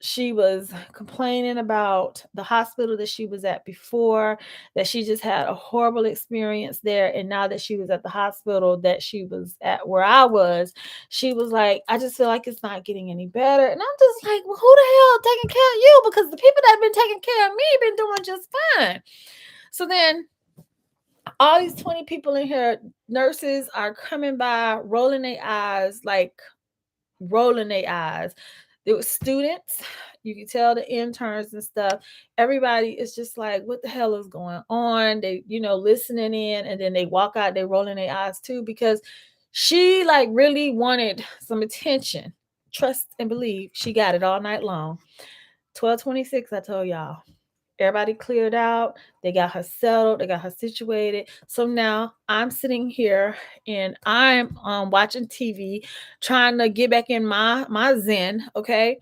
She was complaining about the hospital that she was at before, that she just had a horrible experience there. And now that she was at the hospital that she was at where I was, she was like, I just feel like it's not getting any better. And I'm just like, well, who the hell taking care of you? Because the people that have been taking care of me been doing just fine. So then all these 20 people in here, nurses are coming by, rolling their eyes, like rolling their eyes. There were students, you can tell the interns and stuff. Everybody is just like, what the hell is going on? They, listening in, and then they walk out, they rolling their eyes too, because She like really wanted some attention. Trust and believe she got it all night long. 12:26, I told y'all. Everybody cleared out. They got her settled. They got her situated. So now I'm sitting here and I'm watching TV, trying to get back in my zen. Okay,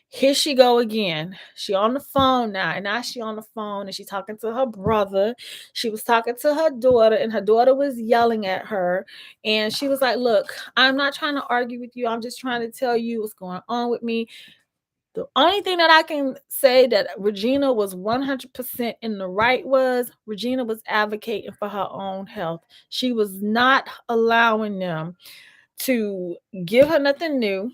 here she go again. She on the phone now, and now she on the phone and she talking to her brother. She was talking to her daughter, and her daughter was yelling at her. And she was like, "Look, I'm not trying to argue with you. I'm just trying to tell you what's going on with me. The only thing that I can say that Regina was 100% in the right was Regina was advocating for her own health. She was not allowing them to give her nothing new.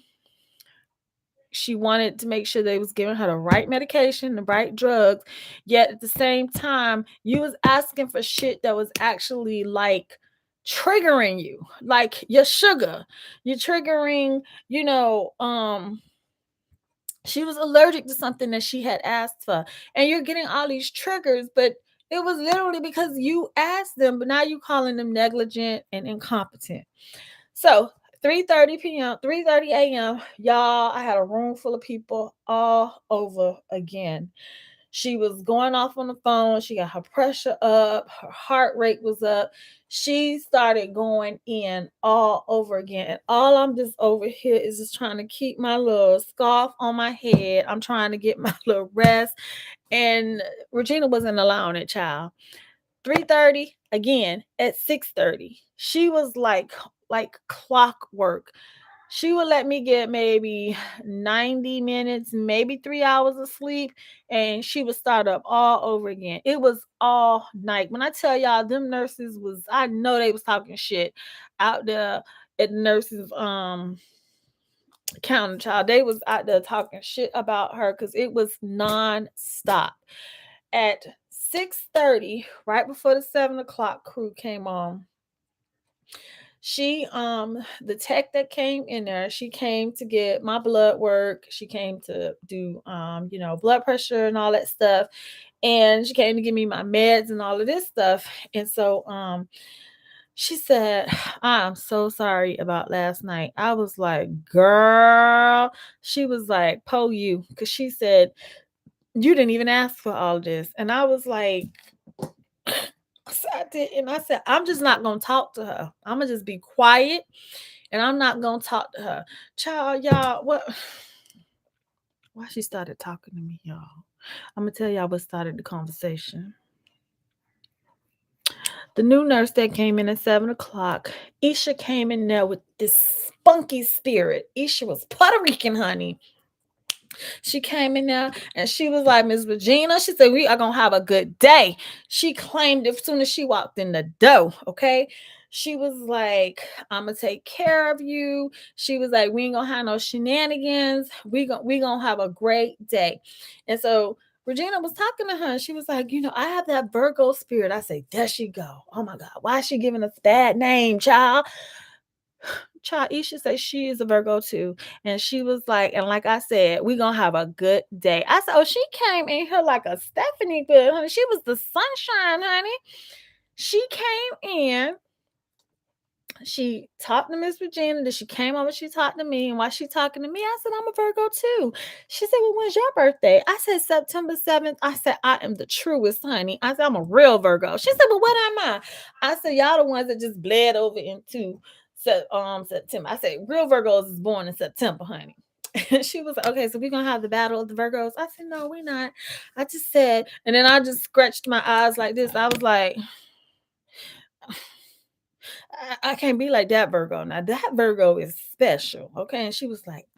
She wanted to make sure they was giving her the right medication, the right drugs. Yet at the same time, you was asking for shit that was actually like triggering you, like your sugar. You're triggering, you know, she was allergic to something that she had asked for, and you're getting all these triggers, but it was literally because you asked them, but now you calling them negligent and incompetent. So 3:30 p.m., 3:30 a.m., y'all, I had a room full of people all over again. She was going off on the phone. She got her pressure up. Her heart rate was up. She started going in all over again. And all I'm just over here is just trying to keep my little scarf on my head. I'm trying to get my little rest. And Regina wasn't allowing it, child. 3:30 again at 6:30. She was like clockwork. She would let me get maybe 90 minutes, maybe 3 hours of sleep, and she would start up all over again. It was all night. When I tell y'all, them nurses was, I know they was talking shit out there at the nurses counter, child. They was out there talking shit about her because it was non-stop. At 6:30, right before the 7 o'clock crew came on, she the tech that came in there, she came to get my blood work. She came to do blood pressure and all that stuff, and she came to give me my meds and all of this stuff. And so she said, "I'm so sorry about last night." I was like, "Girl," she was like, "Po you," because she said, "You didn't even ask for all this." And I was like, I did, and I said, "I'm just not gonna talk to her. I'm gonna just be quiet, and I'm not gonna talk to her." Child, y'all, what? Why she started talking to me, y'all? I'm gonna tell y'all what started the conversation. The new nurse that came in at 7 o'clock, Isha came in there with this spunky spirit. Isha was Puerto Rican, honey. She came in there and she was like, "Miss Regina," she said, "we are gonna have a good day." She claimed it as soon as she walked in the door. Okay. She was like, "I'm gonna take care of you." She was like, "We ain't gonna have no shenanigans. We gonna have a great day." And so Regina was talking to her and she was like, "I have that Virgo spirit." I say, "There she go. Oh my God. Why is she giving us a bad name, child?" Child, Isha said she is a Virgo too. And she was like, and like I said, we gonna have a good day. I said, "Oh, she came in here like a Stephanie good, honey. She was the sunshine, honey." She came in, she talked to Miss Regina, then she came over, she talked to me. And while she talking to me, I said, "I'm a Virgo too." She said, "Well, when's your birthday?" I said, "September 7th. I said, "I am the truest, honey." I said, "I'm a real Virgo." She said, "Well, what am I?" I said, "Y'all the ones that just bled over into September." I said, "Real Virgos is born in September, honey." And she was like, "Okay, so we're gonna have the battle of the Virgos." I said, "No, we're not." I just said, and then I just scratched my eyes like this. I was like, I can't be like that Virgo. Now that Virgo is special. Okay. And she was like,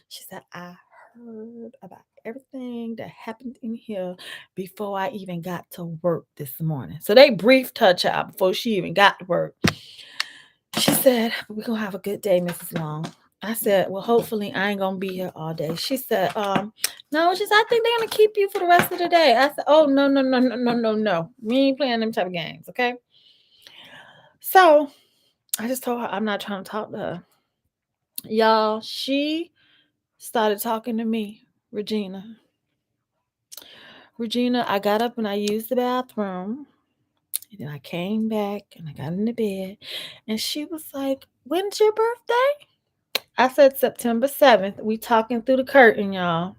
she said, "I heard about everything that happened in here before I even got to work this morning." So they briefed her, child, before she even got to work. She said, "We're gonna have a good day, Mrs. Long." I said, "Well, hopefully I ain't gonna be here all day." She said, "No," she said, "I think they're gonna keep you for the rest of the day." I said, "Oh, no, no, no, no, no, no, no. We ain't playing them type of games, okay?" So I just told her I'm not trying to talk to her. Y'all, she started talking to me, Regina, I got up and I used the bathroom. And then I came back and I got into bed and she was like, "When's your birthday?" I said September 7th. We talking through the curtain, y'all.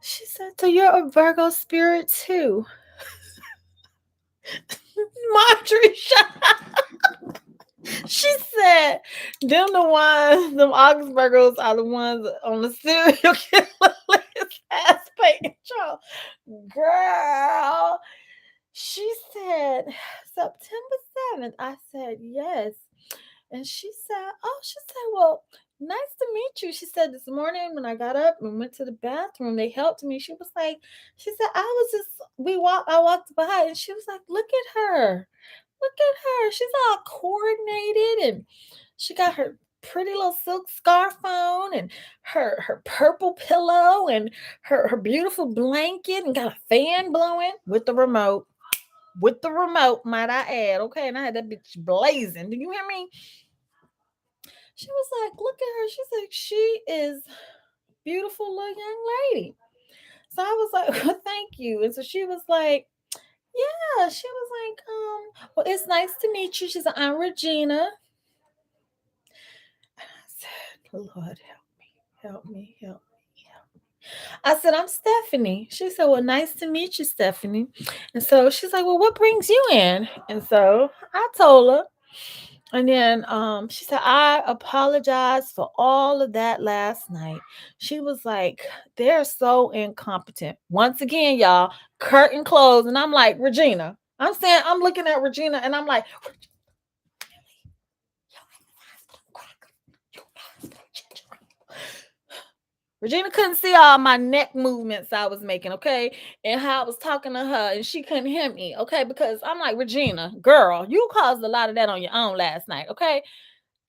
She said, "So you're a Virgo spirit too." Marjorie she said, "Them the ones, them August Virgos are the ones on the serial killer list." Aspect control. Girl, she said, "September 7th." I said, "Yes." And she said, "Oh," she said, "Well, nice to meet you." She said, "This morning when I got up and went to the bathroom, they helped me." She was like, she said, "I was just, I walked by and she was like, look at her. Look at her. She's all coordinated and she got her pretty little silk scarf on and her purple pillow and her beautiful blanket and got a fan blowing with the remote." With the remote, might I add. Okay, and I had that bitch blazing. Do you hear me? She was like, "Look at her." She's like, "She is beautiful little young lady." So I was like, "Well, thank you." And so she was like, "Yeah." She was like, "Well, it's nice to meet you." She's like, "I'm Regina." And I said, "Lord, help me, help me, help me, help me." I said, "I'm Stephanie." She said, "Well, nice to meet you, Stephanie." And so she's like, "Well, what brings you in?" And so I told her. And then she said, "I apologize for all of that last night." She was like, "They're so incompetent." Once again, y'all, curtain closed. And I'm like, "Regina." I'm saying, I'm looking at Regina and I'm like, Regina couldn't see all my neck movements I was making, okay? And how I was talking to her and she couldn't hear me, okay? Because I'm like, "Regina, girl, you caused a lot of that on your own last night, okay?"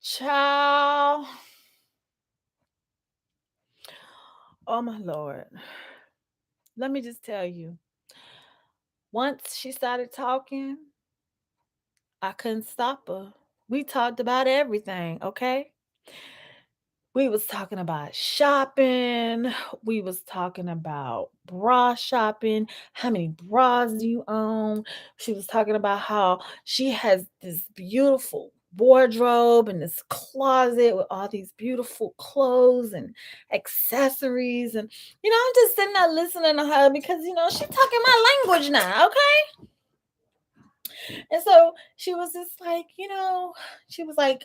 Child. Oh my Lord. Let me just tell you. Once she started talking, I couldn't stop her. We talked about everything, okay? We was talking about shopping. We was talking about bra shopping. How many bras do you own? She was talking about how she has this beautiful wardrobe and this closet with all these beautiful clothes and accessories. And I'm just sitting there listening to her because she's talking my language now, okay? And so she was just like, she was like,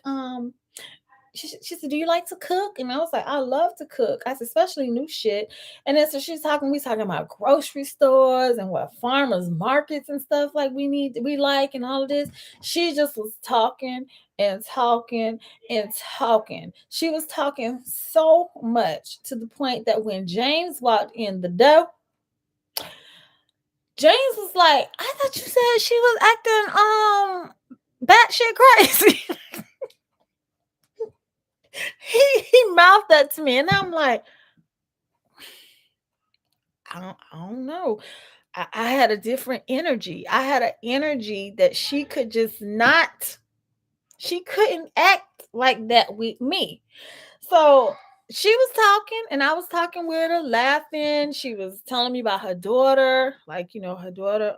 she said, "Do you like to cook?" And I was like, "I love to cook." I said, "Especially new shit." And then so we talking about grocery stores and what farmers markets and stuff like we like and all of this. She just was talking and talking and talking. She was talking so much to the point that when James walked in the door, James was like, "I thought you said she was acting batshit crazy." he mouthed that to me, and I'm like, I don't know. I had a different energy. I had an energy that she could just not. She couldn't act like that with me. So she was talking, and I was talking with her, laughing. She was telling me about her daughter, like her daughter.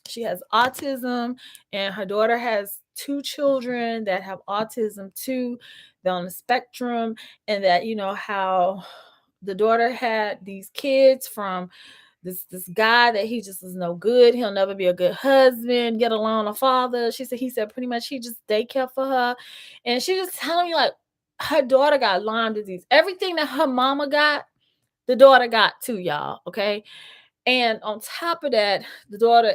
She has autism, and her daughter has two children that have autism too. They're on the spectrum, and that how the daughter had these kids from this guy that he just is no good. He'll never be a good husband, get along a father. He said pretty much he just daycare for her, and she was telling me like her daughter got Lyme disease. Everything that her mama got, the daughter got too, y'all. Okay, and on top of that, the daughter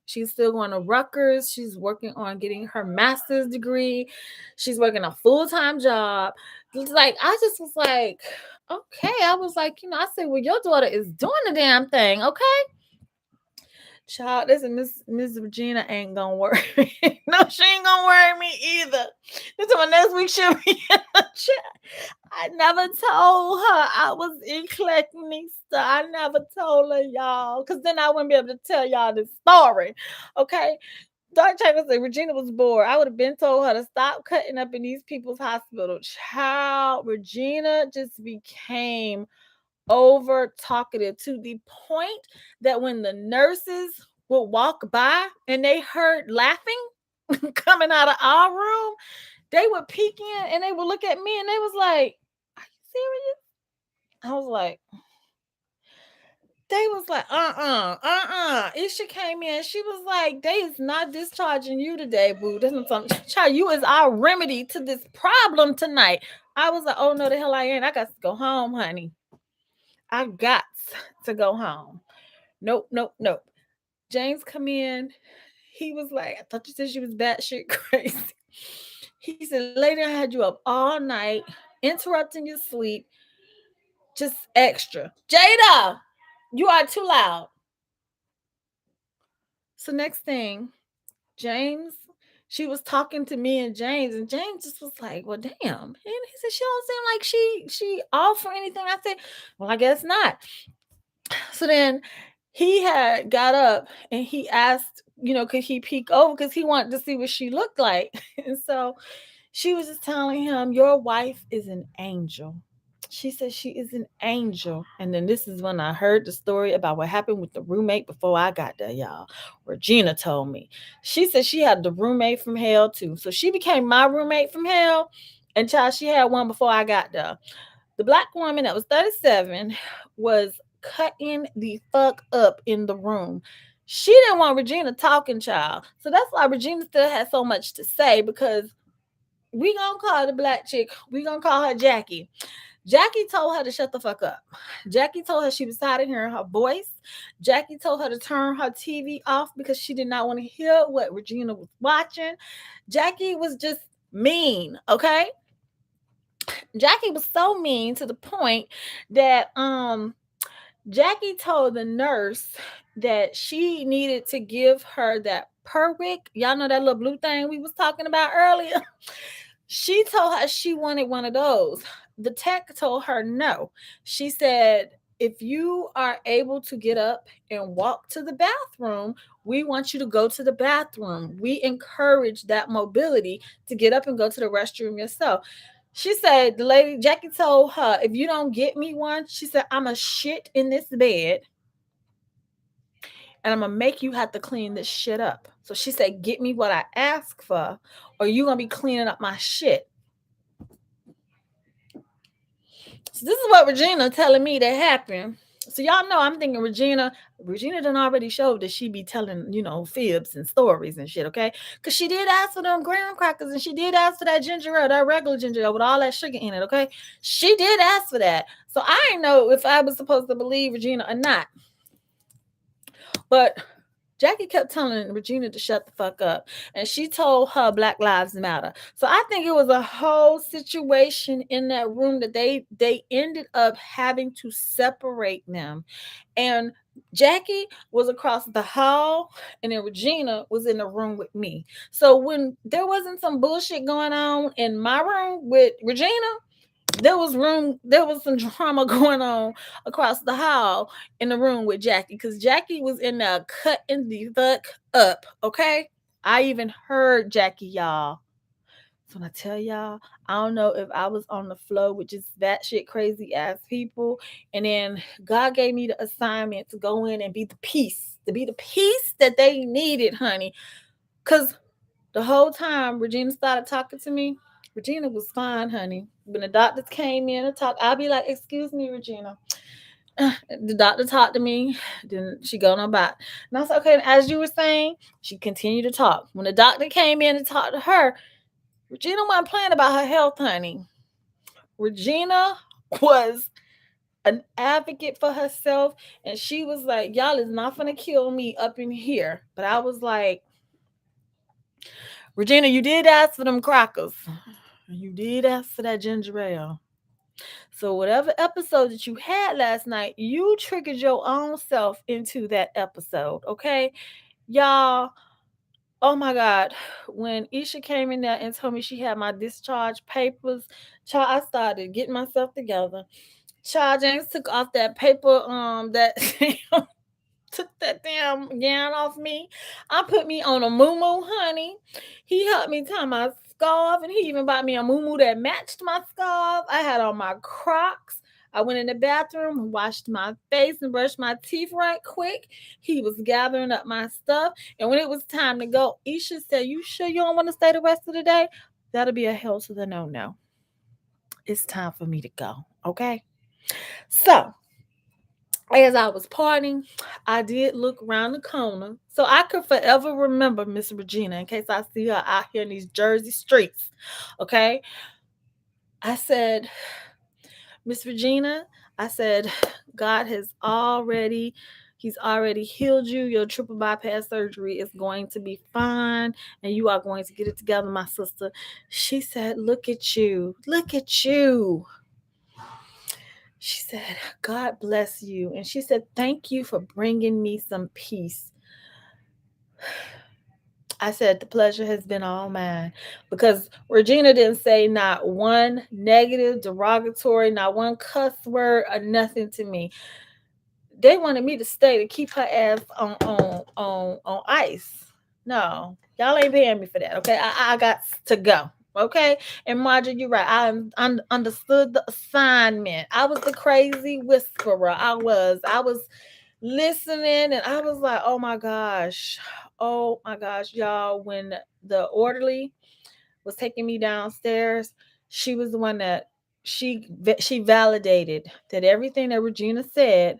she's still going to Rutgers. She's working on getting her master's degree. She's working a full-time job. Like, I just was like, okay. I was like, I said, well, your daughter is doing the damn thing, okay? Child, listen, Miss Regina ain't gonna worry. No, she ain't gonna worry me either. This one next week she'll be in the chat. I never told her I was EclecticNista. I never told her, y'all, because then I wouldn't be able to tell y'all this story. Okay. Dr. Chambers said Regina was bored. I would have been told her to stop cutting up in these people's hospital. Child, Regina just became over talkative to the point that when the nurses would walk by and they heard laughing coming out of our room, they would peek in and they would look at me and they was like, "Are you serious?" I was like, they was like, Isha came in. She was like, they is not discharging you today, boo. This is something. Child, you is our remedy to this problem tonight. I was like, oh no, the hell I ain't. I got to go home, honey. I got to go home. Nope, nope, nope. James come in. He was like, I thought you said she was batshit crazy. He said, lady, I had you up all night, interrupting your sleep. Just extra. Jada, you are too loud. So next thing, James, she was talking to me and James just was like, well, damn. And he said, she don't seem like she off for anything. I said, well, I guess not. So then he had got up and he asked, could he peek over because he wanted to see what she looked like. And so she was just telling him, your wife is an angel. She said she is an angel. And then this is when I heard the story about what happened with the roommate before I got there, y'all. Regina told me. She said she had the roommate from hell too. So she became my roommate from hell. And child, she had one before I got there. The black woman that was 37 was cutting the fuck up in the room. She didn't want Regina talking, child. So that's why Regina still had so much to say, because we gonna call the black chick, we gonna call her Jackie. Jackie told her to shut the fuck up. Jackie told her she was tired of hearing her voice. Jackie told her to turn her TV off because she did not want to hear what Regina was watching. Jackie was just mean, okay? Jackie was so mean to the point that Jackie told the nurse that she needed to give her that Perwick. Y'all know that little blue thing we was talking about earlier? She told her she wanted one of those. The tech told her no. She said, if you are able to get up and walk to the bathroom, we want you to go to the bathroom. We encourage that mobility to get up and go to the restroom yourself. She said, the lady, Jackie told her, if you don't get me one, she said, I'm a shit in this bed and I'm going to make you have to clean this shit up. So she said, get me what I ask for, or you're going to be cleaning up my shit. So this is what Regina telling me that happened. So y'all know I'm thinking Regina done already showed that she be telling, fibs and stories and shit, okay? Because she did ask for them graham crackers and she did ask for that ginger ale, that regular ginger ale with all that sugar in it, okay? She did ask for that. So I didn't know if I was supposed to believe Regina or not. But Jackie kept telling Regina to shut the fuck up. And she told her Black Lives Matter. So I think it was a whole situation in that room that they ended up having to separate them. And Jackie was across the hall and then Regina was in the room with me. So when there wasn't some bullshit going on in my room with Regina, there was some drama going on across the hall in the room with Jackie, because Jackie was in there cutting the fuck up, okay? I even heard Jackie, y'all. So when I tell y'all, I don't know if I was on the flow with just that shit crazy ass people, and then God gave me the assignment to go in and be the peace that they needed, honey. Because the whole time Regina started talking to me, Regina was fine, honey. When the doctors came in and talked, I'll be like, excuse me, Regina. The doctor talked to me, then she go on about. And I said, okay, and as you were saying, she continued to talk. When the doctor came in and talked to her, Regina wasn't playing about her health, honey. Regina was an advocate for herself, and she was like, y'all is not gonna kill me up in here. But I was like, Regina, you did ask for them crackers. You did ask for that ginger ale. So whatever episode that you had last night, you triggered your own self into that episode, okay? Y'all, oh my God. When Isha came in there and told me she had my discharge papers, child, I started getting myself together. Child, James took off that paper, that took that damn gown off me. I put me on a muumuu, honey. He helped me tie my scarf, and he even bought me a muumuu that matched my scarf. I had on my Crocs. I went in the bathroom, washed my face, and brushed my teeth right quick. He was gathering up my stuff. And when it was time to go, Isha said, "You sure you don't want to stay the rest of the day?" That'll be a hell to the no. It's time for me to go. Okay. So as I was parting, I did look around the corner. So I could forever remember Miss Regina in case I see her out here in these Jersey streets. Okay. I said, "Miss Regina," I said, "God He's already healed you. Your triple bypass surgery is going to be fine, and you are going to get it together, my sister." She said, "Look at you. Look at you." She said, "God bless you." And she said, "Thank you for bringing me some peace." I said, "The pleasure has been all mine." Because Regina didn't say not one negative, derogatory, not one cuss word, or nothing to me. They wanted me to stay to keep her ass on ice. No, y'all ain't paying me for that. Okay, I got to go. Okay, and Marjorie, you're right. I understood the assignment. I was the crazy whisperer. I was listening, and I was like, oh my gosh, y'all. When the orderly was taking me downstairs, she was the one that she validated that everything that Regina said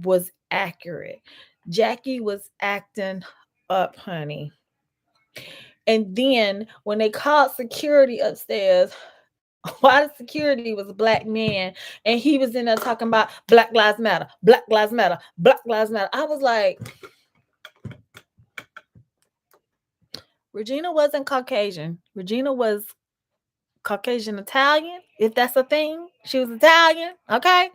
was accurate. Jackie was acting up, honey. And then when they called security upstairs, why the security was a black man, and he was in there talking about Black Lives Matter, Black Lives Matter, Black Lives Matter. I was like, Regina wasn't Caucasian. Regina was Caucasian Italian, if that's a thing. She was Italian, okay?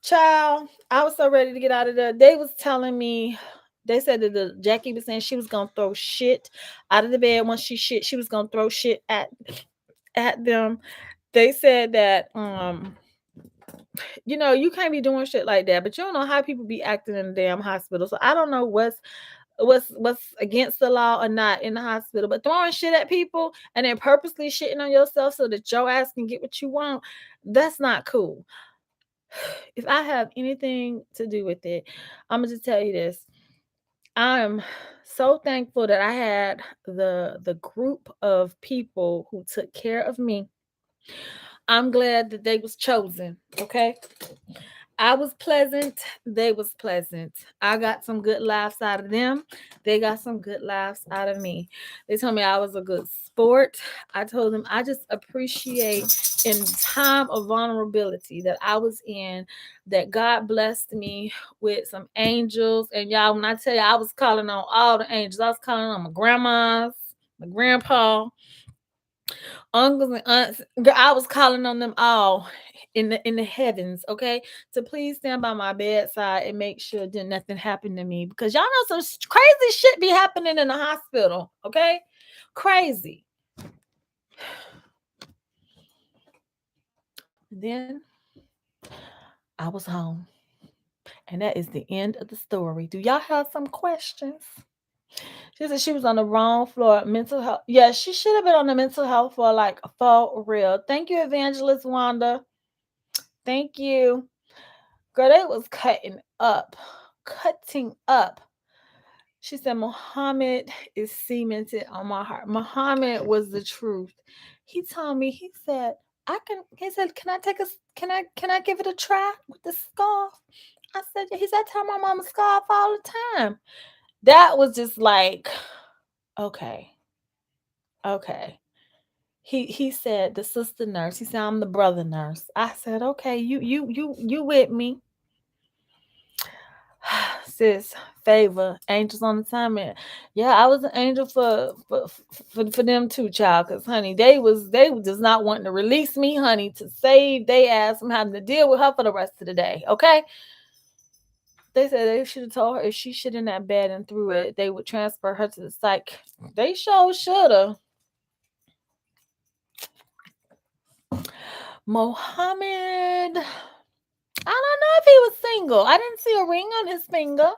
Child, I was so ready to get out of there. They was telling me, they said that Jackie was saying she was gonna throw shit out of the bed once she was gonna throw shit at them. They said that you can't be doing shit like that, but you don't know how people be acting in the damn hospital. So I don't know what's against the law or not in the hospital, but throwing shit at people and then purposely shitting on yourself so that your ass can get what you want, that's not cool. If I have anything to do with it, I'm gonna just tell you this. I'm so thankful that I had the group of people who took care of me. I'm glad that they was chosen. Okay. I was pleasant. They was pleasant. I got some good laughs out of them. They got some good laughs out of me. They told me I was a good sport. I told them I just appreciate in time of vulnerability that I was in, that God blessed me with some angels. And y'all, when I tell you I was calling on all the angels, I was calling on my grandmas, my grandpa, uncles and aunts. I was calling on them all in the heavens, okay, to please stand by my bedside and make sure that nothing happened to me, because y'all know some crazy shit be happening in the hospital, okay, crazy. Then I was home, and that is the end of the story. Do y'all have some questions? She said she was on the wrong floor. Mental health. Yeah, she should have been on the mental health floor, like for real. Thank you, Evangelist Wanda. Thank you. Girl, they was cutting up. Cutting up. She said, Muhammad is cemented on my heart. Muhammad was the truth. He told me, he said, can I give it a try with the scarf? I said, yeah. He said, I tell my mama scarf all the time. That was just like, okay. Okay. He said, the sister nurse. He said, I'm the brother nurse. I said, okay, you with me. Sis, favor, angels on assignment. Yeah, I was an angel for them too, child. Cause honey, they were just not wanting to release me, honey, to save they ass from having to deal with her for the rest of the day. Okay. They said they should have told her if she shit in that bed and threw it, they would transfer her to the psych. They sure shoulda. Mohammed, I don't know if he was single. I didn't see a ring on his finger.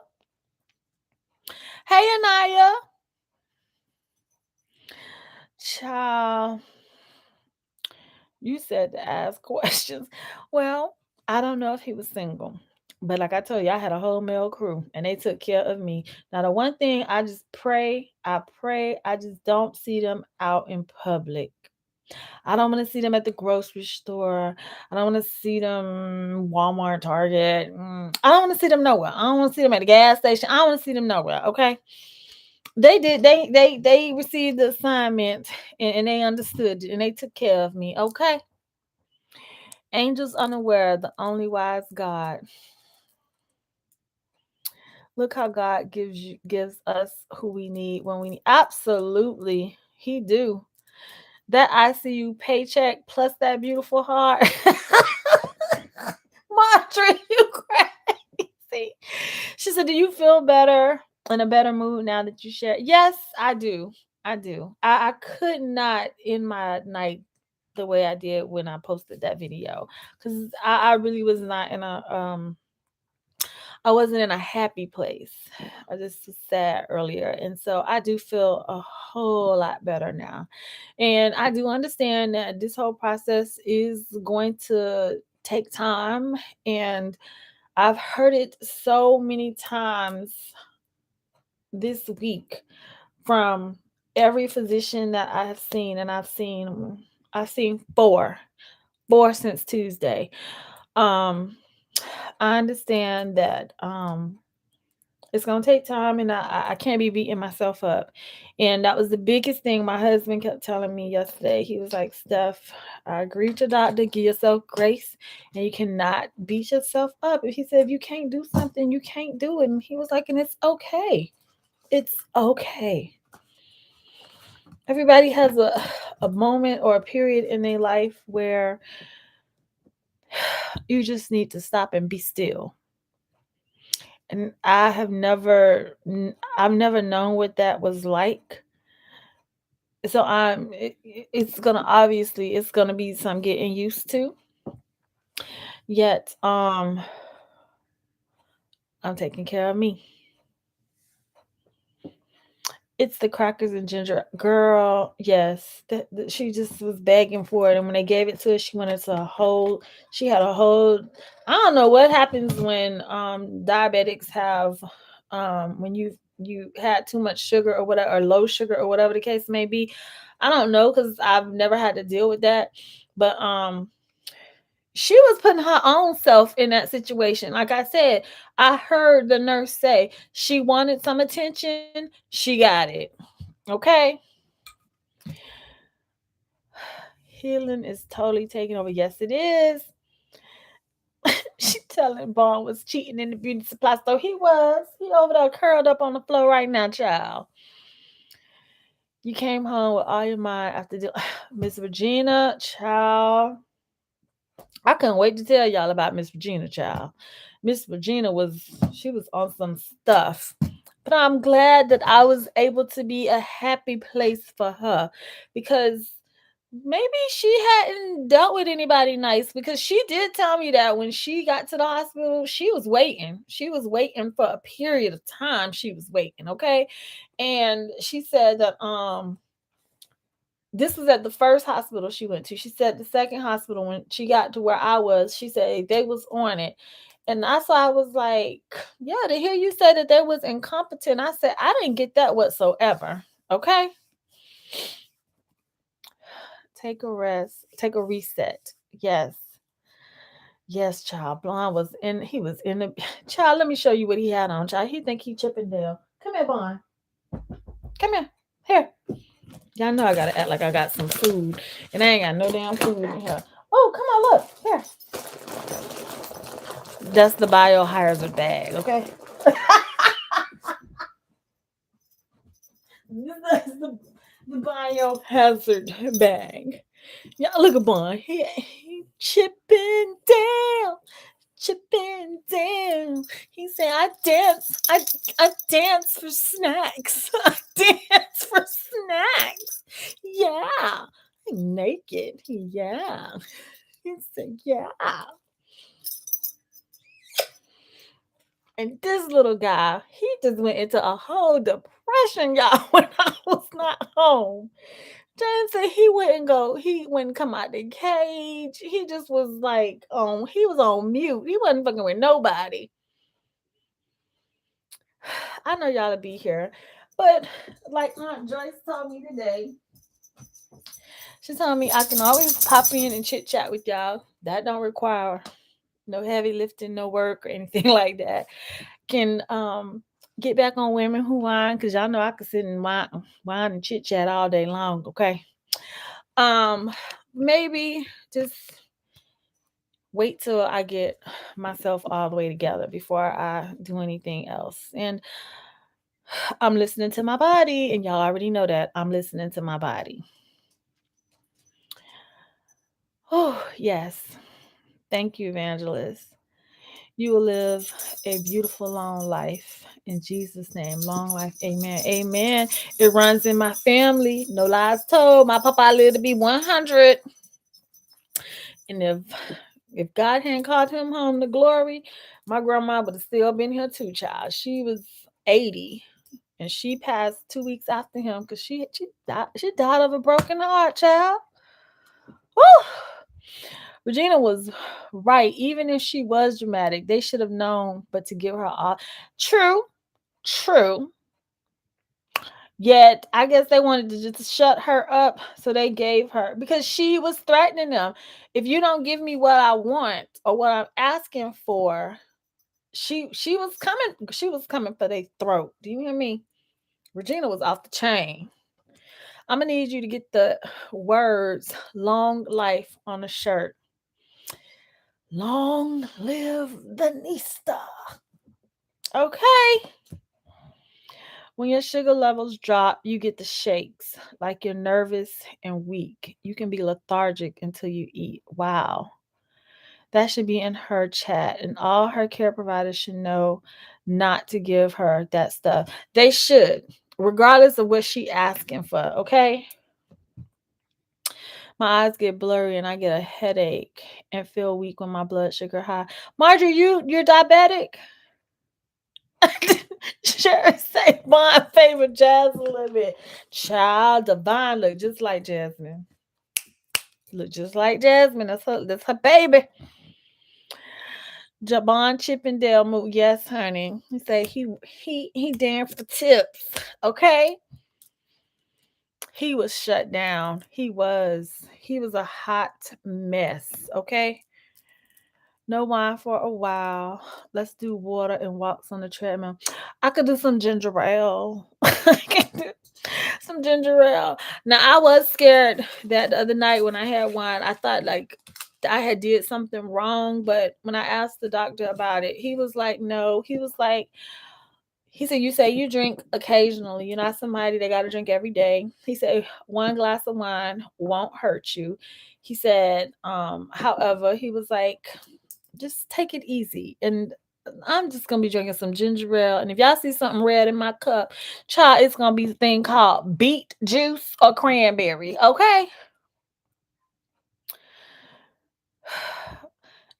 Hey, Anaya. Child, you said to ask questions. Well, I don't know if he was single, but like I told you, I had a whole male crew and they took care of me. Now, the one thing I pray, I just don't see them out in public. I don't want to see them at the grocery store. I don't want to see them Walmart, Target. I don't want to see them nowhere. I don't want to see them at the gas station. I don't want to see them nowhere. Okay. They received the assignment and they understood it and they took care of me. Okay. Angels unaware, the only wise God. Look how God gives us who we need when we need. Absolutely, He do. That ICU paycheck plus that beautiful heart. Marjorie, you crazy. She said, "Do you feel better, in a better mood now that you share?" Yes, I do. I do. I could not end my night the way I did when I posted that video because I really was not in a I wasn't in a happy place. I just was sad earlier. And so I do feel a whole lot better now. And I do understand that this whole process is going to take time. And I've heard it so many times this week from every physician that I have seen. And I've seen four since Tuesday. Um, I understand that it's gonna take time, and I can't be beating myself up. And that was the biggest thing my husband kept telling me yesterday. He was like, Steph, I agree with your doctor, give yourself grace, and you cannot beat yourself up. He said, if you can't do something, you can't do it. And he was like, and it's okay. It's okay. Everybody has a moment or a period in their life where you just need to stop and be still. And I've never known what that was like. So it's gonna be some getting used to. Yet I'm taking care of me. It's the crackers and ginger girl. Yes, she just was begging for it, and when they gave it to her, she went into a whole. She had a whole. I don't know what happens when diabetics have when you had too much sugar or whatever, or low sugar or whatever the case may be. I don't know because I've never had to deal with that, but she was putting her own self in that situation. Like I said, I heard the nurse say she wanted some attention, she got it. Okay. Healing is totally taking over. Yes, it is. She telling Bond was cheating in the beauty supply store. He was. He over there curled up on the floor right now, child. You came home with all your mind after Miss Regina, child. I couldn't wait to tell y'all about Miss Regina, child. Miss Regina she was on some stuff. But I'm glad that I was able to be a happy place for her because maybe she hadn't dealt with anybody nice because she did tell me that when she got to the hospital, she was waiting. She was waiting for a period of time. She was waiting, okay? And she said that this was at the first hospital she went to. She said the second hospital, when she got to where I was, she said they was on it. And that's why I was like, yeah, to hear you say that they was incompetent, I said, I didn't get that whatsoever. Okay. Take a rest, take a reset. Yes. Yes, child. Blonde was in, he was in the child. Let me show you what he had on, child. He think he Chippendale. Come here, Bond. Come here. Here. Y'all know I gotta act like I got some food. And I ain't got no damn food in here. Oh, come on, look. Here. That's the biohazard bag, okay? That's the biohazard bag. Y'all look at Bond. He chipping down. Chipping down. He said, I dance for snacks. I dance for snacks. Yeah. I'm naked. Yeah. He said, yeah. And this little guy, he just went into a whole depression, y'all, when I was not home. James said he wouldn't come out the cage. He just was like he was on mute. He wasn't fucking with nobody. I know y'all to be here. But like Aunt Joyce told me today, she told me I can always pop in and chit chat with y'all. That don't require no heavy lifting, no work or anything like that. Can get back on women who whine because y'all know I could sit and whine and chit chat all day long. Okay. Um, maybe just wait till I get myself all the way together before I do anything else. And I'm listening to my body, and y'all already know that I'm listening to my body. Oh, yes. Thank you, Evangelist. You will live a beautiful long life. In Jesus' name, long life. Amen. Amen. It runs in my family. No lies told. My papa lived to be 100. And if God hadn't called him home to glory, my grandma would have still been here too, child. She was 80 and she passed 2 weeks after him because she died of a broken heart, child. Woo! Regina was right. Even if she was dramatic, they should have known but to give her all. True, true. Yet I guess they wanted to just shut her up, so they gave her because she was threatening them. If you don't give me what I want or what I'm asking for, she was coming for their throat. Do you hear me? Regina was off the chain. I'm gonna need you to get the words long life on a shirt. Long live the Nista. Okay. When your sugar levels drop, you get the shakes, like you're nervous and weak. You can be lethargic until you eat. Wow. That should be in her chat, and all her care providers should know not to give her that stuff. They should, regardless of what she asking for, okay? My eyes get blurry and I get a headache and feel weak when my blood sugar high. Marjorie, you're diabetic? Sure, say Bond favorite Jasmine a little bit. Child, Divine look just like Jasmine. Look just like Jasmine. That's her baby. Jabon Chippendale move. Yes, honey. He say he damn for tips. Okay. He was shut down. He was a hot mess. Okay. No wine for a while. Let's do water and walks on the treadmill. I could do some ginger ale. I can do some ginger ale. Now I was scared that the other night when I had wine, I thought like I had did something wrong. But when I asked the doctor about it, he was like, no. He said, you say you drink occasionally. You're not somebody that got to drink every day. He said, one glass of wine won't hurt you. He said, however, he was like, just take it easy. And I'm just gonna be drinking some ginger ale. And if y'all see something red in my cup, child, it's gonna be the thing called beet juice or cranberry. Okay.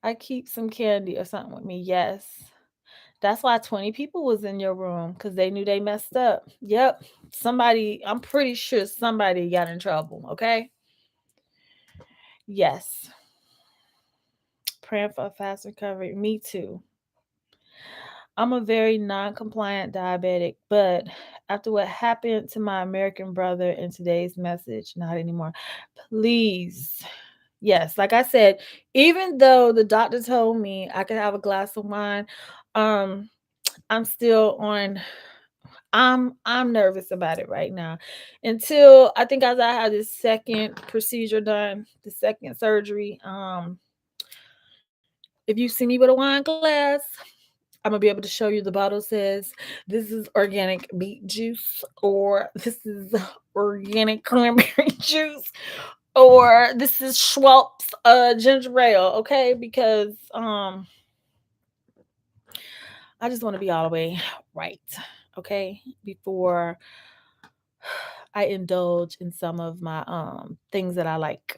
I keep some candy or something with me. Yes. That's why 20 people was in your room because they knew they messed up. Yep. Somebody, I'm pretty sure somebody got in trouble. Okay. Yes. Praying for a fast recovery. Me too. I'm a very non compliant diabetic, but after what happened to my American brother in today's message, not anymore. Please. Yes, like I said, even though the doctor told me I could have a glass of wine, um, I'm still on I'm nervous about it right now. Until I think as I have this second procedure done, the second surgery, if you see me with a wine glass, I'm gonna be able to show you the bottle says this is organic beet juice or this is organic cranberry juice or this is Schwalb's ginger ale, okay? Because I just want to be all the way right, okay? Before I indulge in some of my things that I like.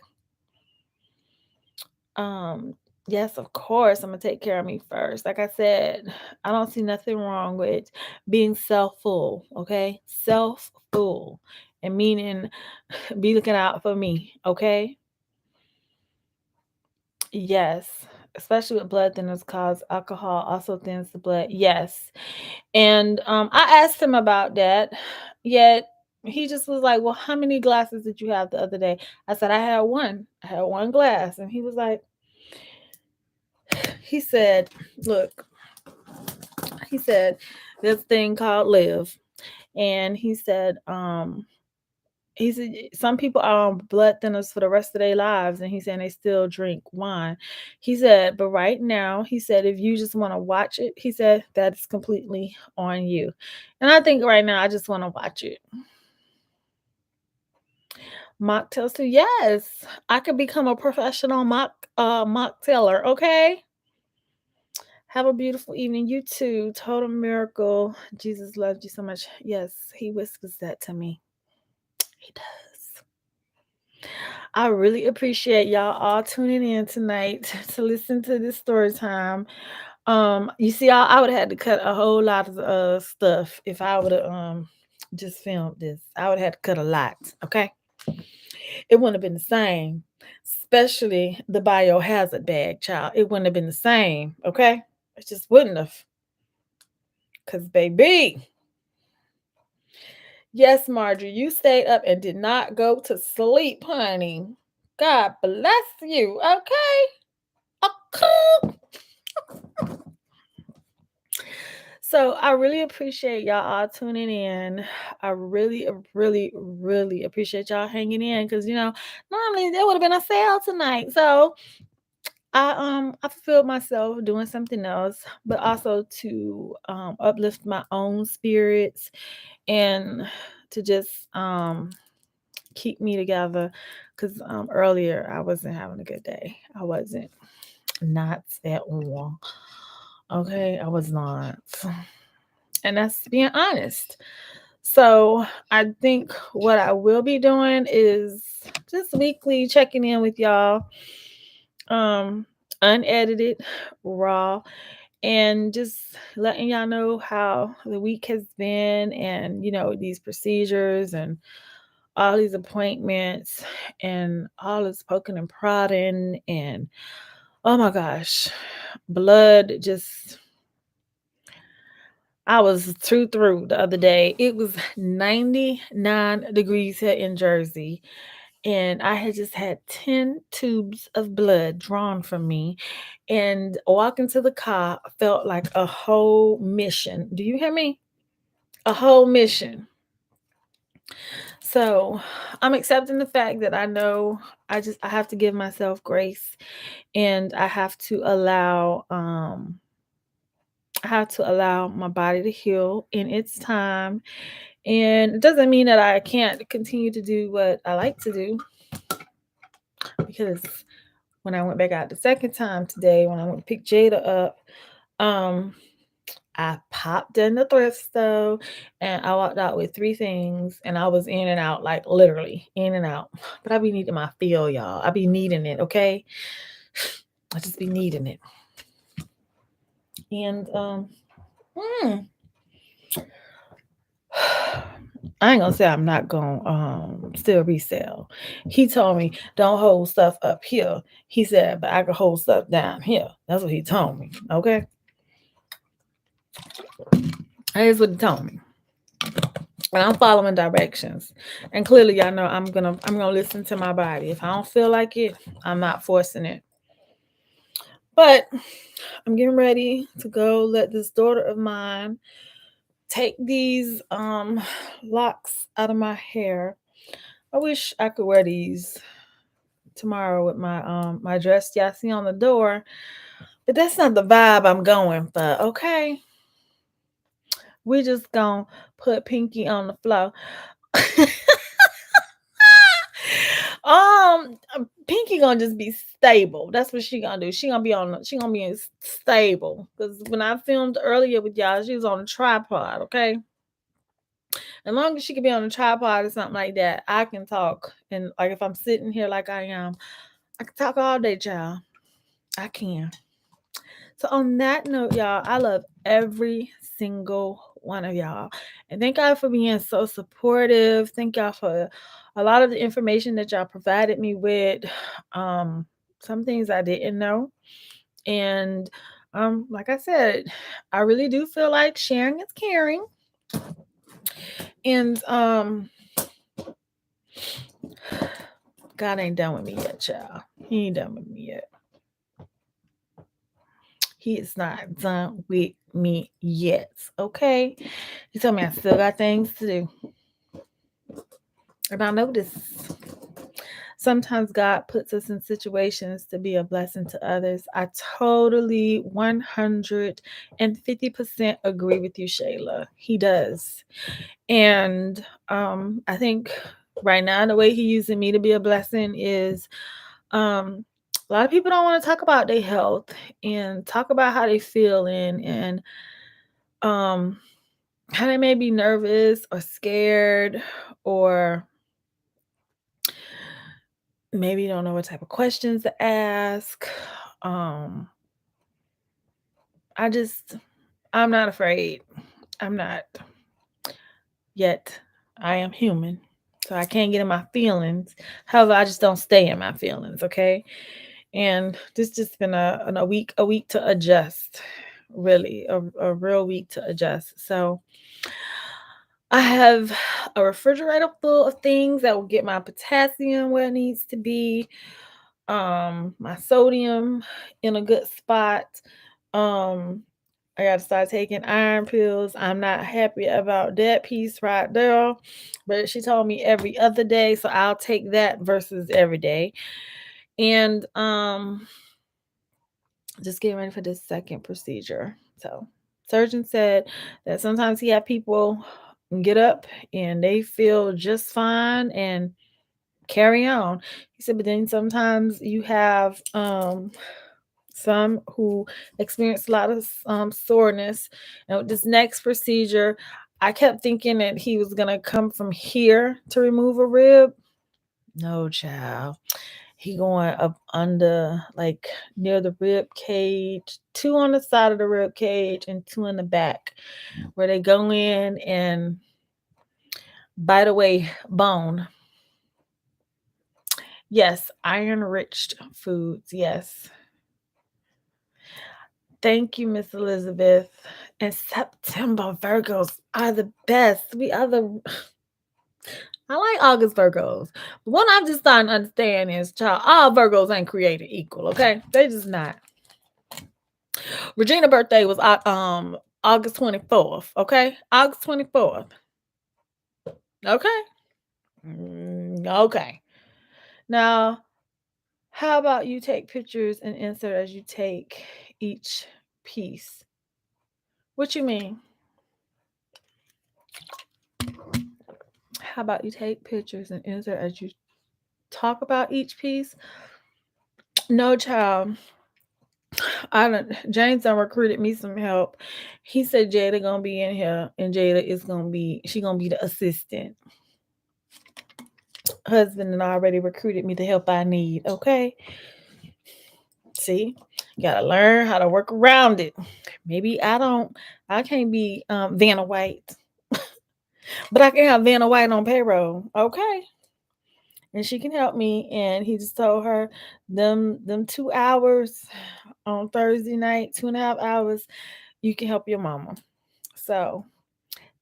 Um, yes, of course, I'm gonna take care of me first. Like I said, I don't see nothing wrong with being self-full, okay? Self-full. and meaning be looking out for me, okay? Yes, especially with blood thinners, cause alcohol also thins the blood. Yes, and I asked him about that, yet he just was like, "Well, how many glasses did you have the other day?" I said, "I had one. I had one glass," and he was like, he said, "Look," he said, "this thing called live," and he said some people are on blood thinners for the rest of their lives, and he's saying they still drink wine. He said, but right now, he said, if you just want to watch it, he said that's completely on you. And I think right now I just want to watch it. Mocktails too. Yes, I could become a professional mocktailer. Okay. Have a beautiful evening. You too. Total miracle. Jesus loves you so much. Yes, he whispers that to me. He does. I really appreciate y'all all tuning in tonight to listen to this story time. You see, I would have had to cut a whole lot of stuff if I would have just filmed this. I would have had to cut a lot. Okay, it wouldn't have been the same, especially the biohazard bag, child. It wouldn't have been the same. Okay, it just wouldn't have. Cause baby, yes, Marjorie, you stayed up and did not go to sleep, honey. God bless you. Okay. Okay. So I really appreciate y'all all tuning in. I really, really appreciate y'all hanging in because normally there would have been a sale tonight. So I fulfilled myself doing something else, but also to uplift my own spirits and to just keep me together because earlier I wasn't having a good day. I wasn't, not at all. Okay, I was not. And that's being honest. So I think what I will be doing is just weekly checking in with y'all, um, unedited, raw, and just letting y'all know how the week has been, and these procedures and all these appointments and all this poking and prodding and oh my gosh, blood just I was through the other day. It was 99 degrees here in Jersey, and I had just had 10 tubes of blood drawn from me. And walking to the car felt like a whole mission. Do you hear me? A whole mission. So I'm accepting the fact that I know I have to give myself grace, and I have to allow my body to heal in its time. And it doesn't mean that I can't continue to do what I like to do, because when I went back out the second time today, when I went to pick Jada up, um, I popped in the thrift store and I walked out with three things, and I was in and out, like literally in and out. But I be needing my feel, y'all. I be needing it, okay? I just be needing it. And mm, I ain't gonna say I'm not gonna still resell. He told me don't hold stuff up here. He said, but I can hold stuff down here. That's what he told me. Okay. That is what he told me. And I'm following directions. And clearly y'all know I'm gonna listen to my body. If I don't feel like it, I'm not forcing it. But I'm getting ready to go let this daughter of mine take these locks out of my hair. I wish I could wear these tomorrow with my dress y'all see on the door, but that's not the vibe I'm going for. Okay, we just gonna put Pinky on the floor. Pinky gonna just be stable. That's what she gonna do. She gonna be stable, because when I filmed earlier with y'all, she was on a tripod. Okay, as long as she can be on a tripod or something like that, I can talk. And like if I'm sitting here like I am, I can talk all day, child. I can. So on that note, y'all, I love every single one of y'all. And thank y'all for being so supportive. Thank y'all for a lot of the information that y'all provided me with. Some things I didn't know. And like I said, I really do feel like sharing is caring. And God ain't done with me yet, child. He ain't done with me yet. He is not done with me yet. Okay. He told me I still got things to do. And I know this. Sometimes God puts us in situations to be a blessing to others. I totally 150% agree with you, Shayla. He does. And I think right now the way he's using me to be a blessing is a lot of people don't want to talk about their health and talk about how they feel and um how they may be nervous or scared or maybe don't know what type of questions to ask. Um I'm not afraid. I'm not yet. I am human. So I can't get in my feelings. However, I just don't stay in my feelings, okay? And this just been a week to adjust, really, a real week to adjust. So I have a refrigerator full of things that will get my potassium where it needs to be, my sodium in a good spot. Um, I got to start taking iron pills. I'm not happy about that piece right there, but she told me every other day, so I'll take that versus every day. And just getting ready for this second procedure. So, surgeon said that sometimes he have people get up and they feel just fine and carry on. He said, but then sometimes you have some who experience a lot of soreness. And with this next procedure, I kept thinking that he was gonna come from here to remove a rib. No, child. He going up under, like near the rib cage, two on the side of the rib cage and two in the back, where they go in and bite away bone. Yes, iron rich foods. Yes. Thank you, Miss Elizabeth. In September, Virgos are the best. We are the I like August Virgos. But what I'm just starting to understand is, child, all Virgos ain't created equal, okay? They just not. Regina birthday was August 24th, okay? August 24th. Okay? Okay. Now, how about you take pictures and insert as you take each piece? What you mean? How about you take pictures and insert as you talk about each piece? No, child. James done recruited me some help. He said Jada gonna be in here and Jada is gonna be the assistant. Husband and already recruited me the help I need. Okay. See, gotta learn how to work around it. Maybe I can't be Vanna White, but I can have Vanna White on payroll. Okay. And she can help me. And he just told her them 2 hours on Thursday night, 2.5 hours, you can help your mama. So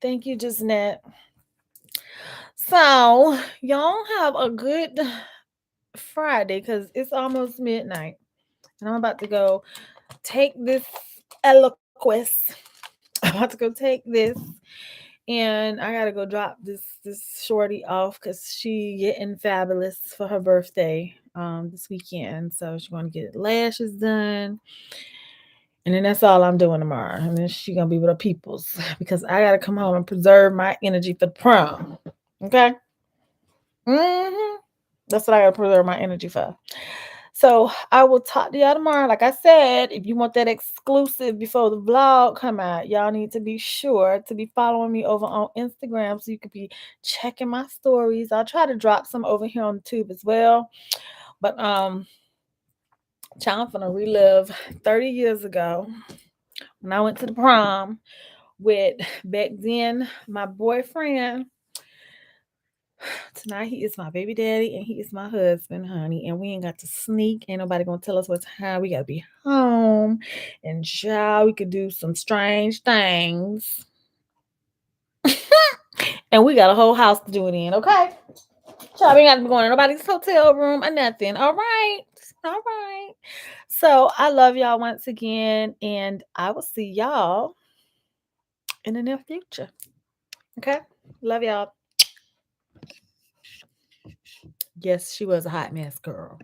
thank you, Jasnette. So y'all have a good Friday because it's almost midnight. And I'm about to go take this eloquence. I'm about to go take this. And I gotta go drop this shorty off because she getting fabulous for her birthday this weekend. So she's gonna get lashes done. And then that's all I'm doing tomorrow. And then she gonna be with her peoples because I gotta come home and preserve my energy for the prom. Okay. That's what I gotta preserve my energy for. So I will talk to y'all tomorrow. Like I said, if you want that exclusive before the vlog come out, y'all need to be sure to be following me over on Instagram so you could be checking my stories. I'll try to drop some over here on YouTube as well. But child, I'm gonna relive 30 years ago when I went to the prom with back then my boyfriend. Tonight he is my baby daddy and he is my husband, honey. And we ain't got to sneak. Ain't nobody gonna tell us what time we gotta be home. And child, we could do some strange things. And we got a whole house to do it in, okay? Child, we ain't got to be going to nobody's hotel room or nothing. All right. All right. So I love y'all once again, and I will see y'all in the near future. Okay? Love y'all. Yes, she was a hot mess, girl.